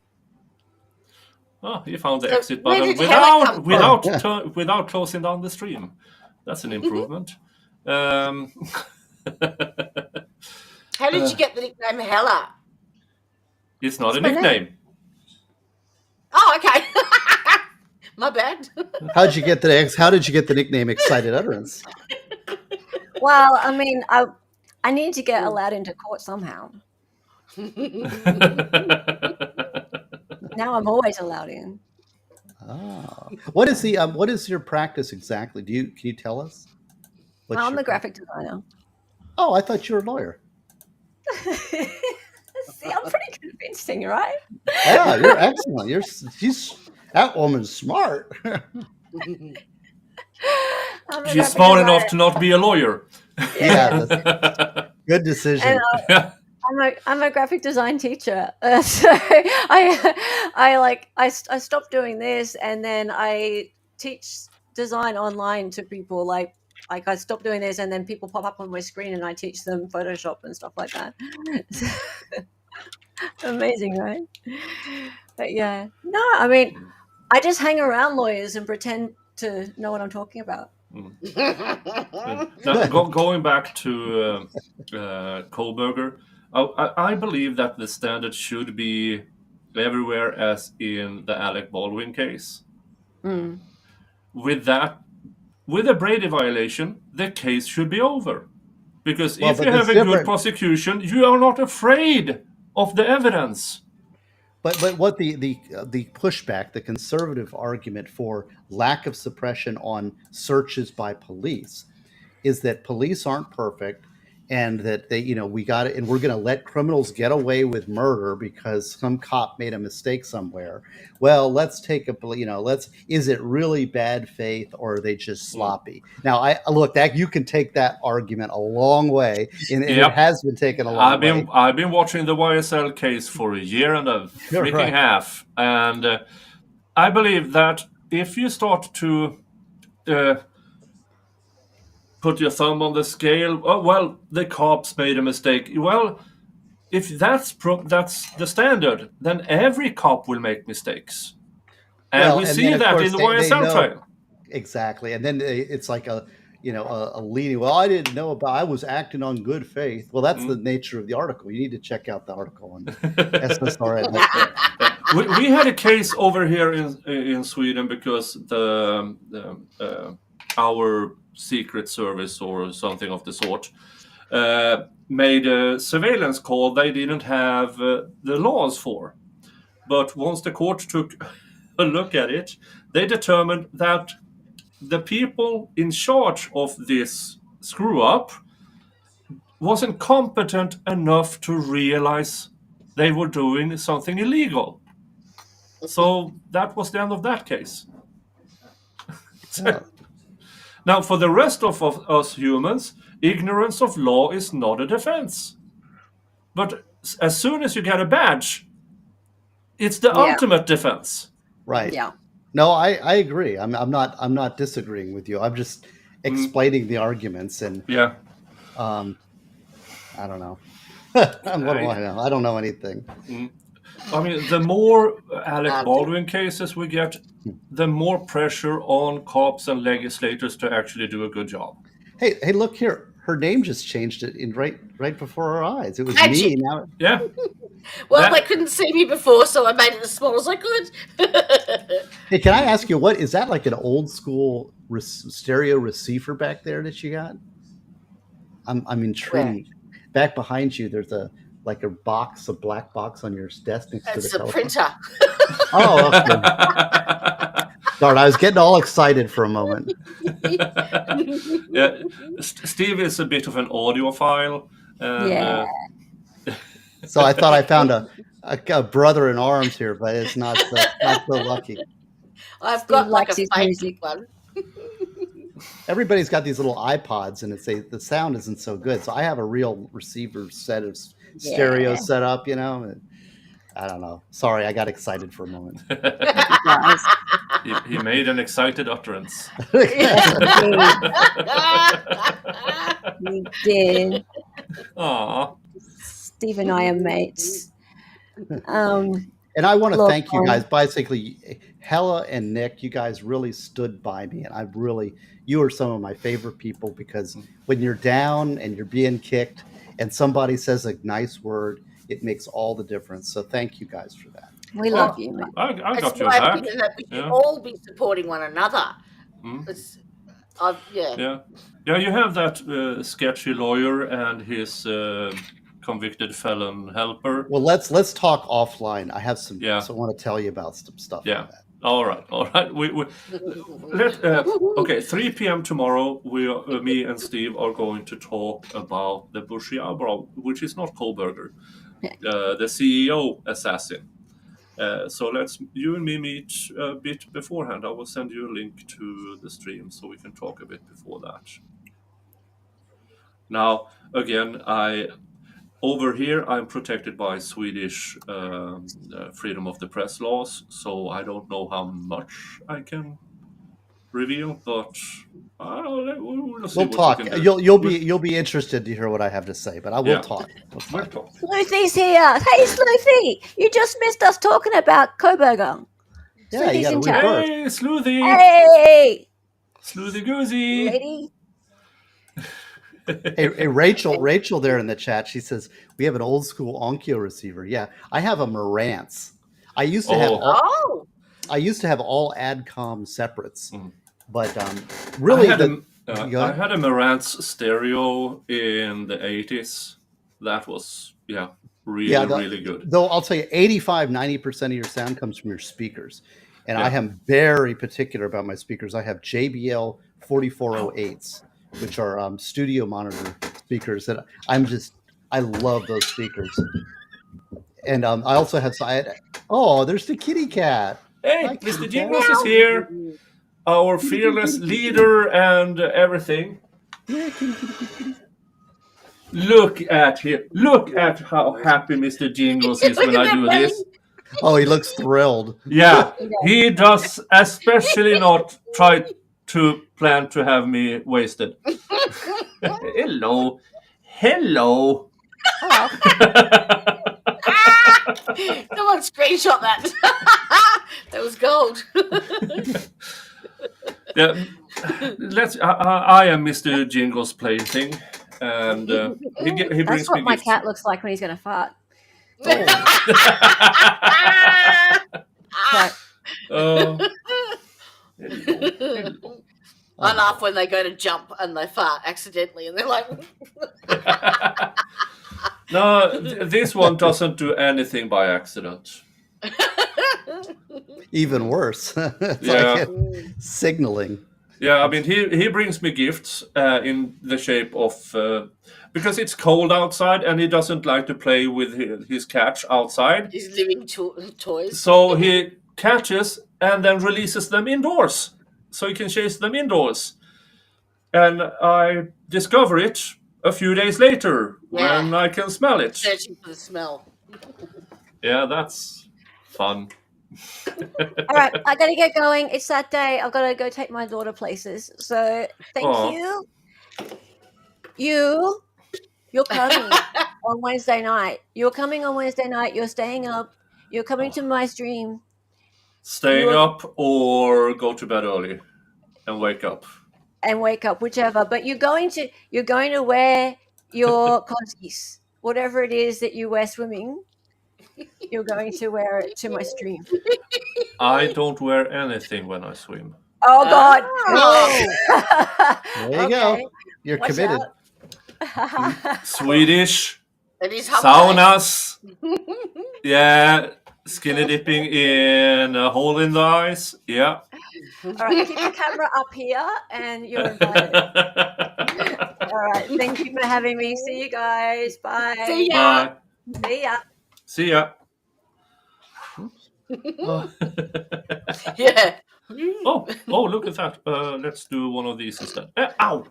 Oh, you found the So exit where button did Hella come without closing down the stream. That's an improvement. How did you get the nickname Hella? It's not That's a my nickname. Oh, okay. My bad. how did you get the nickname Excited Utterance? Well, I mean, I need to get allowed into court somehow. Now I'm always allowed in. Oh. What is your practice exactly? Can you tell us? I'm a graphic designer. Oh, I thought you were a lawyer. See, I'm pretty convincing, right? Yeah, you're excellent. That woman's smart. She's smart enough to not be a lawyer. Yeah, good decision. And I'm a graphic design teacher, so I stopped doing this, and then I teach design online to people. Like I stopped doing this, and then people pop up on my screen, and I teach them Photoshop and stuff like that. Amazing, right? But yeah, no, I mean, I just hang around lawyers and pretend to know what I'm talking about. Now, going back to Kohberger, I believe that the standard should be everywhere as in the Alec Baldwin case. With a Brady violation, the case should be over. Because if you have a good prosecution, you are not afraid of the evidence. But what the pushback, the conservative argument for lack of suppression on searches by police is that police aren't perfect, and that we got it, and we're going to let criminals get away with murder because some cop made a mistake somewhere. Well, let's take is it really bad faith, or are they just sloppy? Now, you can take that argument a long way, and it has been taken a long way. I've been watching the YSL case for a year and a freaking half, and I believe that if you start to put your thumb on the scale, the cops made a mistake. Well, if that's the standard, then every cop will make mistakes. And we see that in the YSL trial. Exactly. And then it's like a leading, well, I didn't know I was acting on good faith. Well, that's the nature of the article. You need to check out the article on SSRN. We had a case over here in Sweden because our Secret Service or something of the sort made a surveillance call they didn't have the laws for. But once the court took a look at it, they determined that the people in charge of this screw-up wasn't competent enough to realize they were doing something illegal. So that was the end of that case. Now, for the rest of us humans, ignorance of law is not a defense. But as soon as you get a badge, it's the ultimate defense. Right. Yeah. No, I agree. I'm not disagreeing with you. I'm just explaining the arguments, and I don't know. What do I know? I don't know anything. I mean, the more Alec Baldwin cases we get, the more pressure on cops and legislators to actually do a good job. Hey, look here. Her name just changed it right before our eyes. It was me. Now, Well, they couldn't see me before, so I made it as small as I could. Hey, can I ask you, what is that, like an old school stereo receiver back there that you got? I'm intrigued. Where? Back behind you, there's a black box on your desk next to the telephone. It's a printer. Oh, okay. Darn, I was getting all excited for a moment. Yeah, Steve is a bit of an audiophile. And, so I thought I found a brother in arms here, but it's not so lucky. I've got like a fake one. Everybody's got these little iPods, and the sound isn't so good. So I have a real receiver set of stereo set up, you know. And I don't know. Sorry, I got excited for a moment. He made an excited utterance. He did. Aww. Steve and I are mates. And I want to thank you guys. Basically, Hella and Nick, you guys really stood by me, and you are some of my favorite people, because when you're down and you're being kicked and somebody says a nice word, it makes all the difference. So thank you guys for that. We love you, man. I got your back. back. That we should all be supporting one another. Yeah, you have that sketchy lawyer and his convicted felon helper. Well, let's talk offline. I have some. So I want to tell you about some stuff. Yeah. Like that. All right. Okay, 3 p.m. tomorrow, me and Steve are going to talk about the Bushy Eyebrow, which is not Kohberger, the CEO assassin. So you and me meet a bit beforehand. I will send you a link to the stream so we can talk a bit before that. Now, again, over here, I'm protected by Swedish freedom of the press laws, so I don't know how much I can reveal, but we'll see. We'll talk. You'll be interested to hear what I have to say, but I will talk. We'll talk. Sleuthie's here. Hey, Sleuthie, you just missed us talking about Kohberger. Yeah, you got to reverse. Hey, Sleuthy. Hey, Sleuthy Goosey. Lady. Hey, Rachel there in the chat, she says we have an old school Onkyo receiver. Yeah, I have a Marantz. I used to have all AdCom separates, but really I had a Marantz stereo in the 80s. That was really good. Though I'll tell you, 85-90% of your sound comes from your speakers, and I am very particular about my speakers. I have JBL 4408s. Which are studio monitor speakers that I love those speakers. And I also have there's the kitty cat. Hey, Hi, Mr. Jingles is here. Our fearless leader and everything. Look at him. Look at how happy Mr. Jingles is when I do this. Oh, he looks thrilled. Yeah, he does especially not try to plan to have me wasted. Hello. Someone screenshot that. That was gold. Yeah, I am Mr. Jingle's plaything, and he brings That's what me my gifts. cat looks like when he's going to fart. I laugh when they go to jump and they fart accidentally, and they're like. No, this one doesn't do anything by accident. Even worse. It's like signaling. Yeah, I mean, he brings me gifts in the shape of because it's cold outside and he doesn't like to play with his catch outside. His living toys. So he catches and then releases them indoors, so he can chase them indoors. And I discover it a few days later when I can smell it. Searching for the smell. Yeah, that's fun. All right, I got to get going. It's that day. I've got to go take my daughter places. So thank you. You're coming on Wednesday night. You're coming on Wednesday night. You're staying up. You're coming to my stream. Staying up or go to bed early and wake up. Whichever. But you're going to wear your cozies, whatever it is that you wear swimming. You're going to wear it to my stream. I don't wear anything when I swim. Oh God! There you go. You're Watch committed. Swedish It is humble. saunas. Yeah, skinny dipping in a hole in the ice. Yeah. All right, keep the camera up here, and you're invited. All right, thank you for having me. See you guys. Bye. See ya. Bye. See ya. See ya. Yeah. Oh, look at that. Let's do one of these instead. Ow.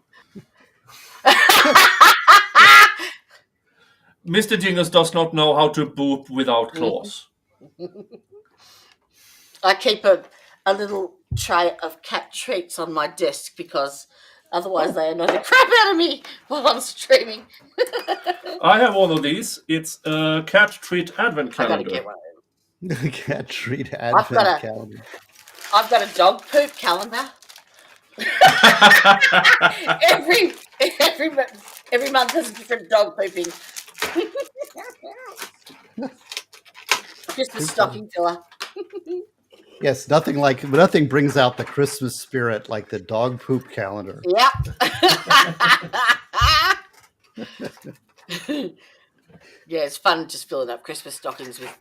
Mr. Jingles does not know how to boop without claws. I keep a little tray of cat treats on my desk because otherwise they annoy the crap out of me while I'm streaming. I have one of these. It's a cat treat advent I calendar. gotta get one of them. Cat treat advent calendar. I've got a dog poop calendar. every month has a different dog pooping. Just a stocking filler. Yes, nothing brings out the Christmas spirit like the dog poop calendar. Yep. Yeah, it's fun just filling up Christmas stockings with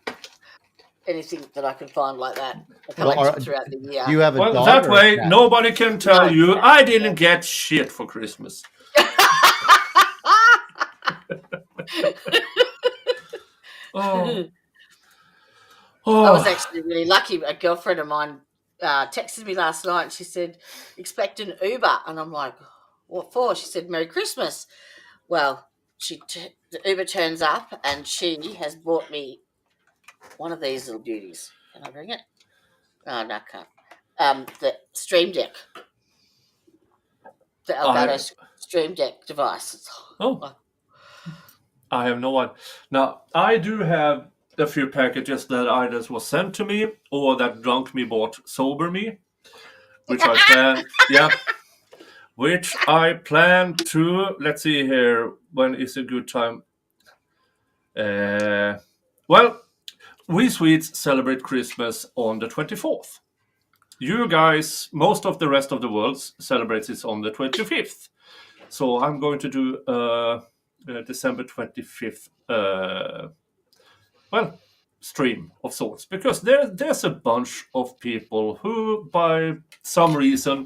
anything that I can find like that. I collect it throughout the year. Do you have a dog that or way, a cat? nobody can tell you I didn't get shit for Christmas. I was actually really lucky. A girlfriend of mine texted me last night and she said, expect an Uber. And I'm like, what for? She said, Merry Christmas. Well, the Uber turns up and she has bought me one of these little beauties. Can I bring it? Oh, no, I can't. The Stream Deck. The Elgato Stream Deck device. Oh. I have no idea. Now, I do have a few packages that either was sent to me or that Drunk Me bought Sober Me, which I plan, which I plan to, let's see here, when is a good time? Well, we Swedes celebrate Christmas on the 24th. You guys, most of the rest of the world celebrates it on the 25th. So I'm going to do December 25th, stream of sorts, because there's a bunch of people who, by some reason,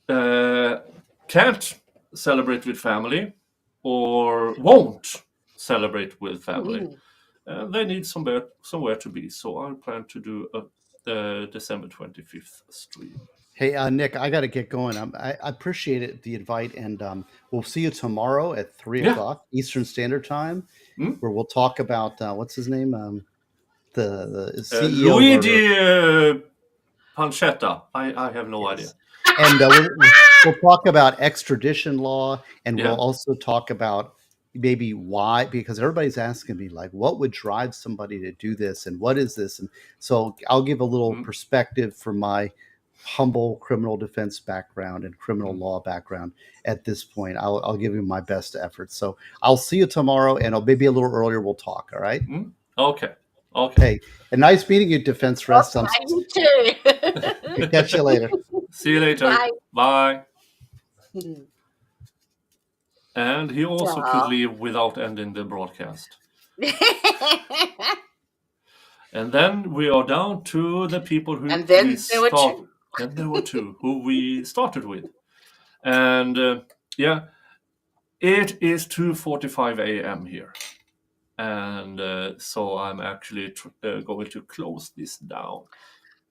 can't celebrate with family or won't celebrate with family. They need somewhere to be. So I plan to do a December 25th stream. Hey, Nick, I got to get going. I appreciate the invite, and we'll see you tomorrow at 3 o'clock Eastern Standard Time, where we'll talk about what's his name, the CEO. Luigi Pancetta. I have no idea. And we'll talk about extradition law, and we'll also talk about maybe why, because everybody's asking me, like, what would drive somebody to do this, and what is this? And so I'll give a little perspective from my humble criminal defense background and criminal law background at this point. I'll give you my best efforts. So I'll see you tomorrow, and maybe a little earlier we'll talk. All right? Okay. Hey, and nice meeting you, Defense Rest. You too. Catch you later. See you later. Bye. And he also could leave without ending the broadcast. And then we are down to the people who and then there were two. And there were two who we started with. And it is 2:45 a.m. here. And so I'm actually going to close this down.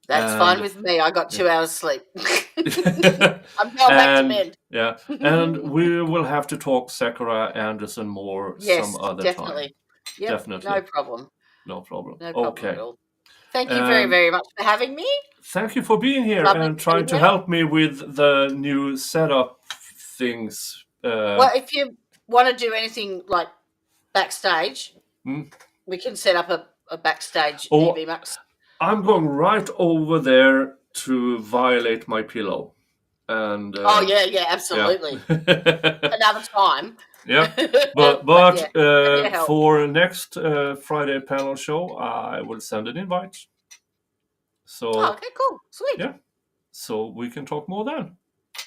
That's fine with me. I got 2 hours sleep. I'm going back to bed. Yeah, and we will have to talk Sakara Anderson more some other time. Yep, definitely. No problem. No problem. No problem Okay. at all. Thank you very, very much for having me. Thank you for being here and trying to help me with the new setup things. Well, if you want to do anything like backstage, we can set up a backstage EV Max. I'm going right over there to violate my pillow. And absolutely. Another time. Yeah, but for next Friday panel show, I will send an invite. So okay, cool, sweet. Yeah, so we can talk more then,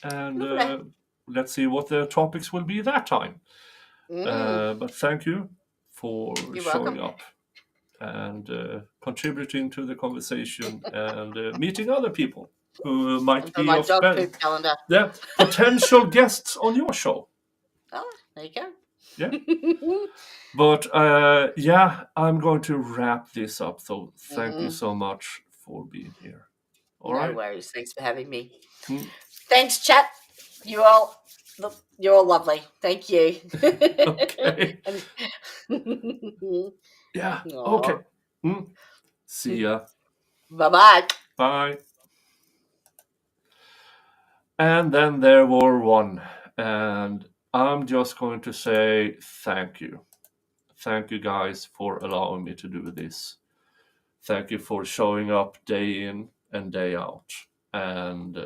and let's see what the topics will be that time. But thank you for showing up and contributing to the conversation and meeting other people who might be my dog poop calendar. Yeah, potential guests on your show. Oh, there you go. Yeah. But I'm going to wrap this up. So thank you so much for being here. All right. No worries. Thanks for having me. Thanks, chat. You're all lovely. Thank you. Okay. Yeah. Okay. See ya. Bye-bye. Bye. And then there were one, and I'm just going to say thank you. Thank you guys for allowing me to do this. Thank you for showing up day in and day out. And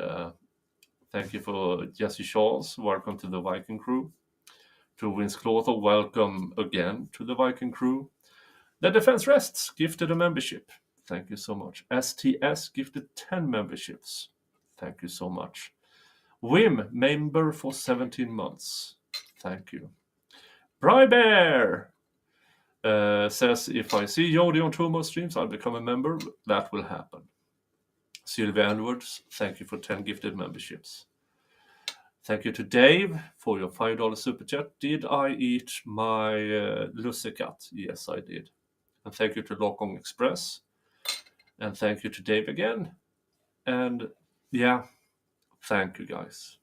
thank you for Jesse Shawls. Welcome to the Viking crew. To Vince Clotho, welcome again to the Viking crew. The Defense Rests gifted a membership. Thank you so much. STS gifted 10 memberships. Thank you so much. Wim, member for 17 months. Thank you. Brybear says, if I see Jodie on 2 more streams, I'll become a member. That will happen. Sylvia Edwards, thank you for 10 gifted memberships. Thank you to Dave for your $5 super chat. Did I eat my lussekat? Yes, I did. And thank you to Lokong Express. And thank you to Dave again. And yeah, thank you guys.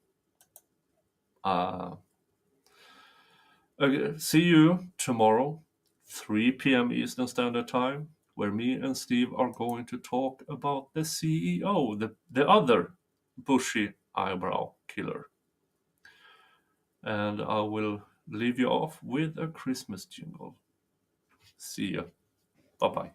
See you tomorrow, 3 p.m. Eastern Standard Time, where me and Steve are going to talk about the CEO, the other bushy eyebrow killer. And I will leave you off with a Christmas jingle. See ya. Bye-bye.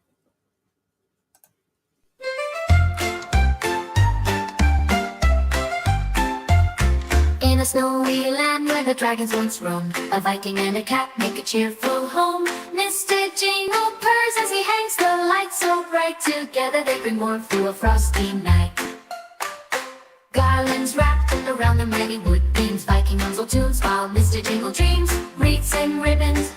In a snowy land where the dragons once roamed, a Viking and a cat make a cheerful home. Mr. Jingle purrs as he hangs the lights so bright. Together they bring warmth through a frosty night. Garlands wrapped around the many wood beams, Viking rumsel tunes while Mr. Jingle dreams. Wreaths and ribbons